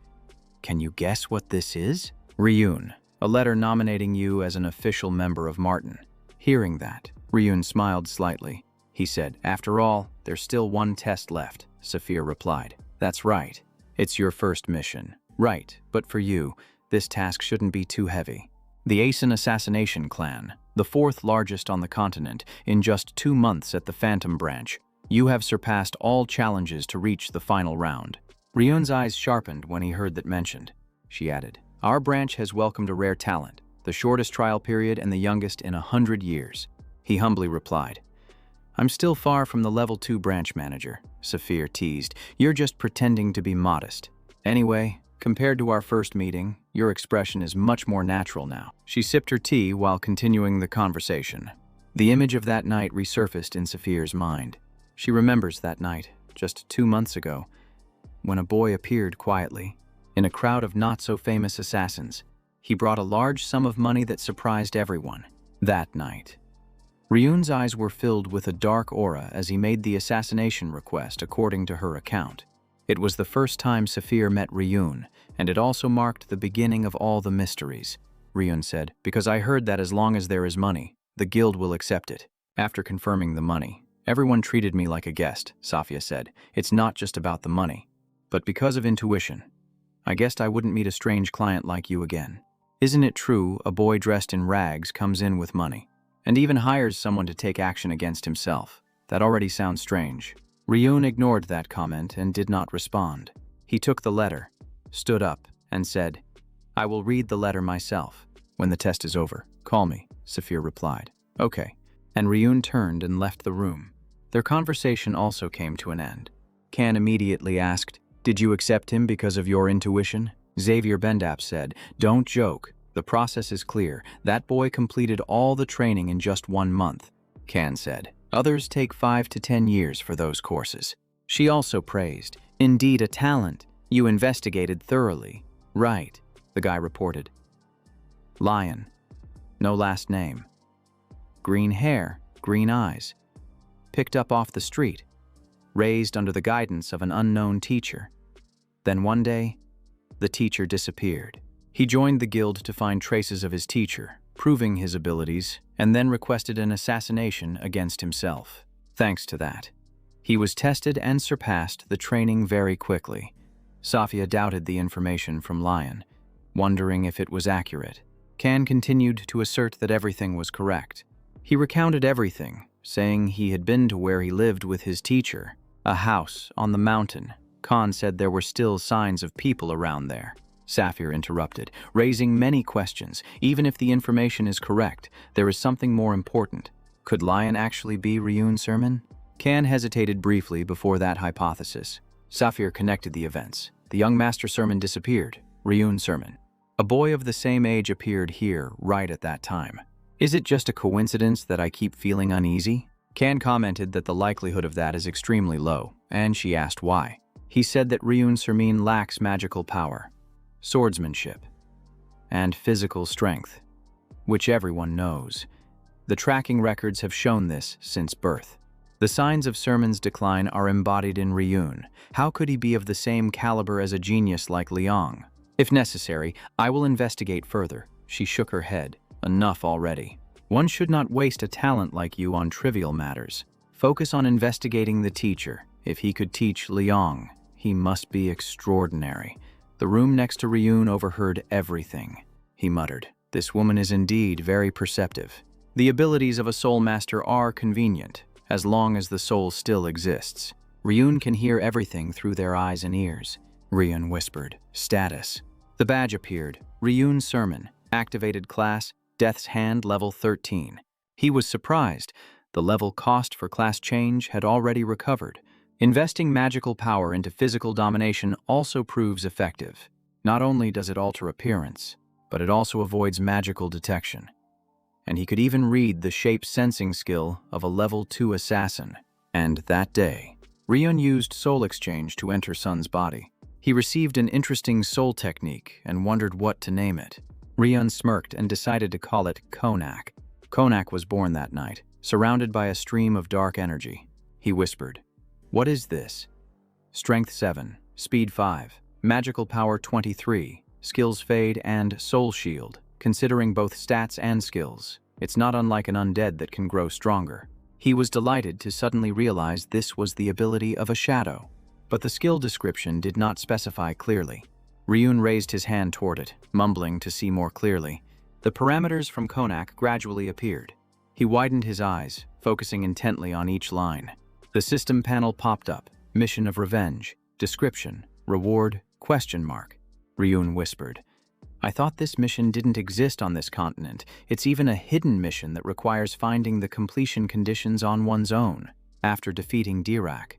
Can you guess what this is? Ryun, a letter nominating you as an official member of Martin. Hearing that, Ryun smiled slightly. He said, After all, there's still one test left, Sapphire replied. That's right. It's your first mission. Right, but for you, this task shouldn't be too heavy. The Asen assassination clan, the 4th largest on the continent, in just 2 months at the Phantom branch, you have surpassed all challenges to reach the final round. Ryun's eyes sharpened when he heard that mentioned. She added, Our branch has welcomed a rare talent, the shortest trial period and the youngest in 100 years. He humbly replied, I'm still far from the level 2 branch manager, Sapphire teased. You're just pretending to be modest. Anyway, compared to our first meeting, your expression is much more natural now. She sipped her tea while continuing the conversation. The image of that night resurfaced in Sapphire's mind. She remembers that night, just 2 months ago, when a boy appeared quietly, in a crowd of not-so-famous assassins. He brought a large sum of money that surprised everyone. That night, Ryun's eyes were filled with a dark aura as he made the assassination request according to her account. It was the first time Sapphire met Ryun, and it also marked the beginning of all the mysteries. Ryun said, Because I heard that as long as there is money, the guild will accept it. After confirming the money, everyone treated me like a guest, Safia said. It's not just about the money, but because of intuition. I guessed I wouldn't meet a strange client like you again. Isn't it true a boy dressed in rags comes in with money, and even hires someone to take action against himself? That already sounds strange. Ryun ignored that comment and did not respond. He took the letter, stood up, and said, I will read the letter myself. When the test is over, call me, Sapphire replied. Okay. And Ryun turned and left the room. Their conversation also came to an end. Kan immediately asked, Did you accept him because of your intuition? Xavier Bendap said, Don't joke. The process is clear. That boy completed all the training in just 1 month. Kan said, Others take 5 to 10 years for those courses. She also praised, Indeed a talent. You investigated thoroughly. Right, the guy reported. Lion. No last name. Green hair, green eyes. Picked up off the street. Raised under the guidance of an unknown teacher. Then one day, the teacher disappeared. He joined the guild to find traces of his teacher, proving his abilities, and then requested an assassination against himself. Thanks to that, he was tested and surpassed the training very quickly. Safia doubted the information from Lion, wondering if it was accurate. Kan continued to assert that everything was correct. He recounted everything, saying he had been to where he lived with his teacher, a house on the mountain. Khan said there were still signs of people around there. Saphir interrupted, raising many questions. Even if the information is correct, there is something more important. Could Lion actually be Ryun Sermon? Kan hesitated briefly before that hypothesis. Saphir connected the events. The young Master Sermon disappeared. Ryun Sermon. A boy of the same age appeared here right at that time. Is it just a coincidence that I keep feeling uneasy? Kan commented that the likelihood of that is extremely low, and she asked why. He said that Ryun Sermon lacks magical power, swordsmanship, and physical strength, which everyone knows. The tracking records have shown this since birth. The signs of Sermon's decline are embodied in Ryun. How could he be of the same caliber as a genius like Liang? If necessary, I will investigate further. She shook her head. Enough already. One should not waste a talent like you on trivial matters. Focus on investigating the teacher. If he could teach Liang, he must be extraordinary. The room next to Ryun overheard everything. He muttered, "This woman is indeed very perceptive." The abilities of a soul master are convenient, as long as the soul still exists. Ryun can hear everything through their eyes and ears. Ryun whispered, "Status." The badge appeared. Ryun Sermon. Activated class, Death's Hand level 13. He was surprised. The level cost for class change had already recovered. Investing magical power into physical domination also proves effective. Not only does it alter appearance, but it also avoids magical detection. And he could even read the shape sensing skill of a level 2 assassin. And that day, Ryun used soul exchange to enter Sun's body. He received an interesting soul technique and wondered what to name it. Ryun smirked and decided to call it Konak. Konak was born that night, surrounded by a stream of dark energy. He whispered, "What is this?" Strength 7, Speed 5, Magical Power 23, Skills Fade and Soul Shield. Considering both stats and skills, it's not unlike an undead that can grow stronger. He was delighted to suddenly realize this was the ability of a shadow. But the skill description did not specify clearly. Ryun raised his hand toward it, mumbling to see more clearly. The parameters from Konak gradually appeared. He widened his eyes, focusing intently on each line. The system panel popped up. Mission of Revenge. Description. Reward. ? Ryun whispered, "I thought this mission didn't exist on this continent. It's even a hidden mission that requires finding the completion conditions on one's own, after defeating Dirac."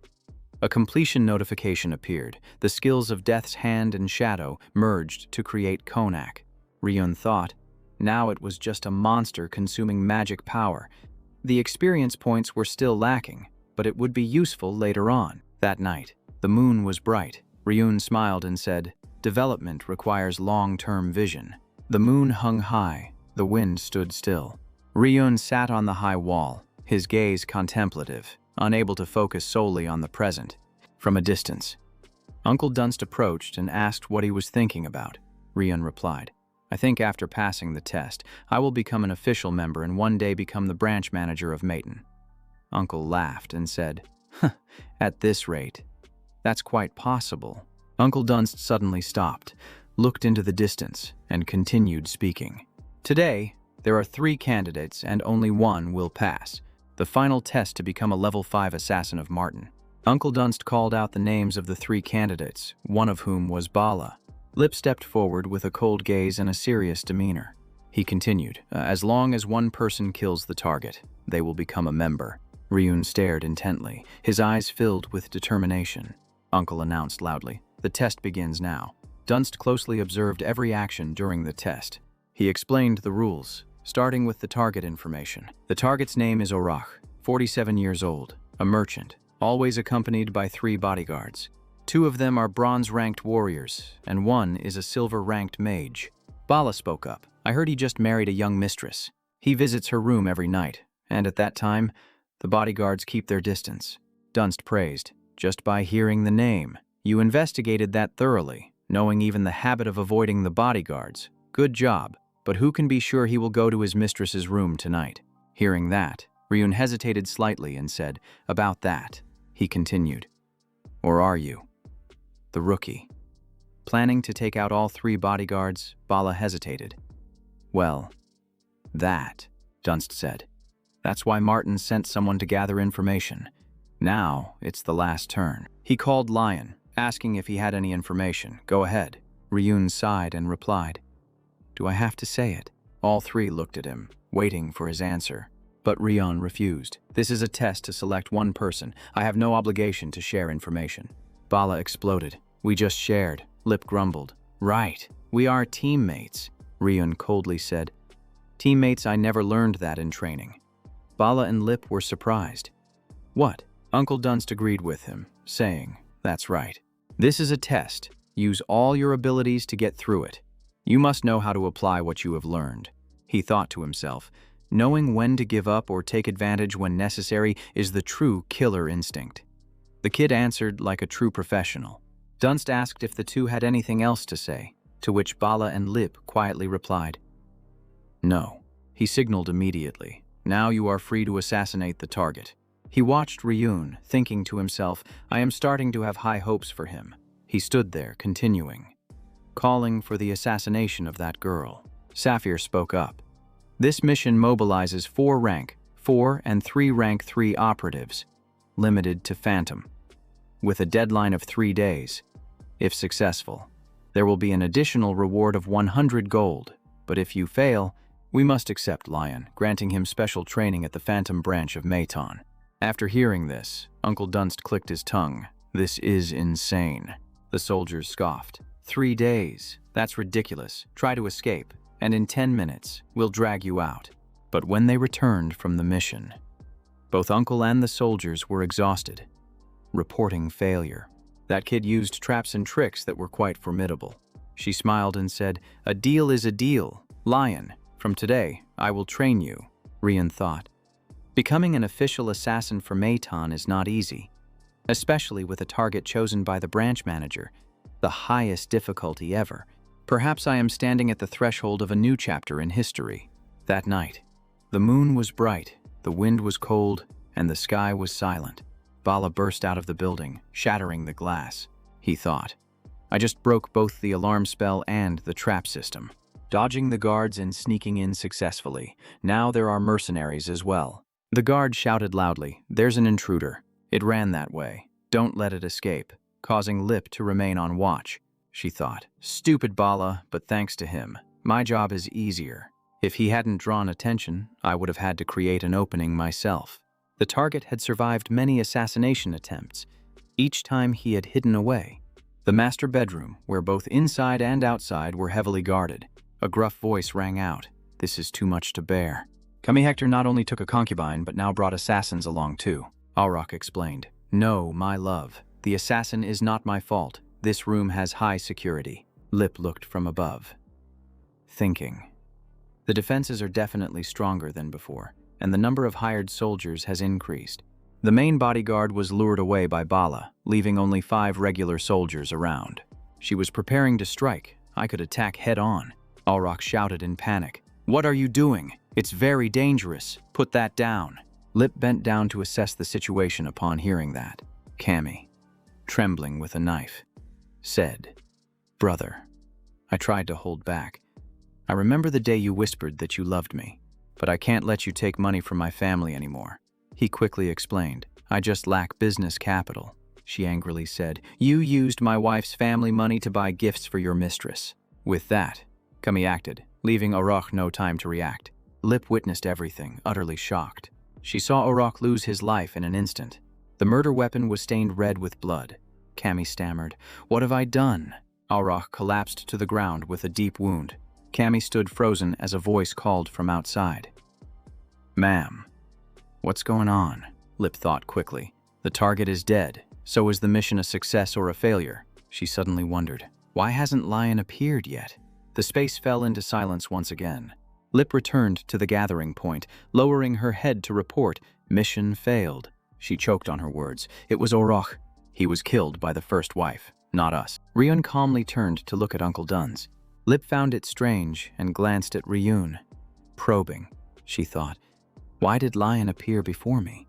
A completion notification appeared. The skills of Death's Hand and Shadow merged to create Konak. Ryun thought, now it was just a monster consuming magic power. The experience points were still lacking, but it would be useful later on. That night, the moon was bright. Ryun smiled and said, "Development requires long-term vision." The moon hung high. The wind stood still. Ryun sat on the high wall, his gaze contemplative, unable to focus solely on the present. From a distance, Uncle Dunst approached and asked what he was thinking about. Ryun replied, "I think after passing the test, I will become an official member and one day become the branch manager of Maton." Uncle laughed and said, "At this rate, that's quite possible." Uncle Dunst suddenly stopped, looked into the distance, and continued speaking. "Today, there are 3 candidates and only one will pass. The final test to become a level 5 assassin of Martin." Uncle Dunst called out the names of the 3 candidates, one of whom was Bala. Lip stepped forward with a cold gaze and a serious demeanor. He continued, "As long as one person kills the target, they will become a member." Ryun stared intently, his eyes filled with determination. Uncle announced loudly, "The test begins now." Dunst closely observed every action during the test. He explained the rules, starting with the target information. The target's name is Orach, 47 years old, a merchant, always accompanied by 3 bodyguards. 2 of them are bronze-ranked warriors, and 1 is a silver-ranked mage. Bala spoke up. "I heard he just married a young mistress. He visits her room every night, and at that time, the bodyguards keep their distance." Dunst praised. "Just by hearing the name, you investigated that thoroughly, knowing even the habit of avoiding the bodyguards. Good job, but who can be sure he will go to his mistress's room tonight?" Hearing that, Ryun hesitated slightly and said, "About that," he continued. "Or are you?" The rookie. Planning to take out all 3 bodyguards, Bala hesitated. "Well, that," Dunst said. "That's why Martin sent someone to gather information. Now, it's the last turn." He called Lion, asking if he had any information. "Go ahead." Ryun sighed and replied, "Do I have to say it?" All three looked at him, waiting for his answer. But Ryun refused. "This is a test to select one person. I have no obligation to share information." Bala exploded. "We just shared." Lip grumbled. "Right. We are teammates," Ryun coldly said. "Teammates, I never learned that in training." Bala and Lip were surprised. "What?" Uncle Dunst agreed with him, saying, "That's right. This is a test. Use all your abilities to get through it. You must know how to apply what you have learned." He thought to himself, knowing when to give up or take advantage when necessary is the true killer instinct. The kid answered like a true professional. Dunst asked if the two had anything else to say, to which Bala and Lip quietly replied, "No." He signaled immediately. "Now you are free to assassinate the target." He watched Ryun, thinking to himself, "I am starting to have high hopes for him." He stood there, continuing, "Calling for the assassination of that girl." Sapphire spoke up. "This mission mobilizes 4 rank 4 and 3 rank 3 operatives, limited to Phantom, with a deadline of 3 days. If successful, there will be an additional reward of 100 gold, but if you fail, we must accept Lion, granting him special training at the Phantom branch of Meitan." After hearing this, Uncle Dunst clicked his tongue. "This is insane." The soldiers scoffed. 3 days? That's ridiculous. Try to escape, and in 10 minutes, we'll drag you out." But when they returned from the mission, both Uncle and the soldiers were exhausted, reporting failure. That kid used traps and tricks that were quite formidable. She smiled and said, "A deal is a deal. Lion, from today, I will train you," Rian thought. Becoming an official assassin for Meitan is not easy, especially with a target chosen by the branch manager, the highest difficulty ever. Perhaps I am standing at the threshold of a new chapter in history. That night, the moon was bright, the wind was cold, and the sky was silent. Bala burst out of the building, shattering the glass. He thought, "I just broke both the alarm spell and the trap system, dodging the guards and sneaking in successfully. Now there are mercenaries as well." The guard shouted loudly, "There's an intruder. It ran that way. Don't let it escape," causing Lip to remain on watch. She thought, "Stupid Bala, but thanks to him, my job is easier. If he hadn't drawn attention, I would have had to create an opening myself." The target had survived many assassination attempts. Each time he had hidden away. The master bedroom, where both inside and outside were heavily guarded. A gruff voice rang out, "This is too much to bear." Kami Hector not only took a concubine, but now brought assassins along too. Auroch explained, "No, my love. The assassin is not my fault. This room has high security." Lip looked from above, thinking, "The defenses are definitely stronger than before, and the number of hired soldiers has increased." The main bodyguard was lured away by Bala, leaving only 5 regular soldiers around. She was preparing to strike. I could attack head-on. Auroch shouted in panic, "What are you doing? It's very dangerous. Put that down." Lip bent down to assess the situation upon hearing that. Kami, trembling with a knife, said, "Brother, I tried to hold back. I remember the day you whispered that you loved me, but I can't let you take money from my family anymore." He quickly explained, "I just lack business capital." She angrily said, "You used my wife's family money to buy gifts for your mistress." With that, Kami acted, leaving Auroch no time to react. Lip witnessed everything, utterly shocked. She saw Auroch lose his life in an instant. The murder weapon was stained red with blood. Kami stammered, "What have I done?" Auroch collapsed to the ground with a deep wound. Kami stood frozen as a voice called from outside. "Ma'am, what's going on?" Lip thought quickly. The target is dead. So is the mission a success or a failure? She suddenly wondered, why hasn't Lion appeared yet? The space fell into silence once again. Lip returned to the gathering point, lowering her head to report, "Mission failed." She choked on her words. It was Auroch. He was killed by the first wife, not us. Ryun calmly turned to look at Uncle Duns. Lip found it strange and glanced at Ryun. Probing, she thought. Why did Lion appear before me?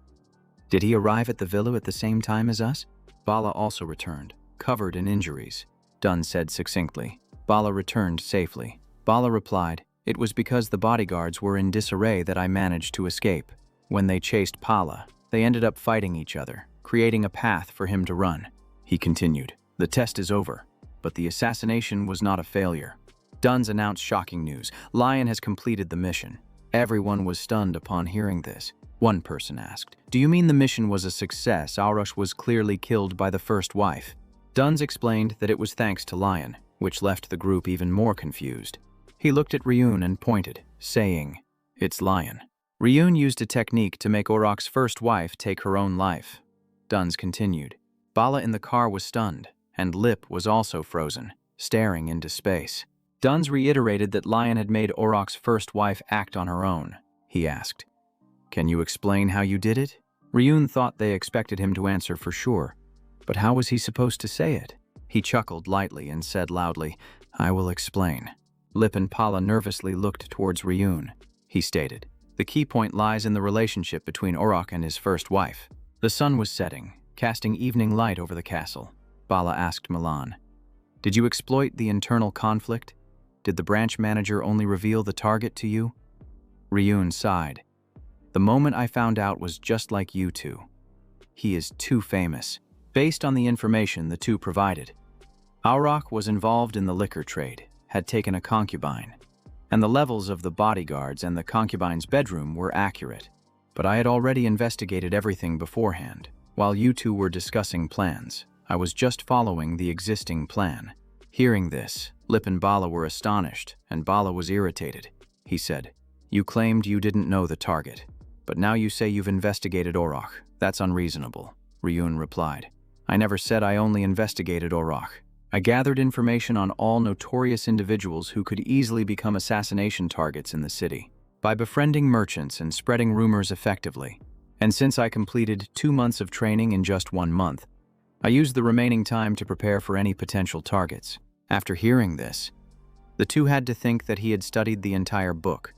Did he arrive at the villa at the same time as us? Bala also returned, covered in injuries. Dun said succinctly. Bala returned safely. Bala replied, "It was because the bodyguards were in disarray that I managed to escape. When they chased Pala, they ended up fighting each other, creating a path for him to run." He continued, "The test is over. but the assassination was not a failure. Duns announced shocking news. Lion has completed the mission. Everyone was stunned upon hearing this. One person asked, "Do you mean the mission was a success? Auroch was clearly killed by the first wife." Duns explained that it was thanks to Lion, which left the group even more confused. He looked at Ryun and pointed, saying, "It's Lion." Ryun used a technique to make Auroch's first wife take her own life. Duns continued. Bala in the car was stunned, and Lip was also frozen, staring into space. Duns reiterated that Lion had made Auroch's first wife act on her own. He asked, "Can you explain how you did it?" Ryun thought they expected him to answer for sure, but how was he supposed to say it? He chuckled lightly and said loudly, "I will explain." Lip and Pala nervously looked towards Ryun. He stated, "The key point lies in the relationship between Auroch and his first wife." The sun was setting, casting evening light over the castle. Bala asked Milan, "Did you exploit the internal conflict? Did the branch manager only reveal the target to you?" Ryun sighed. "The moment I found out was just like you two. He is too famous." Based on the information the two provided, Auroch was involved in the liquor trade, had taken a concubine, and the levels of the bodyguards and the concubine's bedroom were accurate. But I had already investigated everything beforehand. While you two were discussing plans, I was just following the existing plan. Hearing this, Lip and Bala were astonished, and Bala was irritated. He said, "You claimed you didn't know the target, but now you say you've investigated Auroch. That's unreasonable," Ryun replied. "I never said I only investigated Auroch. I gathered information on all notorious individuals who could easily become assassination targets in the city, by befriending merchants and spreading rumors effectively. And since I completed 2 months of training in just 1 month, I used the remaining time to prepare for any potential targets." After hearing this, the two had to think that he had studied the entire book,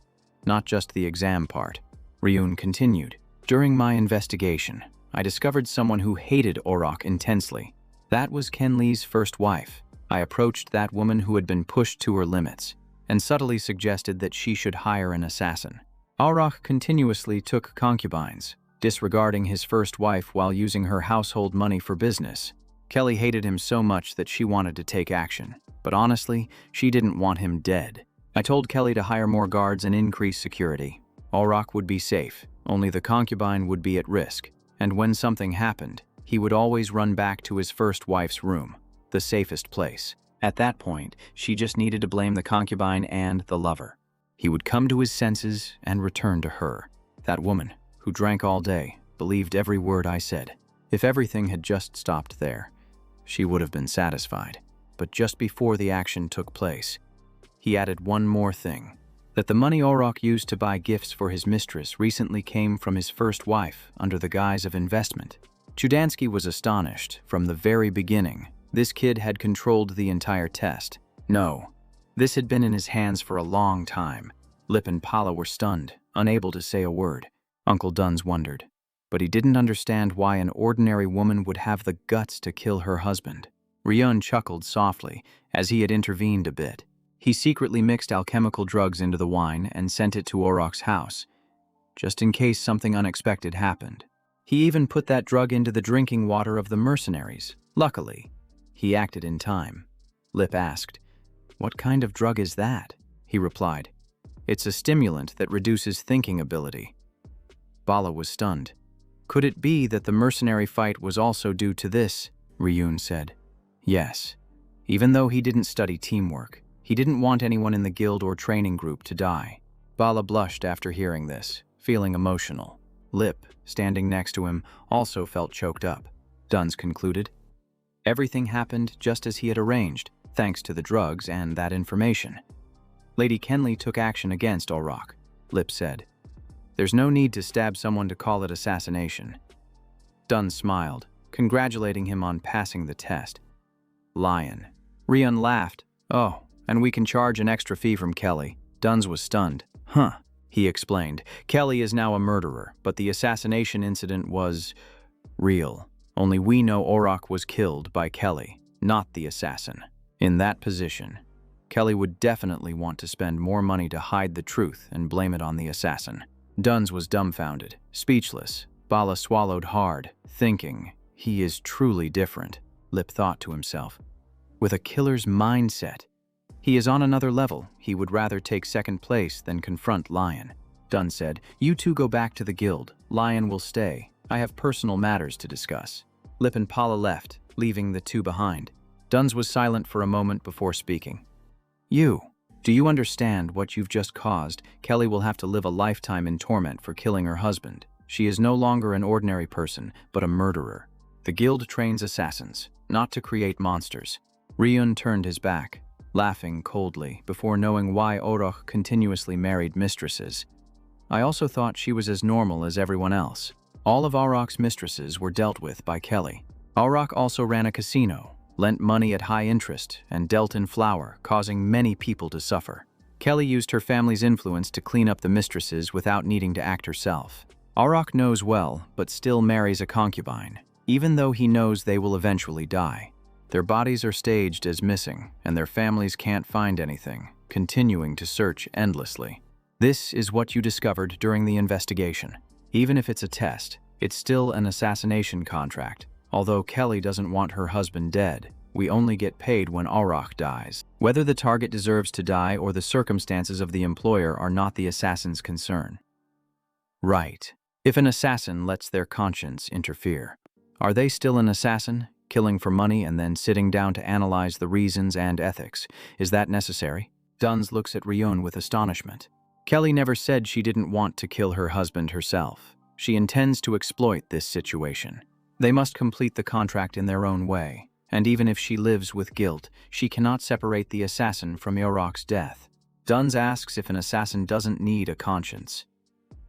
not just the exam part. Ryun continued, "During my investigation, I discovered someone who hated Auroch intensely. That was Ken Lee's first wife. I approached that woman who had been pushed to her limits, and subtly suggested that she should hire an assassin. Auroch continuously took concubines, disregarding his first wife while using her household money for business. Kelly hated him so much that she wanted to take action, but honestly, she didn't want him dead. I told Kelly to hire more guards and increase security. Auroch would be safe, only the concubine would be at risk, and when something happened, he would always run back to his first wife's room, the safest place. At that point, she just needed to blame the concubine and the lover. He would come to his senses and return to her. That woman, who drank all day, believed every word I said. If everything had just stopped there, she would have been satisfied. But just before the action took place, he added one more thing, that the money Auroch used to buy gifts for his mistress recently came from his first wife under the guise of investment. Chudansky was astonished. From the very beginning, this kid had controlled the entire test. No, this had been in his hands for a long time. Lip and Pala were stunned, unable to say a word. Uncle Duns wondered, but he didn't understand why an ordinary woman would have the guts to kill her husband. Ryun chuckled softly, as he had intervened a bit. He secretly mixed alchemical drugs into the wine and sent it to Auroch's house, just in case something unexpected happened. He even put that drug into the drinking water of the mercenaries. Luckily, he acted in time. Lip asked, "What kind of drug is that?" He replied, "It's a stimulant that reduces thinking ability." Bala was stunned. "Could it be that the mercenary fight was also due to this?" Ryun said. "Yes. Even though he didn't study teamwork, he didn't want anyone in the guild or training group to die." Bala blushed after hearing this, feeling emotional. Lip, standing next to him, also felt choked up. Duns concluded, "Everything happened just as he had arranged, thanks to the drugs and that information." Lady Kenley took action against Auroch. Lip said, "There's no need to stab someone to call it assassination." Duns smiled, congratulating him on passing the test. Lion. Ryun laughed. "Oh, and we can charge an extra fee from Kelly." Duns was stunned. "Huh," he explained. "Kelly is now a murderer, but the assassination incident was real. Only we know Auroch was killed by Kelly, not the assassin. In that position, Kelly would definitely want to spend more money to hide the truth and blame it on the assassin." Duns was dumbfounded, speechless. Bala swallowed hard, thinking, "He is truly different," Lip thought to himself. with a killer's mindset. He is on another level. He would rather take second place than confront Lion. Dunn said, "You two go back to the guild. Lion will stay. I have personal matters to discuss." Lip and Paula left, leaving the two behind. Duns was silent for a moment before speaking. Do you understand what you've just caused? Kelly will have to live a lifetime in torment for killing her husband. She is no longer an ordinary person, but a murderer. The guild trains assassins, not to create monsters. Ryun turned his back, laughing coldly, before knowing why Orok continuously married mistresses. I also thought she was as normal as everyone else. All of Orok's mistresses were dealt with by Kelly. Orok also ran a casino, lent money at high interest, and dealt in flour, causing many people to suffer. Kelly used her family's influence to clean up the mistresses without needing to act herself. Orok knows well, but still marries a concubine, even though he knows they will eventually die. Their bodies are staged as missing, and their families can't find anything, continuing to search endlessly. This is what you discovered during the investigation. Even if it's a test, it's still an assassination contract. Although Kelly doesn't want her husband dead, we only get paid when Orok dies. Whether the target deserves to die or the circumstances of the employer are not the assassin's concern. Right. If an assassin lets their conscience interfere, are they still an assassin, killing for money and then sitting down to analyze the reasons and ethics? Is that necessary? Duns looks at Ryun with astonishment. Kelly never said she didn't want to kill her husband herself. She intends to exploit this situation. They must complete the contract in their own way, and even if she lives with guilt, she cannot separate the assassin from Orok's death. Duns asks if an assassin doesn't need a conscience.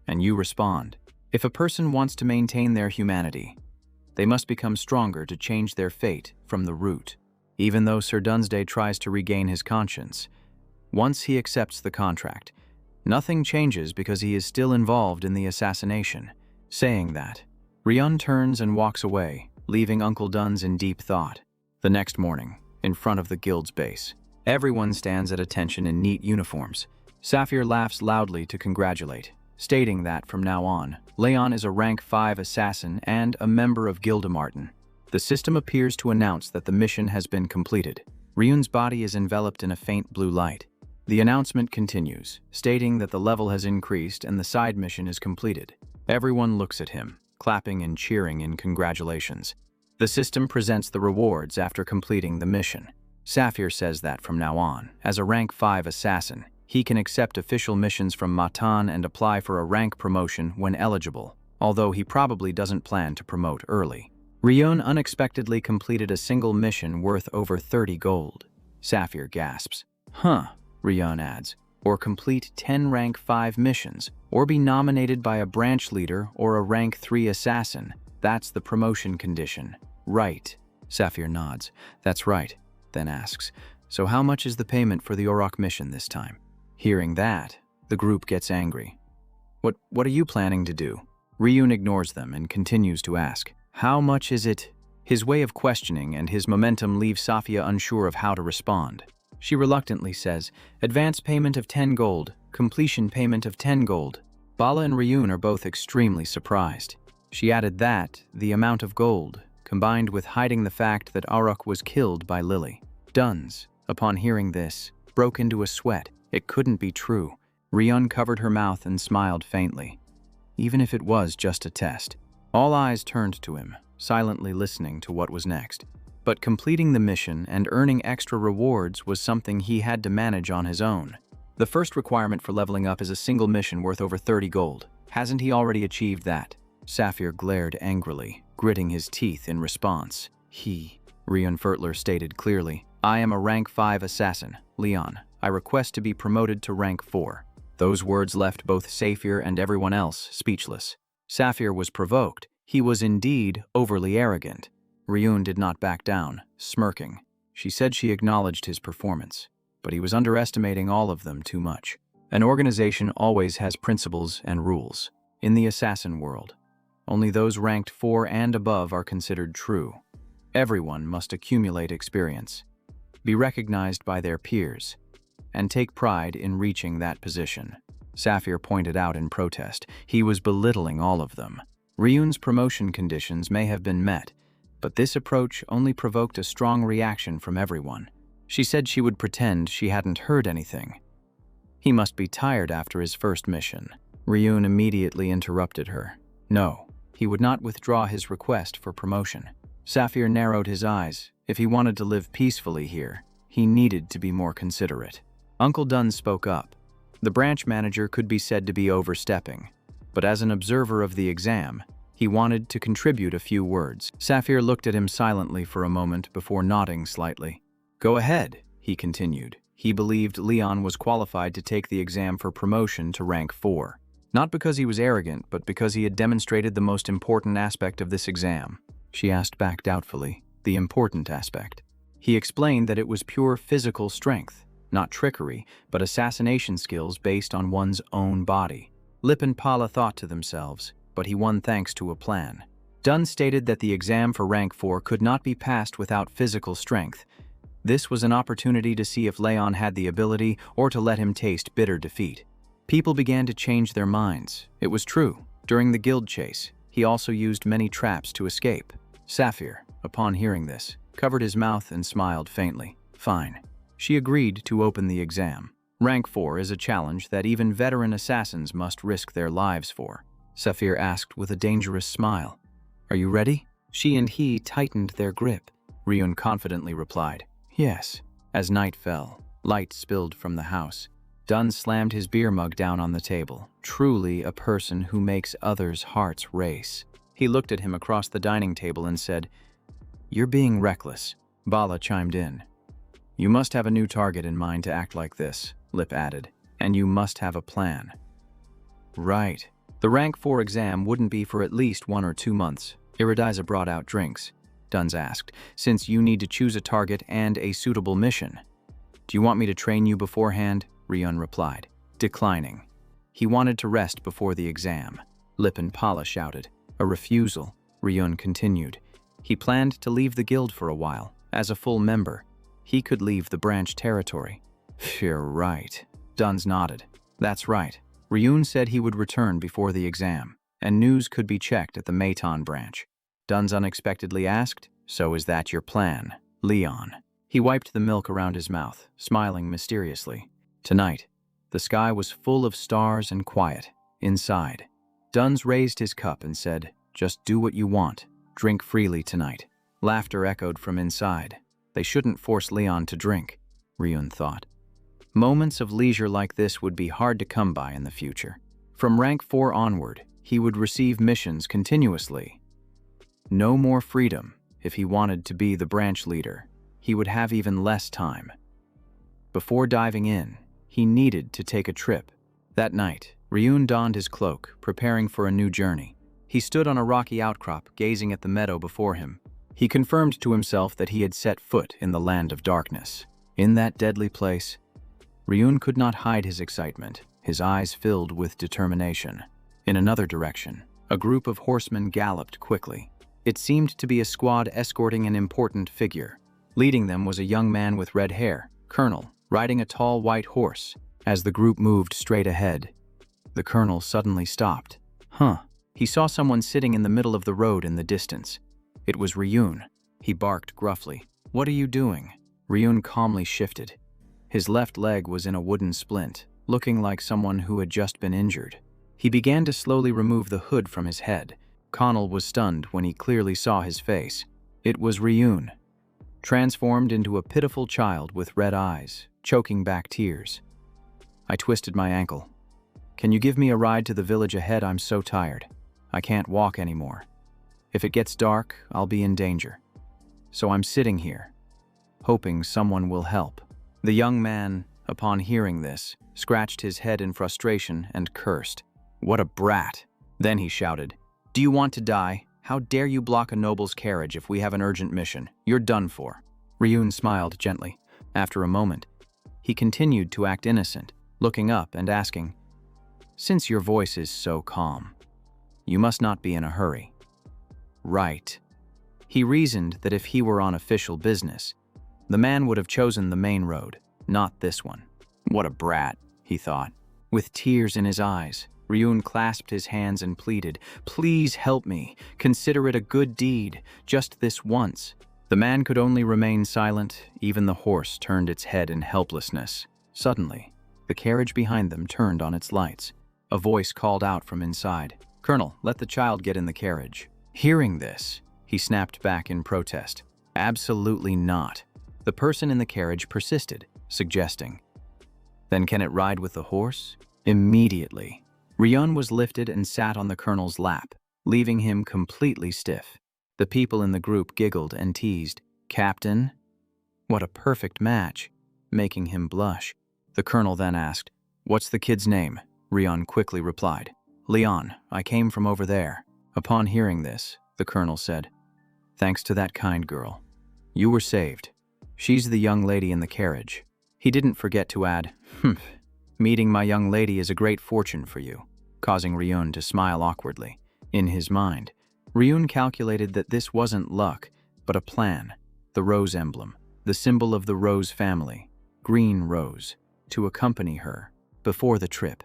And you respond, if a person wants to maintain their humanity, they must become stronger to change their fate from the root. Even though Sir Dunsday tries to regain his conscience, once he accepts the contract, nothing changes because he is still involved in the assassination. Saying that, Ryun turns and walks away, leaving Uncle Duns in deep thought. The next morning, in front of the guild's base, everyone stands at attention in neat uniforms. Saphir laughs loudly to congratulate, stating that from now on, Leon is a rank 5 assassin and a member of Gildemartin. The system appears to announce that the mission has been completed. Ryun's body is enveloped in a faint blue light. The announcement continues, stating that the level has increased and the side mission is completed. Everyone looks at him, clapping and cheering in congratulations. The system presents the rewards after completing the mission. Saphir says that from now on, as a rank 5 assassin, he can accept official missions from Matan and apply for a rank promotion when eligible, although he probably doesn't plan to promote early. Ryun unexpectedly completed a single mission worth over 30 gold. Saphir gasps. Ryun adds, or complete 10 rank 5 missions, or be nominated by a branch leader or a rank 3 assassin. That's the promotion condition. Right. Saphir nods. That's right. Then asks, so how much is the payment for the Orok mission this time? Hearing that, the group gets angry. What are you planning to do? Ryun ignores them and continues to ask, how much is it? His way of questioning and his momentum leave Safia unsure of how to respond. She reluctantly says, advance payment of 10 gold, completion payment of 10 gold. Bala and Ryun are both extremely surprised. She added that, the amount of gold, combined with hiding the fact that Orok was killed by Lily. Duns, upon hearing this, broke into a sweat. It couldn't be true. Ryun covered her mouth and smiled faintly. Even if it was just a test. All eyes turned to him, silently listening to what was next. But completing the mission and earning extra rewards was something he had to manage on his own. The first requirement for leveling up is a single mission worth over 30 gold. Hasn't he already achieved that? Saphir glared angrily, gritting his teeth in response. Ryun Fertler stated clearly, I am a rank 5 assassin, Leon. I request to be promoted to rank 4. Those words left both Saphir and everyone else speechless. Saphir was provoked. He was indeed overly arrogant. Ryun did not back down, smirking. She said she acknowledged his performance, but he was underestimating all of them too much. An organization always has principles and rules. In the assassin world, only those ranked 4 and above are considered true. Everyone must accumulate experience, be recognized by their peers, and take pride in reaching that position. Saphir pointed out in protest. He was belittling all of them. Ryun's promotion conditions may have been met, But this approach only provoked a strong reaction from everyone. She said she would pretend she hadn't heard anything. He must be tired after his first mission. Ryun immediately interrupted her. No, he would not withdraw his request for promotion. Saphir narrowed his eyes. If he wanted to live peacefully here, he needed to be more considerate. Uncle Dunn spoke up. The branch manager could be said to be overstepping, but as an observer of the exam, he wanted to contribute a few words. Saphir looked at him silently for a moment before nodding slightly. Go ahead, he continued. He believed Leon was qualified to take the exam for promotion to rank 4. Not because he was arrogant, but because he had demonstrated the most important aspect of this exam. She asked back doubtfully, the important aspect. He explained that it was pure physical strength, not trickery, but assassination skills based on one's own body. Lip and Pala thought to themselves, but he won thanks to a plan. Dunn stated that the exam for rank 4 could not be passed without physical strength. This was an opportunity to see if Leon had the ability or to let him taste bitter defeat. People began to change their minds. It was true. During the guild chase, he also used many traps to escape. Saphir, upon hearing this, covered his mouth and smiled faintly. Fine. She agreed to open the exam. Rank 4 is a challenge that even veteran assassins must risk their lives for. Saphir asked with a dangerous smile. Are you ready? She and he tightened their grip. Ryun confidently replied, yes. As night fell, light spilled from the house. Dunn slammed his beer mug down on the table. Truly a person who makes others' hearts race. He looked at him across the dining table and said, You're being reckless. Bala chimed in. You must have a new target in mind to act like this, Lip added, and you must have a plan. Right. The rank 4 exam wouldn't be for at least 1 or 2 months. Iridiza brought out drinks. Duns asked, since you need to choose a target and a suitable mission. Do you want me to train you beforehand? Ryun replied, declining. He wanted to rest before the exam. Lip and Pala shouted. A refusal, Ryun continued. He planned to leave the guild for a while. As a full member, he could leave the branch territory. You're right. Duns nodded. That's right. Ryun said he would return before the exam, and news could be checked at the Meitan branch. Duns unexpectedly asked, So is that your plan, Leon? He wiped the milk around his mouth, smiling mysteriously. Tonight, the sky was full of stars and quiet. Inside, Duns raised his cup and said, Just do what you want. Drink freely tonight. Laughter echoed from inside. They shouldn't force Leon to drink, Ryun thought. Moments of leisure like this would be hard to come by in the future. From rank 4 onward, he would receive missions continuously. No more freedom. If he wanted to be the branch leader, he would have even less time. Before diving in, he needed to take a trip. That night, Ryun donned his cloak, preparing for a new journey. He stood on a rocky outcrop, gazing at the meadow before him. He confirmed to himself that he had set foot in the land of darkness. In that deadly place, Ryun could not hide his excitement, his eyes filled with determination. In another direction, a group of horsemen galloped quickly. It seemed to be a squad escorting an important figure. Leading them was a young man with red hair, Colonel, riding a tall white horse. As the group moved straight ahead, the colonel suddenly stopped. He saw someone sitting in the middle of the road in the distance. It was Ryun. He barked gruffly. What are you doing? Ryun calmly shifted. His left leg was in a wooden splint, looking like someone who had just been injured. He began to slowly remove the hood from his head. Connell was stunned when he clearly saw his face. It was Ryun, transformed into a pitiful child with red eyes, choking back tears. I twisted my ankle. Can you give me a ride to the village ahead? I'm so tired. I can't walk anymore. If it gets dark, I'll be in danger. So I'm sitting here, hoping someone will help. The young man, upon hearing this, scratched his head in frustration and cursed. What a brat! Then he shouted, Do you want to die? How dare you block a noble's carriage if we have an urgent mission? You're done for. Ryun smiled gently. After a moment, he continued to act innocent, looking up and asking, Since your voice is so calm, you must not be in a hurry. Right. He reasoned that if he were on official business, the man would have chosen the main road, not this one. What a brat, he thought. With tears in his eyes, Ryun clasped his hands and pleaded, "Please help me. Consider it a good deed, just this once." The man could only remain silent. Even the horse turned its head in helplessness. Suddenly, the carriage behind them turned on its lights. A voice called out from inside, "Colonel, let the child get in the carriage." Hearing this, he snapped back in protest. "Absolutely not." The person in the carriage persisted, suggesting, "Then can it ride with the horse?" Immediately, Ryun was lifted and sat on the colonel's lap, leaving him completely stiff. The people in the group giggled and teased, "Captain? What a perfect match," making him blush. The colonel then asked, "What's the kid's name?" Ryun quickly replied, "Leon, I came from over there." Upon hearing this, the colonel said, "Thanks to that kind girl. You were saved. She's the young lady in the carriage." He didn't forget to add, "Meeting my young lady is a great fortune for you," causing Ryun to smile awkwardly. In his mind, Ryun calculated that this wasn't luck, but a plan. The rose emblem, the symbol of the Rose family, green rose, to accompany her before the trip.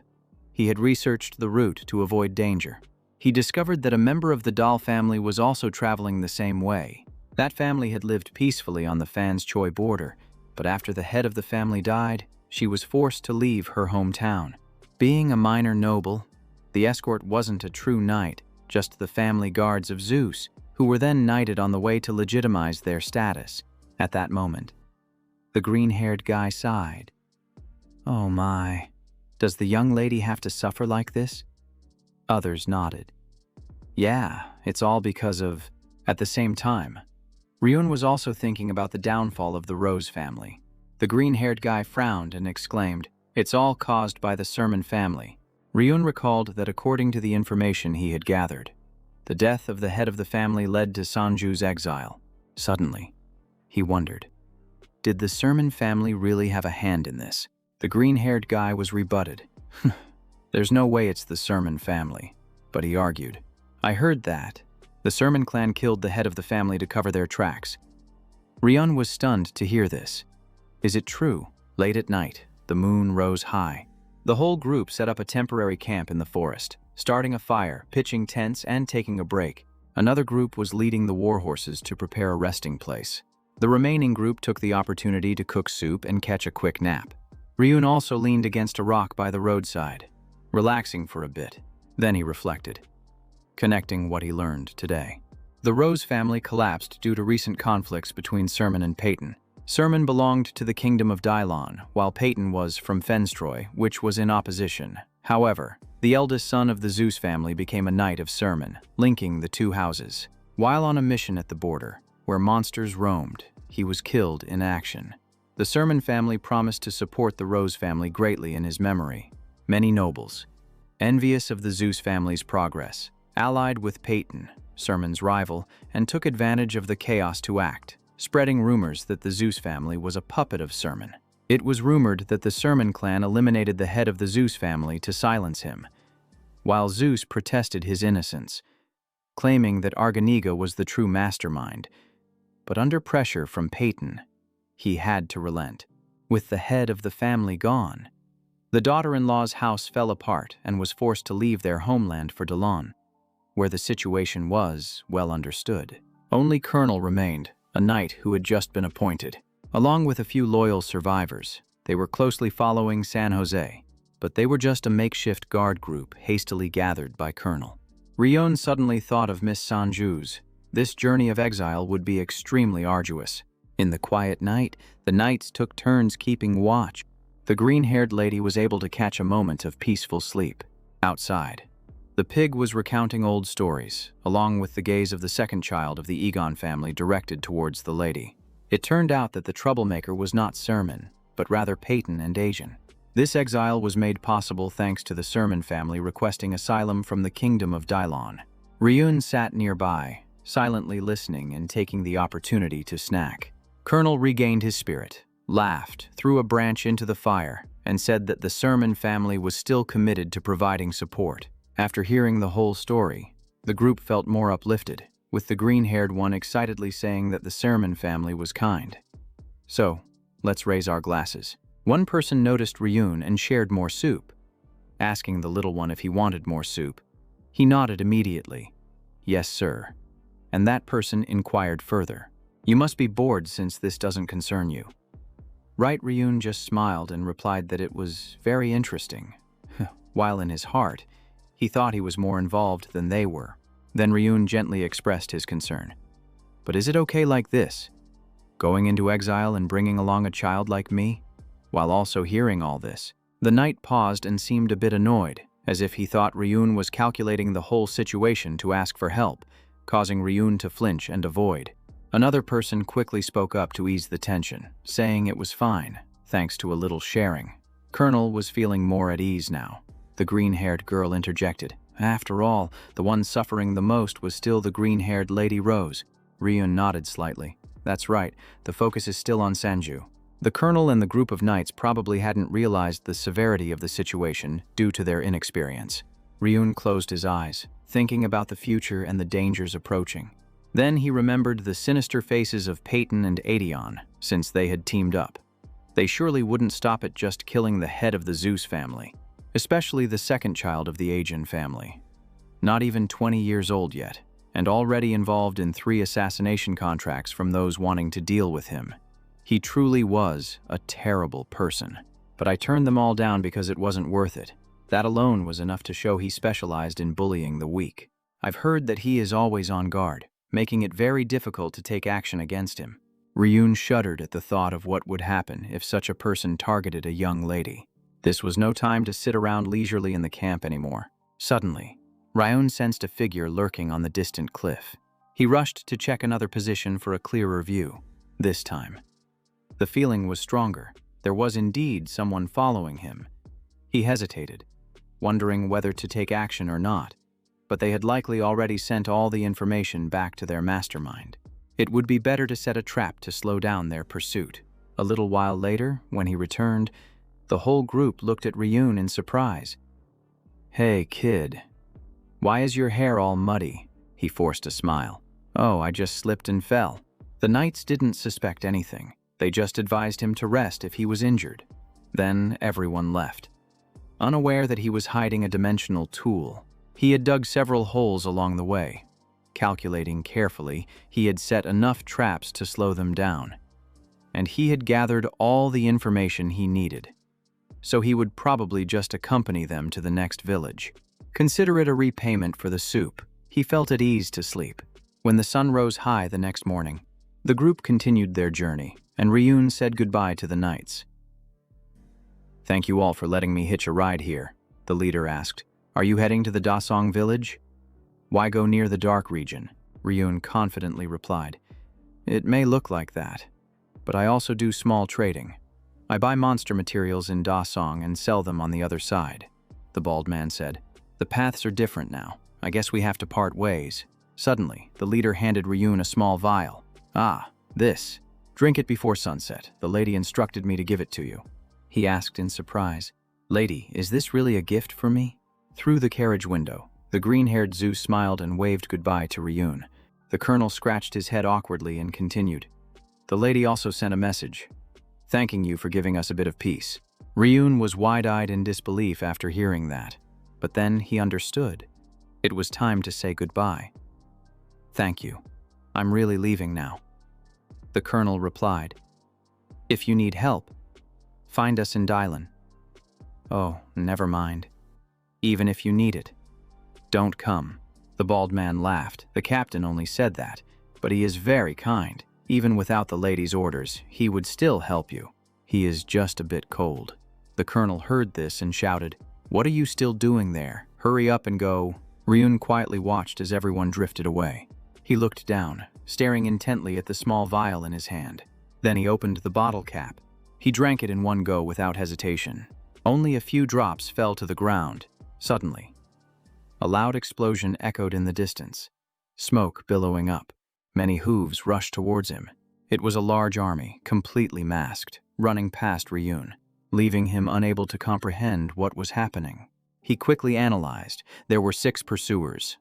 He had researched the route to avoid danger. He discovered that a member of the Dahl family was also traveling the same way. That family had lived peacefully on the Fan's Choi border, but after the head of the family died, she was forced to leave her hometown. Being a minor noble, the escort wasn't a true knight, just the family guards of Zeus, who were then knighted on the way to legitimize their status. At that moment, the green-haired guy sighed. "Oh my, does the young lady have to suffer like this?" Others nodded. "Yeah, it's all because of..." At the same time, Ryun was also thinking about the downfall of the Rose family. The green-haired guy frowned and exclaimed, "It's all caused by the Sermon family." Ryun recalled that according to the information he had gathered, the death of the head of the family led to Sanju's exile. Suddenly, he wondered, did the Sermon family really have a hand in this? The green-haired guy was rebutted. "There's no way it's the Sermon family," but he argued, "I heard that the Sermon clan killed the head of the family to cover their tracks." Ryun was stunned to hear this. Is it true? Late at night, the moon rose high. The whole group set up a temporary camp in the forest, starting a fire, pitching tents, and taking a break. Another group was leading the war horses to prepare a resting place. The remaining group took the opportunity to cook soup and catch a quick nap. Ryun also leaned against a rock by the roadside, relaxing for a bit. Then he reflected, connecting what he learned today. The Rose family collapsed due to recent conflicts between Sermon and Peyton. Sermon belonged to the kingdom of Dylon, while Peyton was from Fenstroy, which was in opposition. However, the eldest son of the Zeus family became a knight of Sermon, linking the two houses. While on a mission at the border, where monsters roamed, he was killed in action. The Sermon family promised to support the Rose family greatly in his memory. Many nobles, envious of the Zeus family's progress, allied with Peyton, Sermon's rival, and took advantage of the chaos to act, spreading rumors that the Zeus family was a puppet of Sermon. It was rumored that the Sermon clan eliminated the head of the Zeus family to silence him, while Zeus protested his innocence, claiming that Arganiga was the true mastermind. But under pressure from Peyton, he had to relent. With the head of the family gone, the daughter-in-law's house fell apart and was forced to leave their homeland for Dylon, where the situation was well understood. Only Colonel remained, a knight who had just been appointed. Along with a few loyal survivors, they were closely following San Jose, but they were just a makeshift guard group hastily gathered by Colonel. Ryun suddenly thought of Miss Sanju's. This journey of exile would be extremely arduous. In the quiet night, the knights took turns keeping watch. The green-haired lady was able to catch a moment of peaceful sleep. Outside, the pig was recounting old stories, along with the gaze of the second child of the Egon family directed towards the lady. It turned out that the troublemaker was not Sermon, but rather Peyton and Asian. This exile was made possible thanks to the Sermon family requesting asylum from the kingdom of Dylon. Ryun sat nearby, silently listening and taking the opportunity to snack. Colonel regained his spirit, laughed, threw a branch into the fire, and said that the Sermon family was still committed to providing support. After hearing the whole story, the group felt more uplifted, with the green-haired one excitedly saying that the Sermon family was kind. "So, let's raise our glasses." One person noticed Ryun and shared more soup. asking the little one if he wanted more soup. He nodded immediately. Yes, sir. And that person inquired further. You must be bored since this doesn't concern you. Right, Ryun just smiled and replied that it was very interesting, while in his heart, he thought he was more involved than they were. Then Ryun gently expressed his concern. But is it okay like this? Going into exile and bringing along a child like me? While also hearing all this, the knight paused and seemed a bit annoyed, as if he thought Ryun was calculating the whole situation to ask for help, causing Ryun to flinch and avoid. Another person quickly spoke up to ease the tension, saying it was fine, thanks to a little sharing. Colonel was feeling more at ease now. The green-haired girl interjected. After all, the one suffering the most was still the green-haired Lady Rose. Ryun nodded slightly. That's right, the focus is still on Sanju. The colonel and the group of knights probably hadn't realized the severity of the situation due to their inexperience. Ryun closed his eyes, thinking about the future and the dangers approaching. Then he remembered the sinister faces of Peyton and Aedion, since they had teamed up. They surely wouldn't stop at just killing the head of the Zeus family, especially the second child of the Aegean family. Not even 20 years old yet, and already involved in 3 assassination contracts from those wanting to deal with him. He truly was a terrible person. But I turned them all down because it wasn't worth it. That alone was enough to show he specialized in bullying the weak. I've heard that he is always on guard, making it very difficult to take action against him. Ryun shuddered at the thought of what would happen if such a person targeted a young lady. This was no time to sit around leisurely in the camp anymore. Suddenly, Ryun sensed a figure lurking on the distant cliff. He rushed to check another position for a clearer view. This time, the feeling was stronger. There was indeed someone following him. He hesitated, wondering whether to take action or not, but they had likely already sent all the information back to their mastermind. It would be better to set a trap to slow down their pursuit. A little while later, when he returned, the whole group looked at Ryun in surprise. Hey, kid. Why is your hair all muddy? He forced a smile. Oh, I just slipped and fell. The knights didn't suspect anything. They just advised him to rest if he was injured. Then everyone left. Unaware that he was hiding a dimensional tool, he had dug several holes along the way. Calculating carefully, he had set enough traps to slow them down. And he had gathered all the information he needed. So he would probably just accompany them to the next village. Consider it a repayment for the soup. He felt at ease to sleep. When the sun rose high the next morning, the group continued their journey, and Ryun said goodbye to the knights. Thank you all for letting me hitch a ride here, the leader asked. Are you heading to the Dasong village? Why go near the dark region? Ryun confidently replied. It may look like that, but I also do small trading. I buy monster materials in Dasong and sell them on the other side, the bald man said. The paths are different now. I guess we have to part ways. Suddenly, the leader handed Ryun a small vial. Ah, this. Drink it before sunset. The lady instructed me to give it to you. He asked in surprise. Lady, is this really a gift for me? Through the carriage window, the green-haired Zeus smiled and waved goodbye to Ryun. The colonel scratched his head awkwardly and continued. The lady also sent a message, thanking you for giving us a bit of peace. Ryun was wide-eyed in disbelief after hearing that, but then he understood. It was time to say goodbye. Thank you. I'm really leaving now. The colonel replied. If you need help, find us in Dylan. Oh, never mind. Even if you need it, don't come. The bald man laughed. The captain only said that, but he is very kind. Even without the lady's orders, he would still help you. He is just a bit cold. The colonel heard this and shouted, What are you still doing there? Hurry up and go. Ryun quietly watched as everyone drifted away. He looked down, staring intently at the small vial in his hand. Then he opened the bottle cap. He drank it in one go without hesitation. Only a few drops fell to the ground. Suddenly, a loud explosion echoed in the distance, smoke billowing up. Many hooves rushed towards him. It was a large army, completely masked, running past Ryun, leaving him unable to comprehend what was happening. He quickly analyzed. There were 6 pursuers,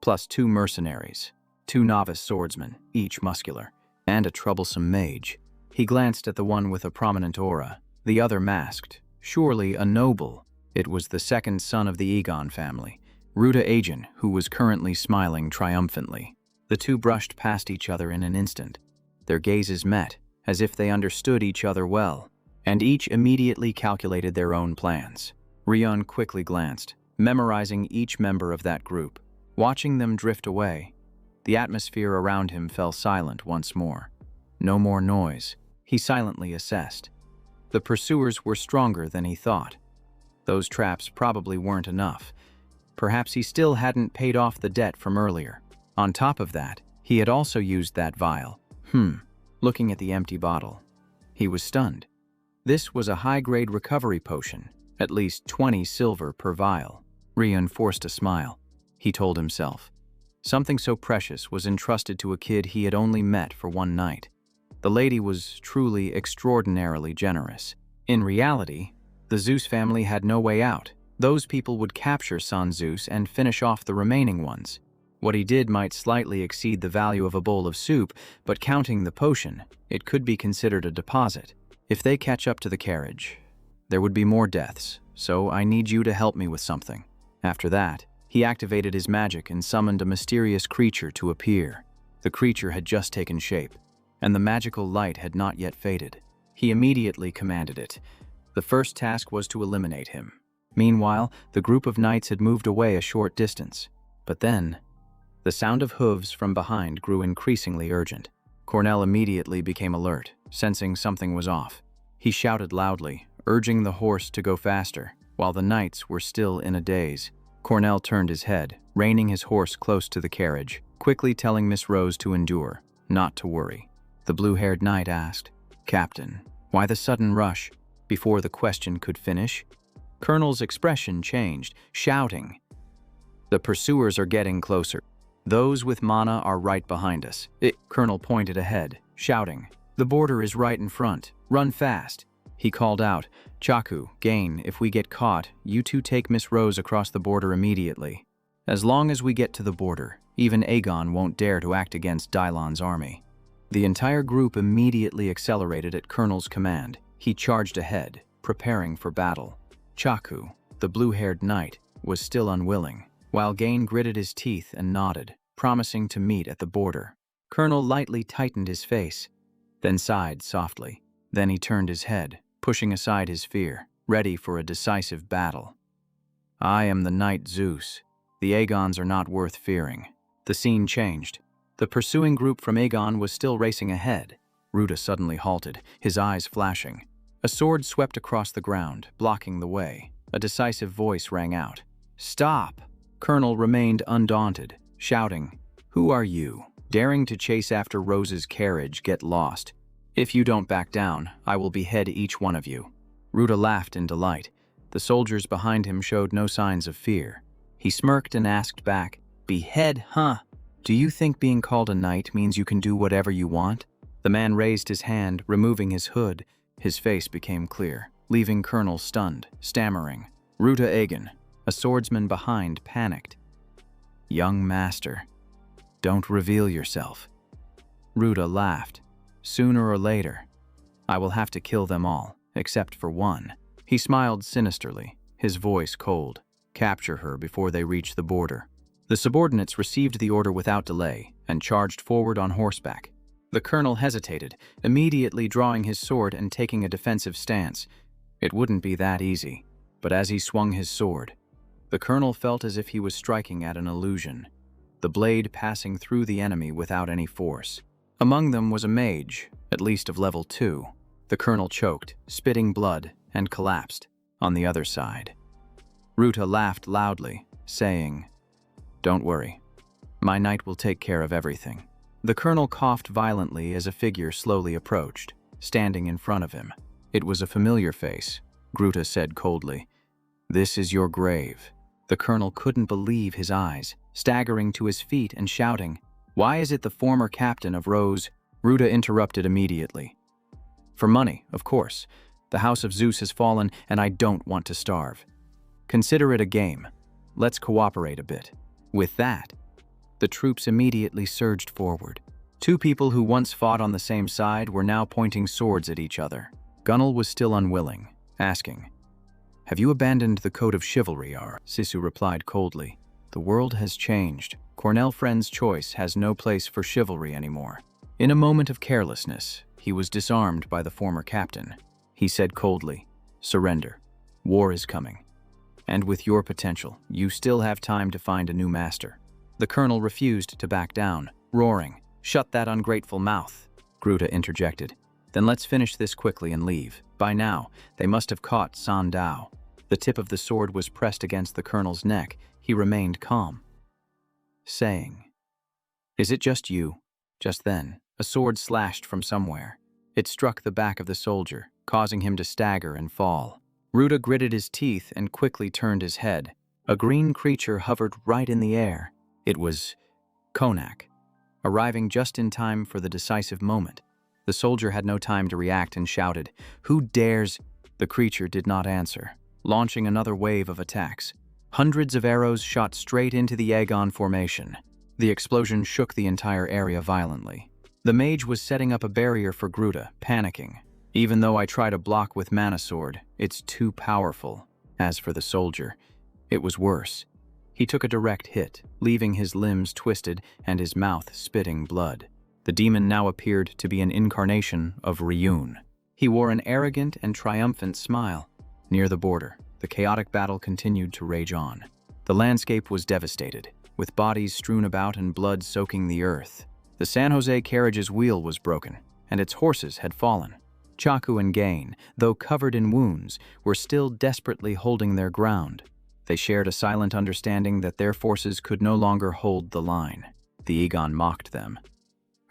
plus 2 mercenaries, 2 novice swordsmen, each muscular, and a troublesome mage. He glanced at the one with a prominent aura, the other masked, surely a noble. It was the second son of the Egon family, Ruta Agen, who was currently smiling triumphantly. The two brushed past each other in an instant. Their gazes met, as if they understood each other well, and each immediately calculated their own plans. Rion quickly glanced, memorizing each member of that group. Watching them drift away, the atmosphere around him fell silent once more. No more noise, he silently assessed. The pursuers were stronger than he thought. Those traps probably weren't enough. Perhaps he still hadn't paid off the debt from earlier. On top of that, he had also used that vial. Looking at the empty bottle, he was stunned. This was a high-grade recovery potion, at least 20 silver per vial. Rion forced a smile. He told himself. Something so precious was entrusted to a kid he had only met for one night. The lady was truly extraordinarily generous. In reality, the Zeus family had no way out. Those people would capture San Zeus and finish off the remaining ones. What he did might slightly exceed the value of a bowl of soup, but counting the potion, it could be considered a deposit. If they catch up to the carriage, there would be more deaths, so I need you to help me with something. After that, he activated his magic and summoned a mysterious creature to appear. The creature had just taken shape, and the magical light had not yet faded. He immediately commanded it. The first task was to eliminate him. Meanwhile, the group of knights had moved away a short distance. But then, the sound of hooves from behind grew increasingly urgent. Cornell immediately became alert, sensing something was off. He shouted loudly, urging the horse to go faster, while the knights were still in a daze. Cornell turned his head, reining his horse close to the carriage, quickly telling Miss Rose to endure, not to worry. The blue-haired knight asked, "Captain, why the sudden rush?" Before the question could finish, Colonel's expression changed, shouting, "The pursuers are getting closer. Those with mana are right behind us." Colonel pointed ahead, shouting, "The border is right in front. Run fast." He called out, "Chaku, Gain, if we get caught, you two take Miss Rose across the border immediately. As long as we get to the border, even Aegon won't dare to act against Dylon's army." The entire group immediately accelerated at Colonel's command. He charged ahead, preparing for battle. Chaku, the blue-haired knight, was still unwilling, while Gain gritted his teeth and nodded, promising to meet at the border. Colonel lightly tightened his face, then sighed softly. Then he turned his head, pushing aside his fear, ready for a decisive battle. "I am the knight Zeus. The Aegons are not worth fearing." The scene changed. The pursuing group from Aegon was still racing ahead. Ruta suddenly halted, his eyes flashing. A sword swept across the ground, blocking the way. A decisive voice rang out. "Stop!" Colonel remained undaunted, shouting, "Who are you? Daring to chase after Rose's carriage, get lost. If you don't back down, I will behead each one of you." Ruta laughed in delight. The soldiers behind him showed no signs of fear. He smirked and asked back, "Behead, huh? Do you think being called a knight means you can do whatever you want?" The man raised his hand, removing his hood. His face became clear, leaving Colonel stunned, stammering. Ruta Aegon, a swordsman behind, panicked. "Young master, don't reveal yourself." Ruta laughed. "Sooner or later, I will have to kill them all, except for one." He smiled sinisterly, his voice cold. "Capture her before they reach the border." The subordinates received the order without delay and charged forward on horseback. The colonel hesitated, immediately drawing his sword and taking a defensive stance. It wouldn't be that easy, but as he swung his sword, the colonel felt as if he was striking at an illusion, the blade passing through the enemy without any force. Among them was a mage, at least of level 2. The colonel choked, spitting blood, and collapsed. On the other side, Ruta laughed loudly, saying, "Don't worry. My knight will take care of everything." The colonel coughed violently as a figure slowly approached, standing in front of him. It was a familiar face. Ruta said coldly, "This is your grave." The colonel couldn't believe his eyes, staggering to his feet and shouting, "Why is it the former captain of Rose?" Ruta interrupted immediately. "For money, of course. The house of Zeus has fallen, and I don't want to starve. Consider it a game. Let's cooperate a bit." With that, the troops immediately surged forward. Two people who once fought on the same side were now pointing swords at each other. Gunnel was still unwilling, asking, Have you abandoned the code of chivalry, Sisu replied coldly. The world has changed. Cornell Friend's choice has no place for chivalry anymore. In a moment of carelessness, he was disarmed by the former captain. He said coldly, "Surrender. War is coming. And with your potential, you still have time to find a new master." The colonel refused to back down, roaring, "Shut that ungrateful mouth," Gruta interjected. "Then let's finish this quickly and leave." By now, they must have caught Sandao. The tip of the sword was pressed against the colonel's neck. He remained calm, saying, "Is it just you?" Just then, a sword slashed from somewhere. It struck the back of the soldier, causing him to stagger and fall. Ruta gritted his teeth and quickly turned his head. A green creature hovered right in the air. It was Konak, arriving just in time for the decisive moment. The soldier had no time to react and shouted, "Who dares?" The creature did not answer, launching another wave of attacks. Hundreds of arrows shot straight into the Aegon formation. The explosion shook the entire area violently. The mage was setting up a barrier for Gruta, panicking. "Even though I try to block with Mana Sword, it's too powerful." As for the soldier, it was worse. He took a direct hit, leaving his limbs twisted and his mouth spitting blood. The demon now appeared to be an incarnation of Ryun. He wore an arrogant and triumphant smile. Near the border, the chaotic battle continued to rage on. The landscape was devastated, with bodies strewn about and blood soaking the earth. The San Jose carriage's wheel was broken, and its horses had fallen. Chaku and Gain, though covered in wounds, were still desperately holding their ground. They shared a silent understanding that their forces could no longer hold the line. The Aegon mocked them.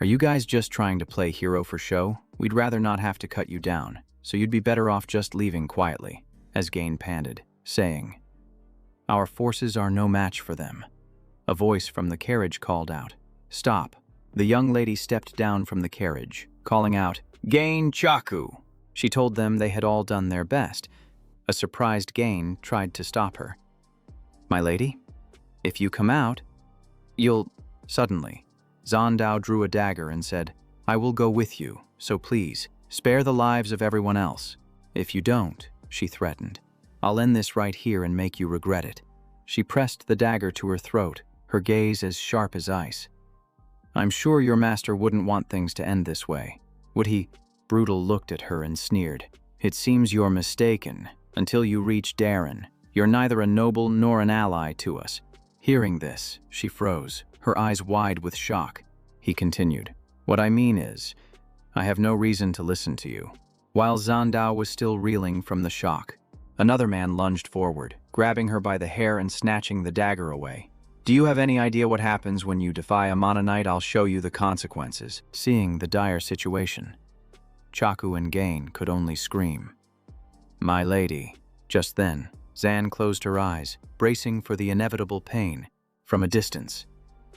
"Are you guys just trying to play hero for show? We'd rather not have to cut you down, so you'd be better off just leaving quietly," as Gain panted, saying, "Our forces are no match for them." A voice from the carriage called out, "Stop." The young lady stepped down from the carriage, calling out, "Gain Chaku!" She told them they had all done their best. A surprised Gain tried to stop her. "My lady, if you come out, you'll..." Suddenly, Zandao drew a dagger and said, "I will go with you, so please, spare the lives of everyone else. If you don't," she threatened, "I'll end this right here and make you regret it." She pressed the dagger to her throat, her gaze as sharp as ice. "I'm sure your master wouldn't want things to end this way, would he?" Brutal looked at her and sneered. "It seems you're mistaken. Until you reach Darren, you're neither a noble nor an ally to us." Hearing this, she froze, her eyes wide with shock. He continued, "What I mean is, I have no reason to listen to you." While Zandao was still reeling from the shock, another man lunged forward, grabbing her by the hair and snatching the dagger away. "Do you have any idea what happens when you defy a Mana Knight? I'll show you the consequences." Seeing the dire situation, Chaku and Gain could only scream, "My lady." Just then, Zan closed her eyes, bracing for the inevitable pain. From a distance,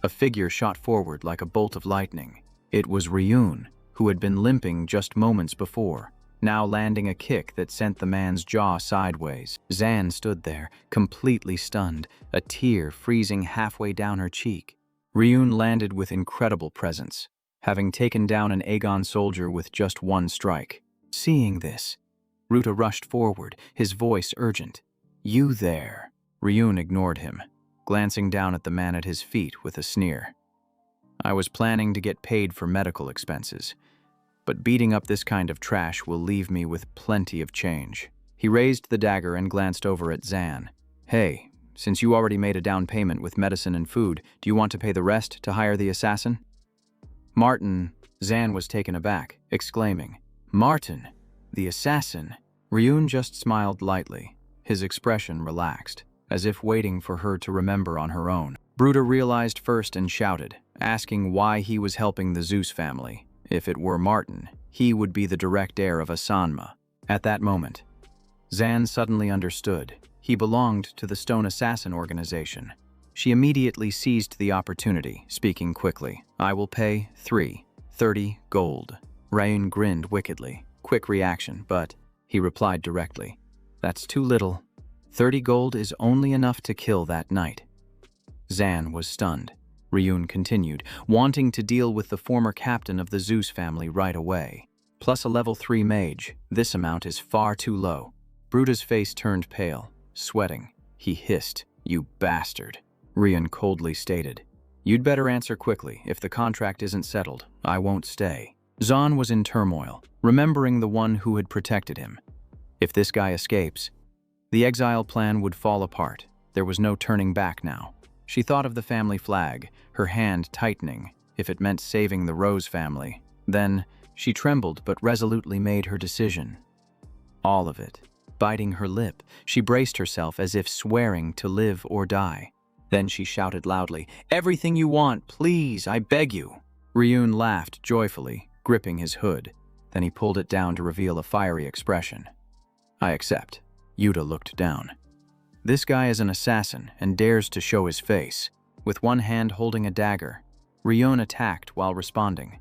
a figure shot forward like a bolt of lightning. It was Ryun, who had been limping just moments before, now landing a kick that sent the man's jaw sideways. Zan stood there, completely stunned, a tear freezing halfway down her cheek. Ryun landed with incredible presence, having taken down an Aegon soldier with just one strike. Seeing this, Ruta rushed forward, his voice urgent. "You there." Ryun ignored him, glancing down at the man at his feet with a sneer. "I was planning to get paid for medical expenses, but beating up this kind of trash will leave me with plenty of change." He raised the dagger and glanced over at Zan. "Hey, since you already made a down payment with medicine and food, do you want to pay the rest to hire the assassin?" "Martin," Zan was taken aback, exclaiming, "Martin, the assassin?" Ryun just smiled lightly, his expression relaxed, as if waiting for her to remember on her own. Bruta realized first and shouted, asking why he was helping the Zeus family. If it were Martin, he would be the direct heir of Asanma. At that moment, Zan suddenly understood. He belonged to the Stone Assassin organization. She immediately seized the opportunity, speaking quickly. "I will pay 30 gold. Ryun grinned wickedly. Quick reaction, but he replied directly, "That's too little. 30 gold is only enough to kill that night." Zan was stunned. Ryun continued, wanting to deal with the former captain of the Zeus family right away. Plus a level 3 mage, this amount is far too low. Bruta's face turned pale, sweating. He hissed, "You bastard." Rian coldly stated, "You'd better answer quickly. If the contract isn't settled, I won't stay." Zahn was in turmoil, remembering the one who had protected him. If this guy escapes, the exile plan would fall apart. There was no turning back now. She thought of the family flag, her hand tightening, if it meant saving the Rose family. Then, she trembled but resolutely made her decision. All of it. Biting her lip, she braced herself as if swearing to live or die. Then she shouted loudly, "Everything you want, please, I beg you." Ryun laughed joyfully, gripping his hood. Then he pulled it down to reveal a fiery expression. "I accept." Yuta looked down. This guy is an assassin and dares to show his face. With one hand holding a dagger, Ryun attacked while responding.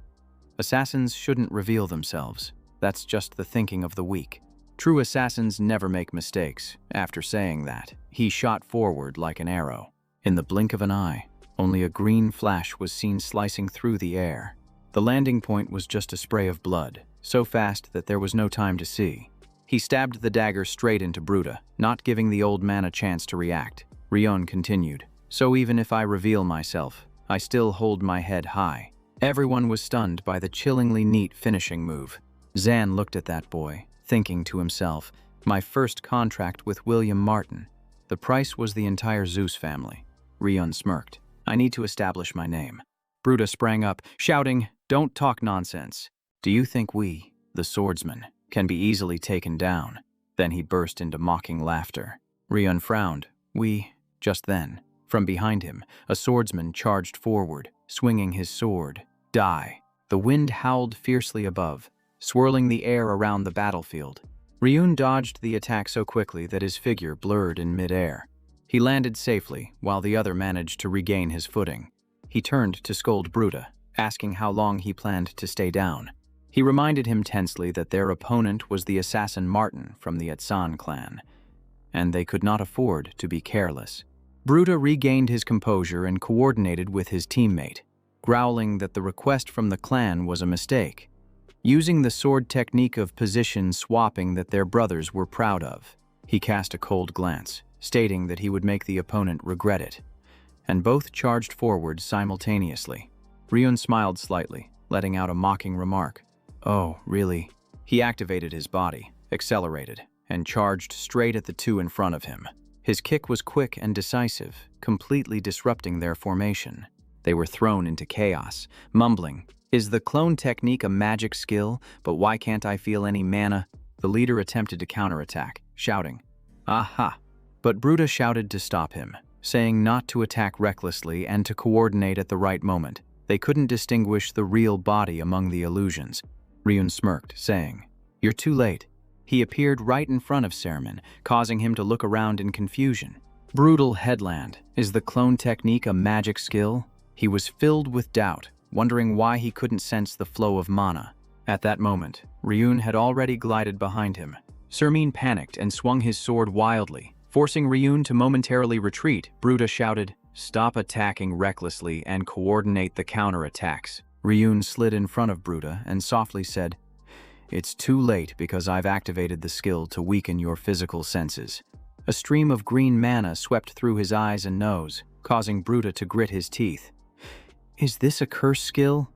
Assassins shouldn't reveal themselves. That's just the thinking of the weak. True assassins never make mistakes. After saying that, he shot forward like an arrow. In the blink of an eye, only a green flash was seen slicing through the air. The landing point was just a spray of blood, so fast that there was no time to see. He stabbed the dagger straight into Bruta, not giving the old man a chance to react. Rion continued, "So even if I reveal myself, I still hold my head high." Everyone was stunned by the chillingly neat finishing move. Zan looked at that boy, thinking to himself, "My first contract with William Martin. The price was the entire Zeus family." Rion smirked, "I need to establish my name." Bruta sprang up, shouting, "Don't talk nonsense. Do you think we, the swordsmen, can be easily taken down?" Then he burst into mocking laughter. Rion frowned. Just then, from behind him, a swordsman charged forward, swinging his sword. Die. The wind howled fiercely above, swirling the air around the battlefield. Ryun dodged the attack so quickly that his figure blurred in midair. He landed safely, while the other managed to regain his footing. He turned to scold Bruta, asking how long he planned to stay down. He reminded him tensely that their opponent was the assassin Martin from the Etsan clan, and they could not afford to be careless. Bruta regained his composure and coordinated with his teammate, growling that the request from the clan was a mistake, using the sword technique of position swapping that their brothers were proud of. He cast a cold glance, stating that he would make the opponent regret it, and both charged forward simultaneously. Ryun smiled slightly, letting out a mocking remark. "Oh, really?" He activated his body, accelerated, and charged straight at the two in front of him. His kick was quick and decisive, completely disrupting their formation. They were thrown into chaos, mumbling, "Is the clone technique a magic skill? But why can't I feel any mana?" The leader attempted to counterattack, shouting, "Aha!" But Bruta shouted to stop him, saying not to attack recklessly and to coordinate at the right moment. They couldn't distinguish the real body among the illusions. Ryun smirked, saying, "You're too late." He appeared right in front of Sermon, causing him to look around in confusion. Brutal headland. Is the clone technique a magic skill? He was filled with doubt, wondering why he couldn't sense the flow of mana. At that moment, Ryun had already glided behind him. Sermine panicked and swung his sword wildly, forcing Ryun to momentarily retreat. Bruta shouted, "Stop attacking recklessly and coordinate the counterattacks." Ryun slid in front of Bruta and softly said, "It's too late because I've activated the skill to weaken your physical senses." A stream of green mana swept through his eyes and nose, causing Bruta to grit his teeth. "Is this a curse skill?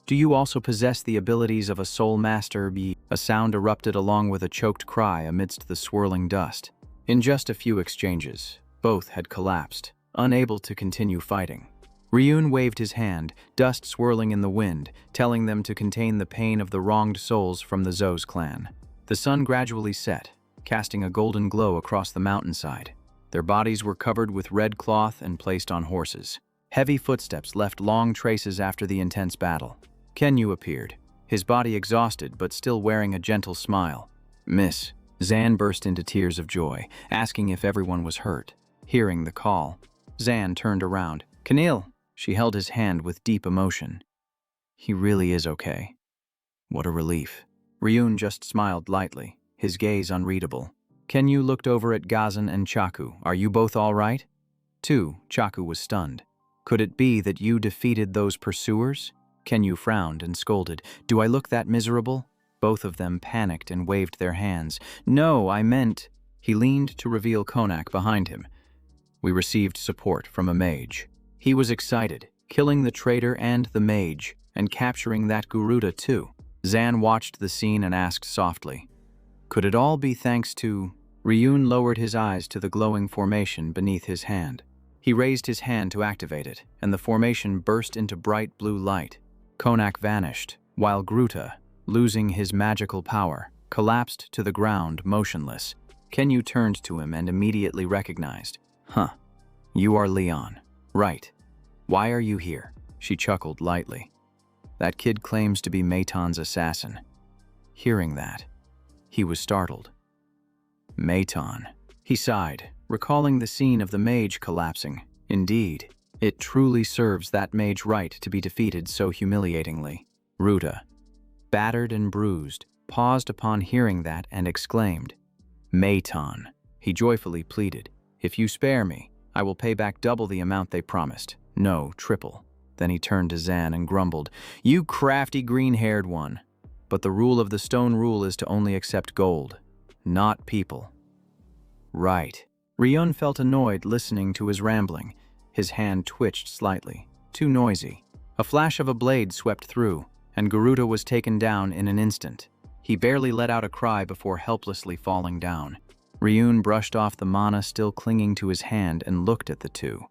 Do you also possess the abilities of a soul master?" A sound erupted along with a choked cry amidst the swirling dust. In just a few exchanges, both had collapsed, unable to continue fighting. Ryun waved his hand, dust swirling in the wind, telling them to contain the pain of the wronged souls from the Zos clan. The sun gradually set, casting a golden glow across the mountainside. Their bodies were covered with red cloth and placed on horses. Heavy footsteps left long traces after the intense battle. Kenyu appeared, his body exhausted but still wearing a gentle smile. "Miss." Zan burst into tears of joy, asking if everyone was hurt. Hearing the call, Zan turned around. "Camille." She held his hand with deep emotion. "He really is okay." What a relief. Ryun just smiled lightly, his gaze unreadable. Kenyu looked over at Gazan and Chaku. "Are you both all right?" Too, Chaku was stunned. "Could it be that you defeated those pursuers?" Kenyu frowned and scolded. "Do I look that miserable?" Both of them panicked and waved their hands. "No, I meant..." He leaned to reveal Konak behind him. We received support from a mage. He was excited, killing the traitor and the mage, and capturing that Garuda too. Zan watched the scene and asked softly, "Could it all be thanks to—" Ryun lowered his eyes to the glowing formation beneath his hand. He raised his hand to activate it, and the formation burst into bright blue light. Konak vanished, while Gruta, losing his magical power, collapsed to the ground motionless. Kenyu turned to him and immediately recognized. "Huh. You are Leon. Right. Why are you here?" She chuckled lightly. "That kid claims to be Meitan's assassin." Hearing that, he was startled. Meitan. He sighed, recalling the scene of the mage collapsing. Indeed, it truly serves that mage right to be defeated so humiliatingly. Ruta, battered and bruised, paused upon hearing that and exclaimed, "Meitan." He joyfully pleaded, "If you spare me, I will pay back double the amount they promised. No, triple." Then he turned to Zan and grumbled, "You crafty green-haired one. But the rule of the stone rule is to only accept gold, not people." Right. Ryun felt annoyed listening to his rambling. His hand twitched slightly. Too noisy. A flash of a blade swept through, and Garuda was taken down in an instant. He barely let out a cry before helplessly falling down. Ryun brushed off the mana still clinging to his hand and looked at the two.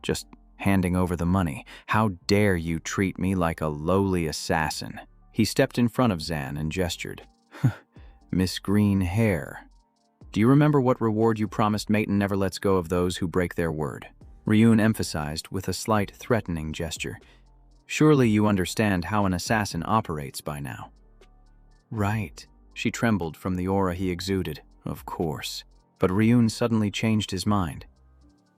"Just handing over the money. How dare you treat me like a lowly assassin?" He stepped in front of Zan and gestured. "Miss Green Hair. Do you remember what reward you promised Meitan never lets go of those who break their word?" Ryun emphasized with a slight threatening gesture. "Surely you understand how an assassin operates by now." "Right." She trembled from the aura he exuded. "Of course." But Ryun suddenly changed his mind.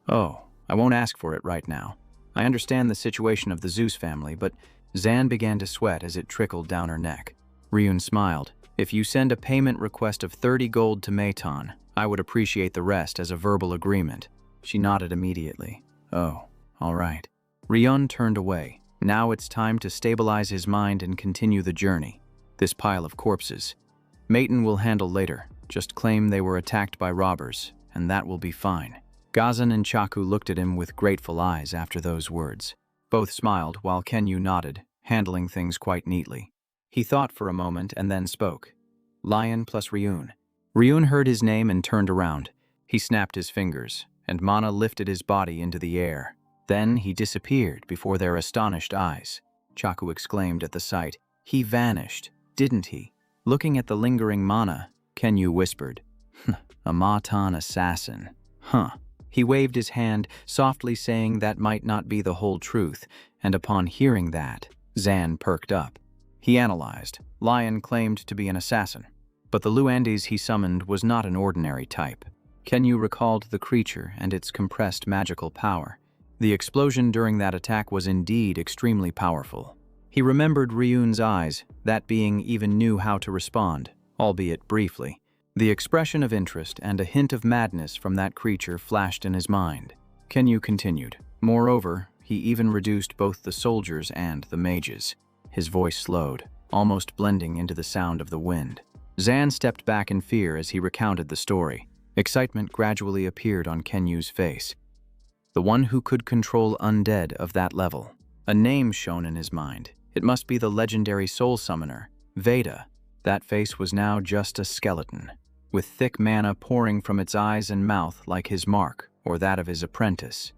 "Oh, I won't ask for it right now. I understand the situation of the Zeus family, but—" Zan began to sweat as it trickled down her neck. Ryun smiled. "If you send a payment request of 30 gold to Meitan, I would appreciate the rest as a verbal agreement." She nodded immediately. "Oh, all right." Ryun turned away. Now it's time to stabilize his mind and continue the journey. This pile of corpses. Meitan will handle later. Just claim they were attacked by robbers, and that will be fine. Gazan and Chaku looked at him with grateful eyes after those words. Both smiled while Kenyu nodded, handling things quite neatly. He thought for a moment and then spoke. "Lion plus Ryun." Ryun heard his name and turned around. He snapped his fingers, and mana lifted his body into the air. Then he disappeared before their astonished eyes. Chaku exclaimed at the sight. "He vanished, didn't he?" Looking at the lingering mana, Kenyu whispered, "A Matan assassin. Huh." He waved his hand, softly saying that might not be the whole truth, and upon hearing that, Zan perked up. He analyzed. Lion claimed to be an assassin, but the Luandis he summoned was not an ordinary type. Kenyu recalled the creature and its compressed magical power. The explosion during that attack was indeed extremely powerful. He remembered Ryun's eyes, that being even knew how to respond, albeit briefly. The expression of interest and a hint of madness from that creature flashed in his mind. Kenyu continued. Moreover, he even reduced both the soldiers and the mages. His voice slowed, almost blending into the sound of the wind. Zan stepped back in fear as he recounted the story. Excitement gradually appeared on Kenyu's face. The one who could control undead of that level. A name shone in his mind. It must be the legendary soul summoner, Veda. That face was now just a skeleton, with thick mana pouring from its eyes and mouth like his mark or that of his apprentice.